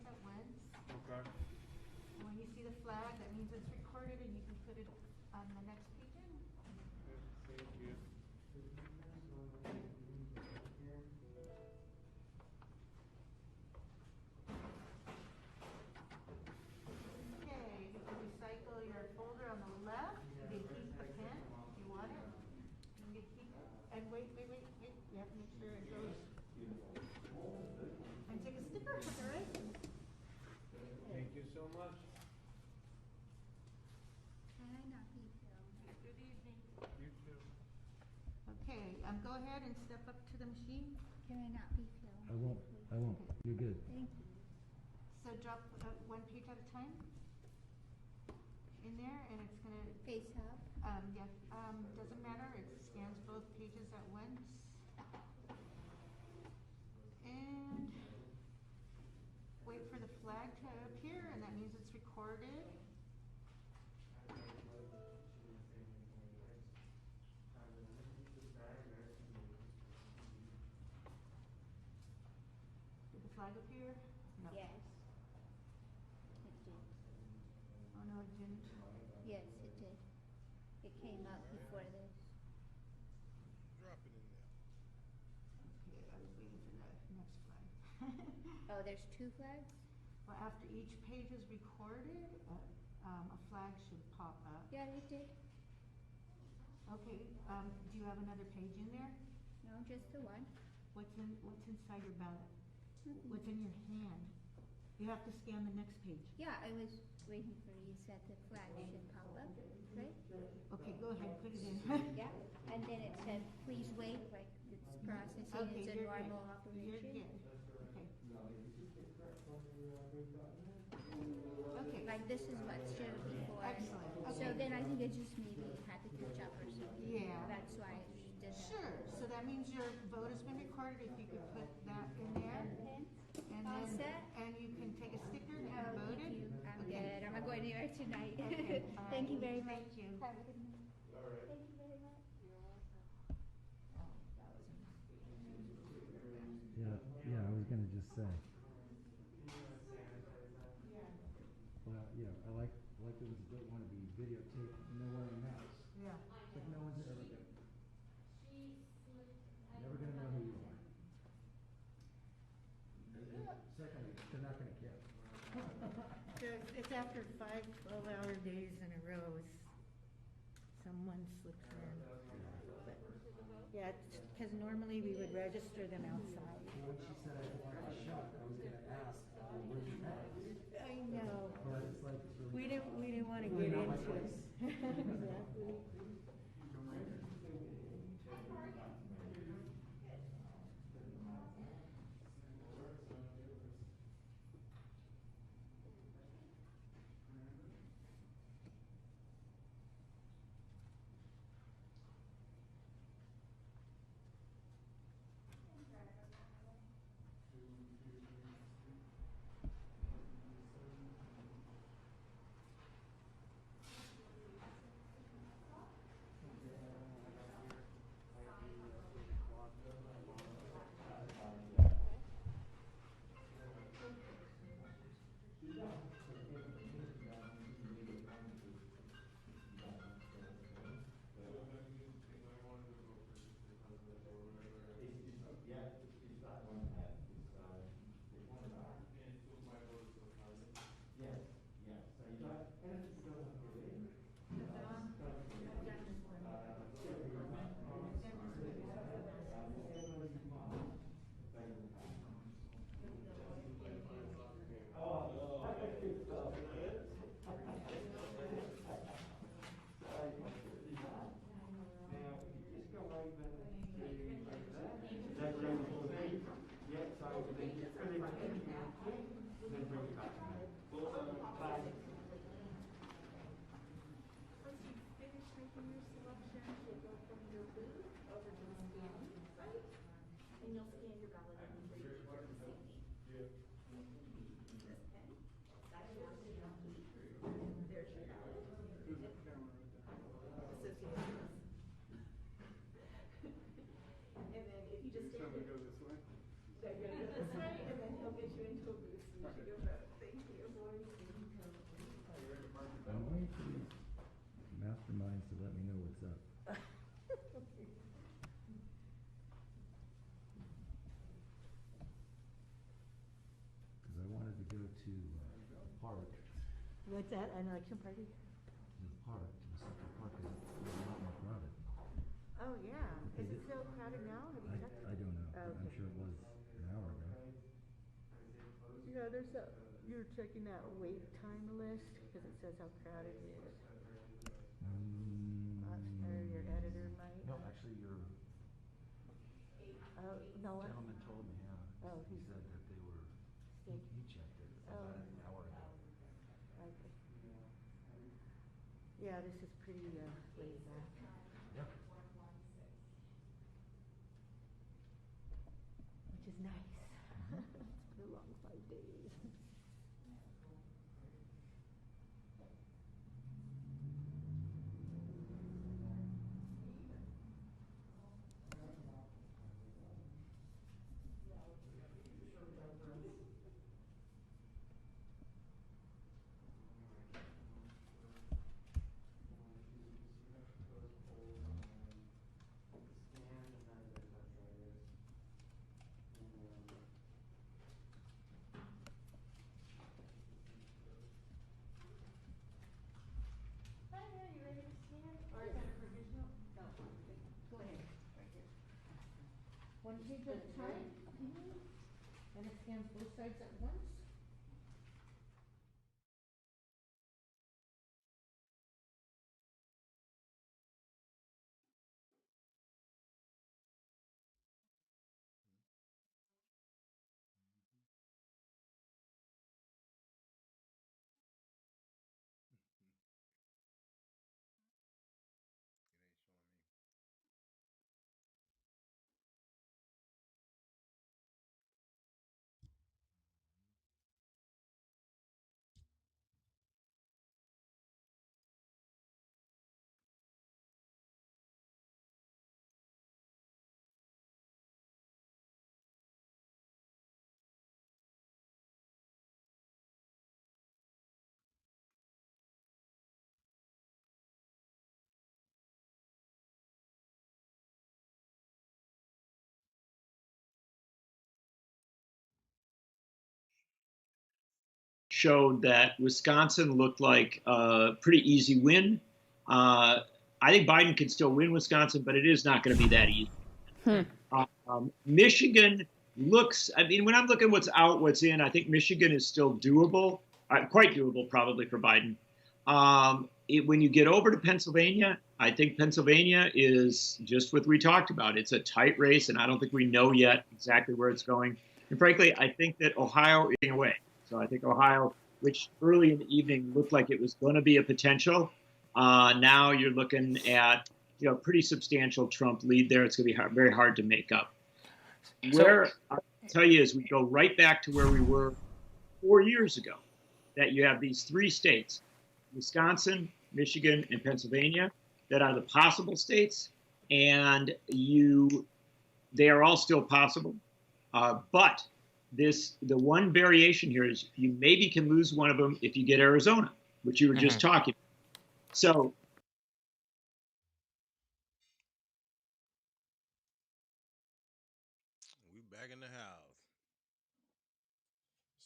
once at once. Okay. And when you see the flag, that means it's recorded and you can put it on the next page in. Thank you. Okay, you can recycle your folder on the left. You can keep the pen if you want it. You can keep it. And wait. You have to make sure it goes. And take a sticker, all right? Thank you so much. Can I not be filmed? Good evening. You too. Okay, go ahead and step up to the machine. Can I not be filmed? I won't. You're good. Thank you. So drop one page at a time in there, and it's gonna, Face up. doesn't matter, it scans both pages at once. And wait for the flag to appear, and that means it's recorded. Did the flag appear? No. Yes. It did. Oh, no, it didn't. Yes, it did. It came up before this. Drop it in there. Okay, I was waiting for the next flag. Oh, there's two flags? Well, after each page is recorded, a flag should pop up. Yeah, it did. Okay, do you have another page in there? No, just the one. What's inside your ballot? Nothing. What's in your hand? You have to scan the next page. Yeah, I was waiting for you said the flag should pop up, right? Okay, go ahead, put it in. Yeah, and then it said, please wait, like it's processing, Okay, it's a you're normal good. operation. You're good. Okay. Okay. Like this is what showed before. Excellent. So Okay. then I think it just maybe had to catch up or something. Yeah. That's why it did that. Sure, so that means your vote has been recorded, if you could put that in there. Okay. And All then, set? and you can take a sticker and Oh, vote thank it. you. I'm Okay. good. I'm not going anywhere tonight. Okay, all Thank you right. very much. Thank you. Have a good night. Thank you very much. Yeah, I was gonna just say. Well, I like that it don't want to be videotaped, no one in the house. Yeah. Like no one's ever gonna. Never gonna know who you are. Secondly, they're not gonna care. So it's after 5 12-hour days in a row, someone slips in. But, yeah, because normally we would register them outside. When she said I wanted a shot, I was gonna ask, where'd you have? I know. But it's like, it's really. We didn't want to Really get not my into it. place. Exactly. I'm waiting for these masterminds to let me know what's up. Because I wanted to go to park. What's that, an election party? The park, the Central Park is a lot more crowded. Oh, yeah. Is it still crowded now? Have you checked? I don't know. Oh, I'm sure it was an hour ago. Yeah, there's a, you're checking that wait time list, because it says how crowded it is. Or your editor might. No, actually, your Oh, no. gentleman told me, yeah. Oh, He said that they were, he checked it about an hour ago. Okay. Yeah, this is pretty laid back. Yeah. Which is nice. It's been a long 5 days. Hi there, you ready to scan? Or is that a provisional? No. Go ahead, right here. One page at a time, and it scans both sides at once. It ain't showing me. Showed that Wisconsin looked like a pretty easy win. I think Biden can still win Wisconsin, but it is not going to be that easy. Michigan looks, I mean, when I'm looking what's out, what's in, I think Michigan is still doable, quite doable probably for Biden. When you get over to Pennsylvania, I think Pennsylvania is just what we talked about. It's a tight race, and I don't think we know yet exactly where it's going. And frankly, I think that Ohio is getting away. So I think Ohio, which early in the evening looked like it was going to be a potential, now you're looking at pretty substantial Trump lead there. It's going to be very hard to make up. Where I'll tell you is we go right back to where we were 4 years ago, that you have these three states, Wisconsin, Michigan, and Pennsylvania, that are the possible states, and they are all still possible. But the one variation here is you maybe can lose one of them if you get Arizona, which you were just talking about. So We back in the house.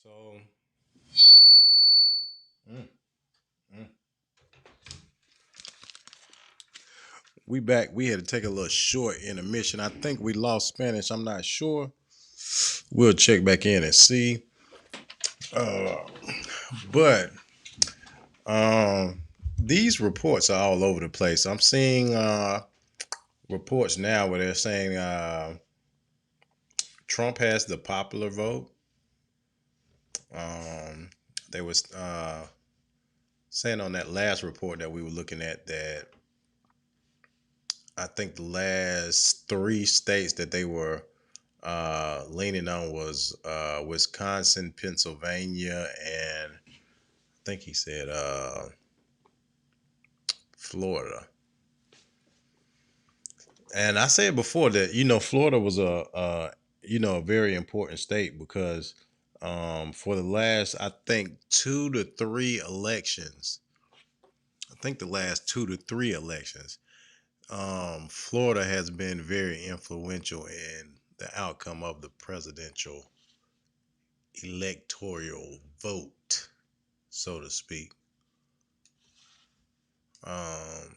So mm, mm. We back. We had to take a little short intermission. I think we lost Spanish. I'm not sure. We'll check back in and see. But these reports are all over the place. I'm seeing reports now where they're saying Trump has the popular vote. They was saying on that last report that we were looking at that I think the last three states that they were leaning on was Wisconsin, Pennsylvania, and I think he said Florida. And I said before that Florida was a very important state because for the last I think 2 to 3 elections think the last 2 to 3 elections, Florida has been very influential in the outcome of the presidential electoral vote, so to speak. Let's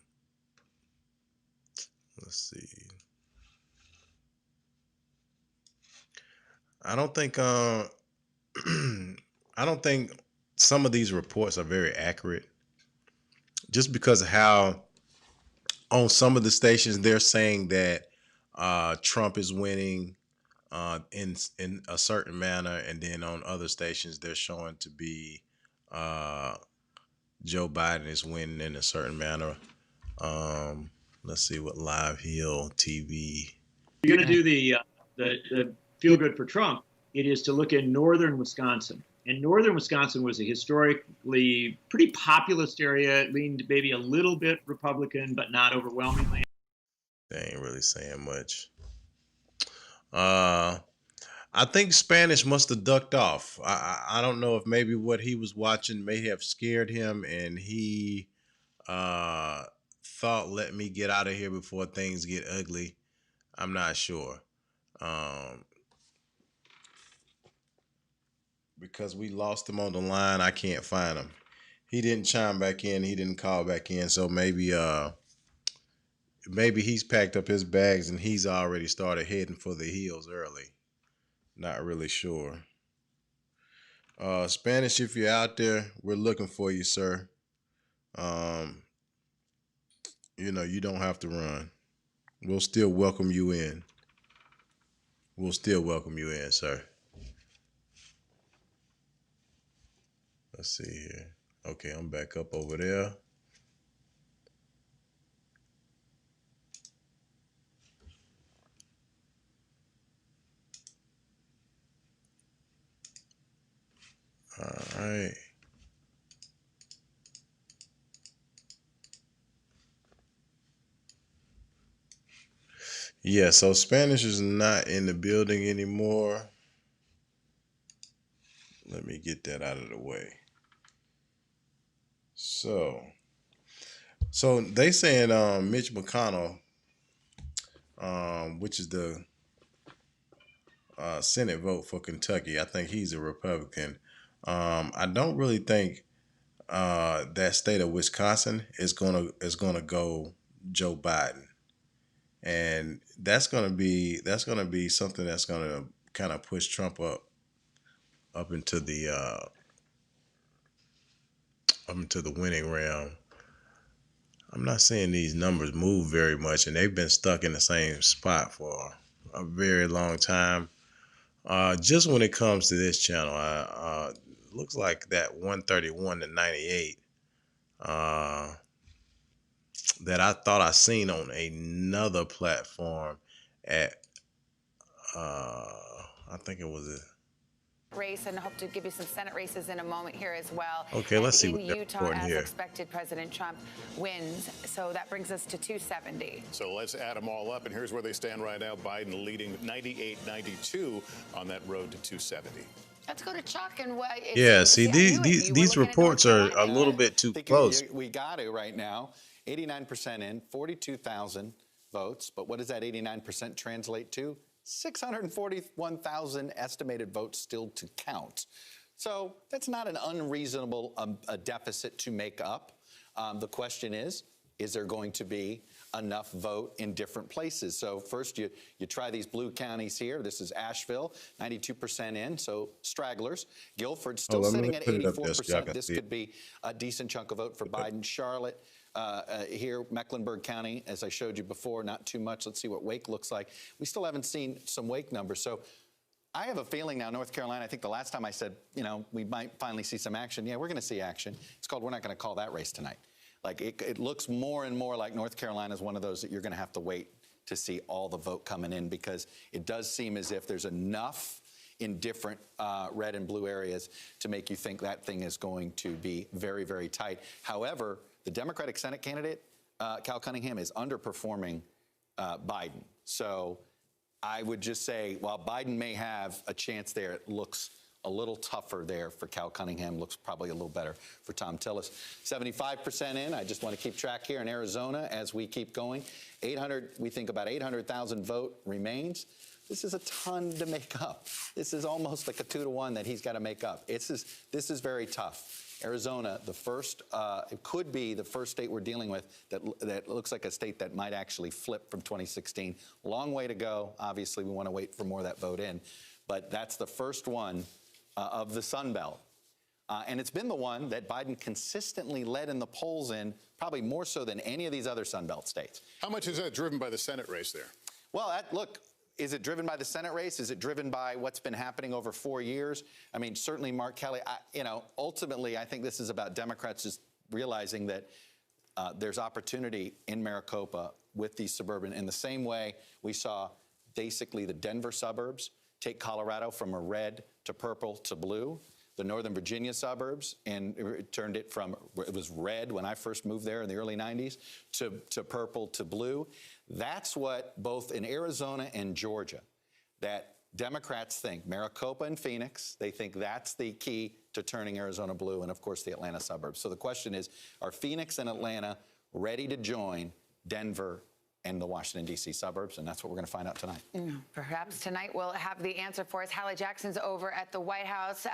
see. I don't think I don't think some of these reports are very accurate, just because of how on some of the stations they're saying that Trump is winning in a certain manner, and then on other stations they're showing to be uh, Joe Biden is winning in a certain manner. Let's see what Live Hill TV. You're going to do the feel good for Trump. It is to look in northern Wisconsin. And northern Wisconsin was a historically pretty populist area. It leaned maybe a little bit Republican, but not overwhelmingly. They ain't really saying much. I think Spanish must have ducked off. I don't know if maybe what he was watching may have scared him, and he thought, let me get out of here before things get ugly. I'm not sure. Because we lost him on the line, I can't find him. He didn't chime back in. He didn't call back in. So maybe he's packed up his bags and he's already started heading for the hills early. Not really sure. Spanish, if you're out there, we're looking for you, sir. You don't have to run. We'll still welcome you in. We'll still welcome you in, sir. Let's see here. Okay, I'm back up over there. All right. Yeah, so Spanish is not in the building anymore. Let me get that out of the way. So they saying Mitch McConnell, which is the Senate vote for Kentucky. I think he's a Republican. I don't really think that state of Wisconsin is gonna go Joe Biden, and that's gonna be something that's gonna kind of push Trump up into the winning realm. I'm not seeing these numbers move very much, and they've been stuck in the same spot for a very long time. Just when it comes to this channel, looks like that 131 to 98 that I thought I seen on another platform at I think it was race, and hope to give you some Senate races in a moment here as well. Okay, let's see in what they're Utah, reporting as here. expected, President Trump wins, so that brings us to 270. So let's add them all up, and here's where they stand right now. Biden leading 98-92 on that road to 270. Let's go to Chuck and what? Yeah, see, these reports are a little bit too close. We got to right now. 89% in, 42,000 votes. But what does that 89% translate to? 641,000 estimated votes still to count. So that's not an unreasonable a deficit to make up. The question is there going to be enough vote in different places? So first you try these blue counties here. This is Asheville, 92% in, so stragglers. Guilford still sitting at 84%. This could be a decent chunk of vote for Biden. Charlotte, here, Mecklenburg County, as I showed you before, not too much. Let's see what Wake looks like. We still haven't seen some Wake numbers. So I have a feeling now, North Carolina, I think the last time I said, we might finally see some action. Yeah, we're going to see action. It's called, we're not going to call that race tonight. Like, it looks more and more like North Carolina is one of those that you're going to have to wait to see all the vote coming in, because it does seem as if there's enough in different red and blue areas to make you think that thing is going to be very, very tight. However, the Democratic Senate candidate, Cal Cunningham, is underperforming Biden. So I would just say, while Biden may have a chance there, it looks a little tougher there for Cal Cunningham. Looks probably a little better for Tom Tillis. 75% in. I just want to keep track here in Arizona as we keep going. 800, we think about 800,000 vote remains. This is a ton to make up. This is almost like a 2-to-1 that he's got to make up. This is very tough. Arizona, the first, it could be the first state we're dealing with that looks like a state that might actually flip from 2016. Long way to go. Obviously, we want to wait for more of that vote in. But that's the first one of the Sun Belt. And it's been the one that Biden consistently led in the polls in, probably more so than any of these other Sun Belt states. How much is that driven by the Senate race there? Well, look, is it driven by the Senate race? Is it driven by what's been happening over 4 years? I mean, certainly Mark Kelly, ultimately, I think this is about Democrats just realizing that there's opportunity in Maricopa with these suburban, in the same way we saw basically the Denver suburbs take Colorado from a red to purple to blue. The Northern Virginia suburbs, and it turned it from, it was red when I first moved there in the early 90s, to purple to blue. That's what both in Arizona and Georgia, that Democrats think, Maricopa and Phoenix, they think that's the key to turning Arizona blue, and of course the Atlanta suburbs. So the question is, are Phoenix and Atlanta ready to join Denver and the Washington, D.C. suburbs? And that's what we're going to find out tonight. Perhaps tonight we'll have the answer for us. Hallie Jackson's over at the White House.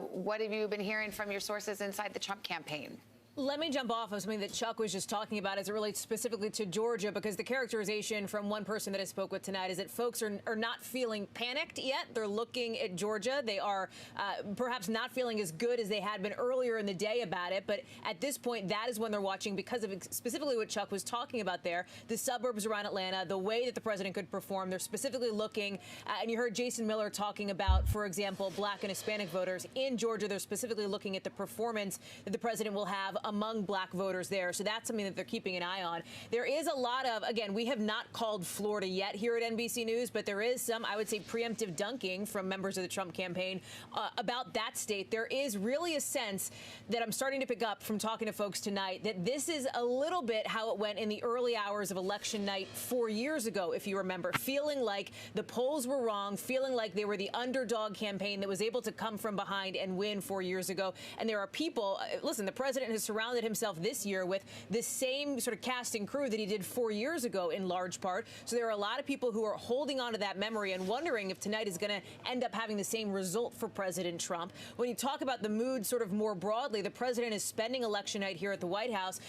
What have you been hearing from your sources inside the Trump campaign? Let me jump off of something that Chuck was just talking about as it relates specifically to Georgia, because the characterization from one person that I spoke with tonight is that folks are not feeling panicked yet. They're looking at Georgia. They are perhaps not feeling as good as they had been earlier in the day about it. But at this point, that is when they're watching because of specifically what Chuck was talking about there, the suburbs around Atlanta, the way that the president could perform. They're specifically looking, and you heard Jason Miller talking about, for example, black and Hispanic voters. In Georgia, they're specifically looking at the performance that the president will have among black voters there. So that's something that they're keeping an eye on. There is a lot of, again, we have not called Florida yet here at NBC News, but there is some, I would say, preemptive dunking from members of the Trump campaign about that state. There is really a sense that I'm starting to pick up from talking to folks tonight that this is a little bit how it went in the early hours of election night 4 years ago, if you remember, feeling like the polls were wrong, feeling like they were the underdog campaign that was able to come from behind and win 4 years ago. And there are people, listen, the president has surrounded himself this year with the same sort of cast and crew that he did 4 years ago in large part. So there are a lot of people who are holding on to that memory and wondering if tonight is going to end up having the same result for President Trump. When you talk about the mood sort of more broadly, the president is spending election night here at the White House.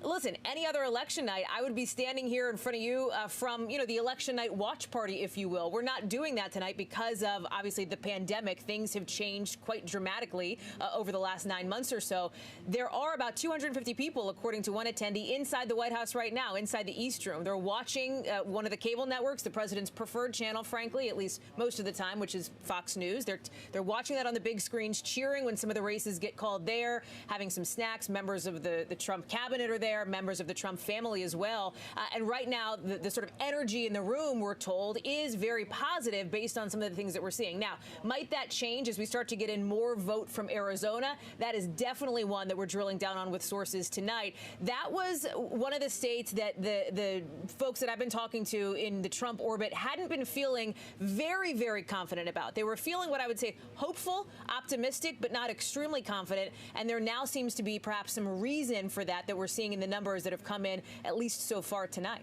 Listen, any other election night, I would be standing here in front of you from, the election night watch party, if you will. We're not doing that tonight because of, obviously, the pandemic. Things have changed quite dramatically over the last 9 months or so. There are about 250 people, according to one attendee, inside the White House right now, inside the East Room. They're watching one of the cable networks, the president's preferred channel, frankly, at least most of the time, which is Fox News. They're watching that on the big screens, cheering when some of the races get called there, having some snacks. Members of the Trump cabinet are there, members of the Trump family as well. And right now, the sort of energy in the room, we're told, is very positive based on some of the things that we're seeing. Now, might that change as we start to get in more vote from Arizona? That is definitely one that we're drilling down on with sources tonight. That was one of the states that the folks that I've been talking to in the Trump orbit hadn't been feeling very, very confident about. They were feeling what I would say hopeful, optimistic, but not extremely confident. And there now seems to be perhaps some reason for that we're seeing in the numbers that have come in, at least so far tonight.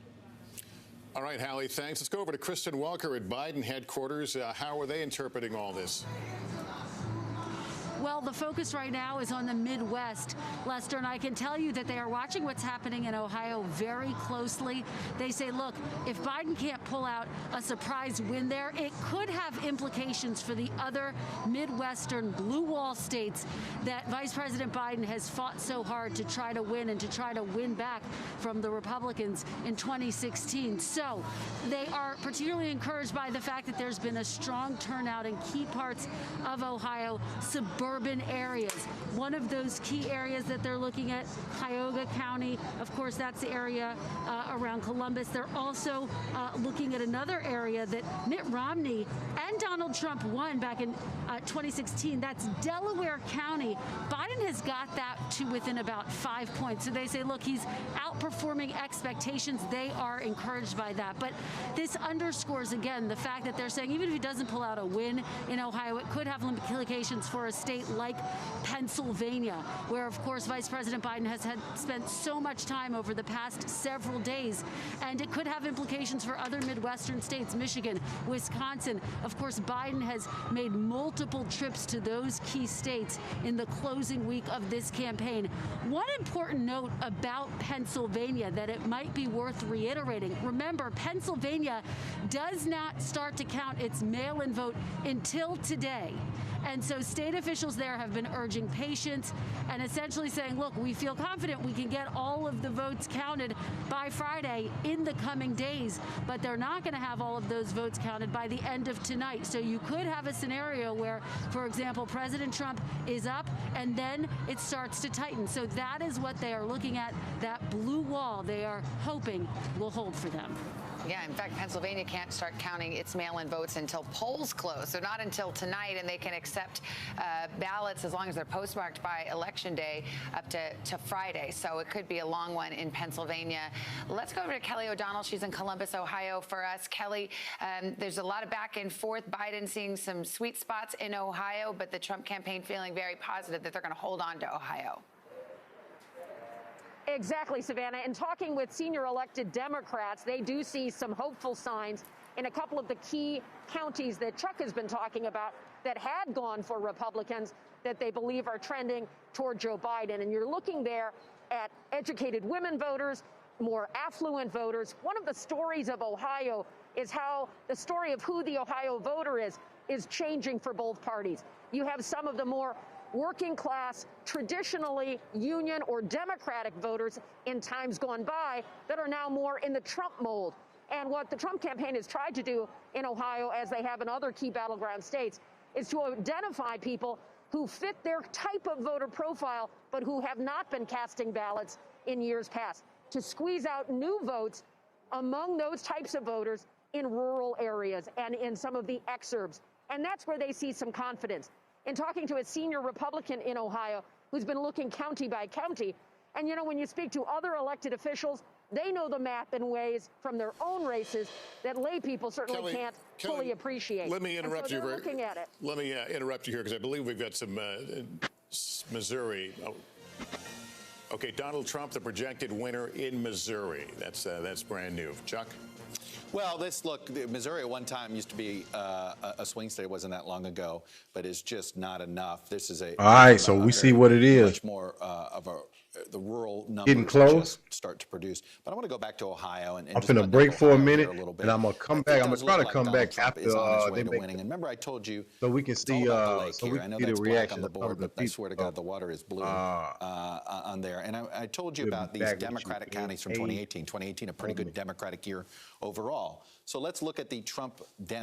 All right, Hallie, thanks. Let's go over to Kristen Walker at Biden headquarters. How are they interpreting all this? Well, the focus right now is on the Midwest, Lester, and I can tell you that they are watching what's happening in Ohio very closely. They say, look, if Biden can't pull out a surprise win there, it could have implications for the other Midwestern blue wall states that Vice President Biden has fought so hard to try to win and to try to win back from the Republicans in 2016. So they are particularly encouraged by the fact that there's been a strong turnout in key parts of Ohio, suburban areas. One of those key areas that they're looking at, Cuyahoga County, of course, that's the area around Columbus. They're also looking at another area that Mitt Romney and Donald Trump won back in 2016. That's Delaware County. Biden has got that to within about 5 points. So they say, look, he's outperforming expectations. They are encouraged by that. But this underscores, again, the fact that they're saying even if he doesn't pull out a win in Ohio, it could have implications for a state like Pennsylvania, where, of course, Vice President Biden has spent so much time over the past several days. And it could have implications for other Midwestern states, Michigan, Wisconsin. Of course, Biden has made multiple trips to those key states in the closing week of this campaign. One important note about Pennsylvania that it might be worth reiterating. Remember, Pennsylvania does not start to count its mail-in vote until today. And so state officials there have been urging patience and essentially saying, look, we feel confident we can get all of the votes counted by Friday in the coming days, but they're not going to have all of those votes counted by the end of tonight. So you could have a scenario where, for example, President Trump is up and then it starts to tighten. So that is what they are looking at, that blue wall they are hoping will hold for them. Yeah, in fact, Pennsylvania can't start counting its mail-in votes until polls close, so not until tonight, and they can accept ballots as long as they're postmarked by Election Day up to Friday, so it could be a long one in Pennsylvania. Let's go over to Kelly O'Donnell. She's in Columbus, Ohio for us. Kelly, there's a lot of back and forth. Biden seeing some sweet spots in Ohio, but the Trump campaign feeling very positive that they're going to hold on to Ohio. Exactly, Savannah. And talking with senior elected Democrats, they do see some hopeful signs in a couple of the key counties that Chuck has been talking about that had gone for Republicans that they believe are trending toward Joe Biden. And you're looking there at educated women voters, more affluent voters. One of the stories of Ohio is how the story of who the Ohio voter is changing for both parties. You have some of the more working class, traditionally Union or Democratic voters in times gone by that are now more in the Trump mold. And what the Trump campaign has tried to do in Ohio, as they have in other key battleground states, is to identify people who fit their type of voter profile, but who have not been casting ballots in years past, to squeeze out new votes among those types of voters in rural areas and in some of the exurbs. And that's where they see some confidence. In talking to a senior Republican in Ohio who's been looking county by county, and you know, when you speak to other elected officials, they know the map in ways from their own races that lay people certainly can't fully appreciate. Let me interrupt you. Looking at it. Let me interrupt you here because I believe we've got some Missouri. Oh. Okay, Donald Trump, the projected winner in Missouri. That's brand new. Chuck? Well, look, Missouri at one time used to be a swing state. It wasn't that long ago, but it's just not enough. This is all right, so we see what it is. Much more of the rural numbers getting close. Start to produce. But I want to go back to Ohio and I'm going to break for a minute, and I'm going to come back. I'm going to try to come back after they make winning. And remember, I told you so we can see the reaction on the board, but I swear to God, the water is blue on there. And I told you about these Democratic counties from 2018. 2018, a pretty good Democratic year overall. So let's look at the Trump Dem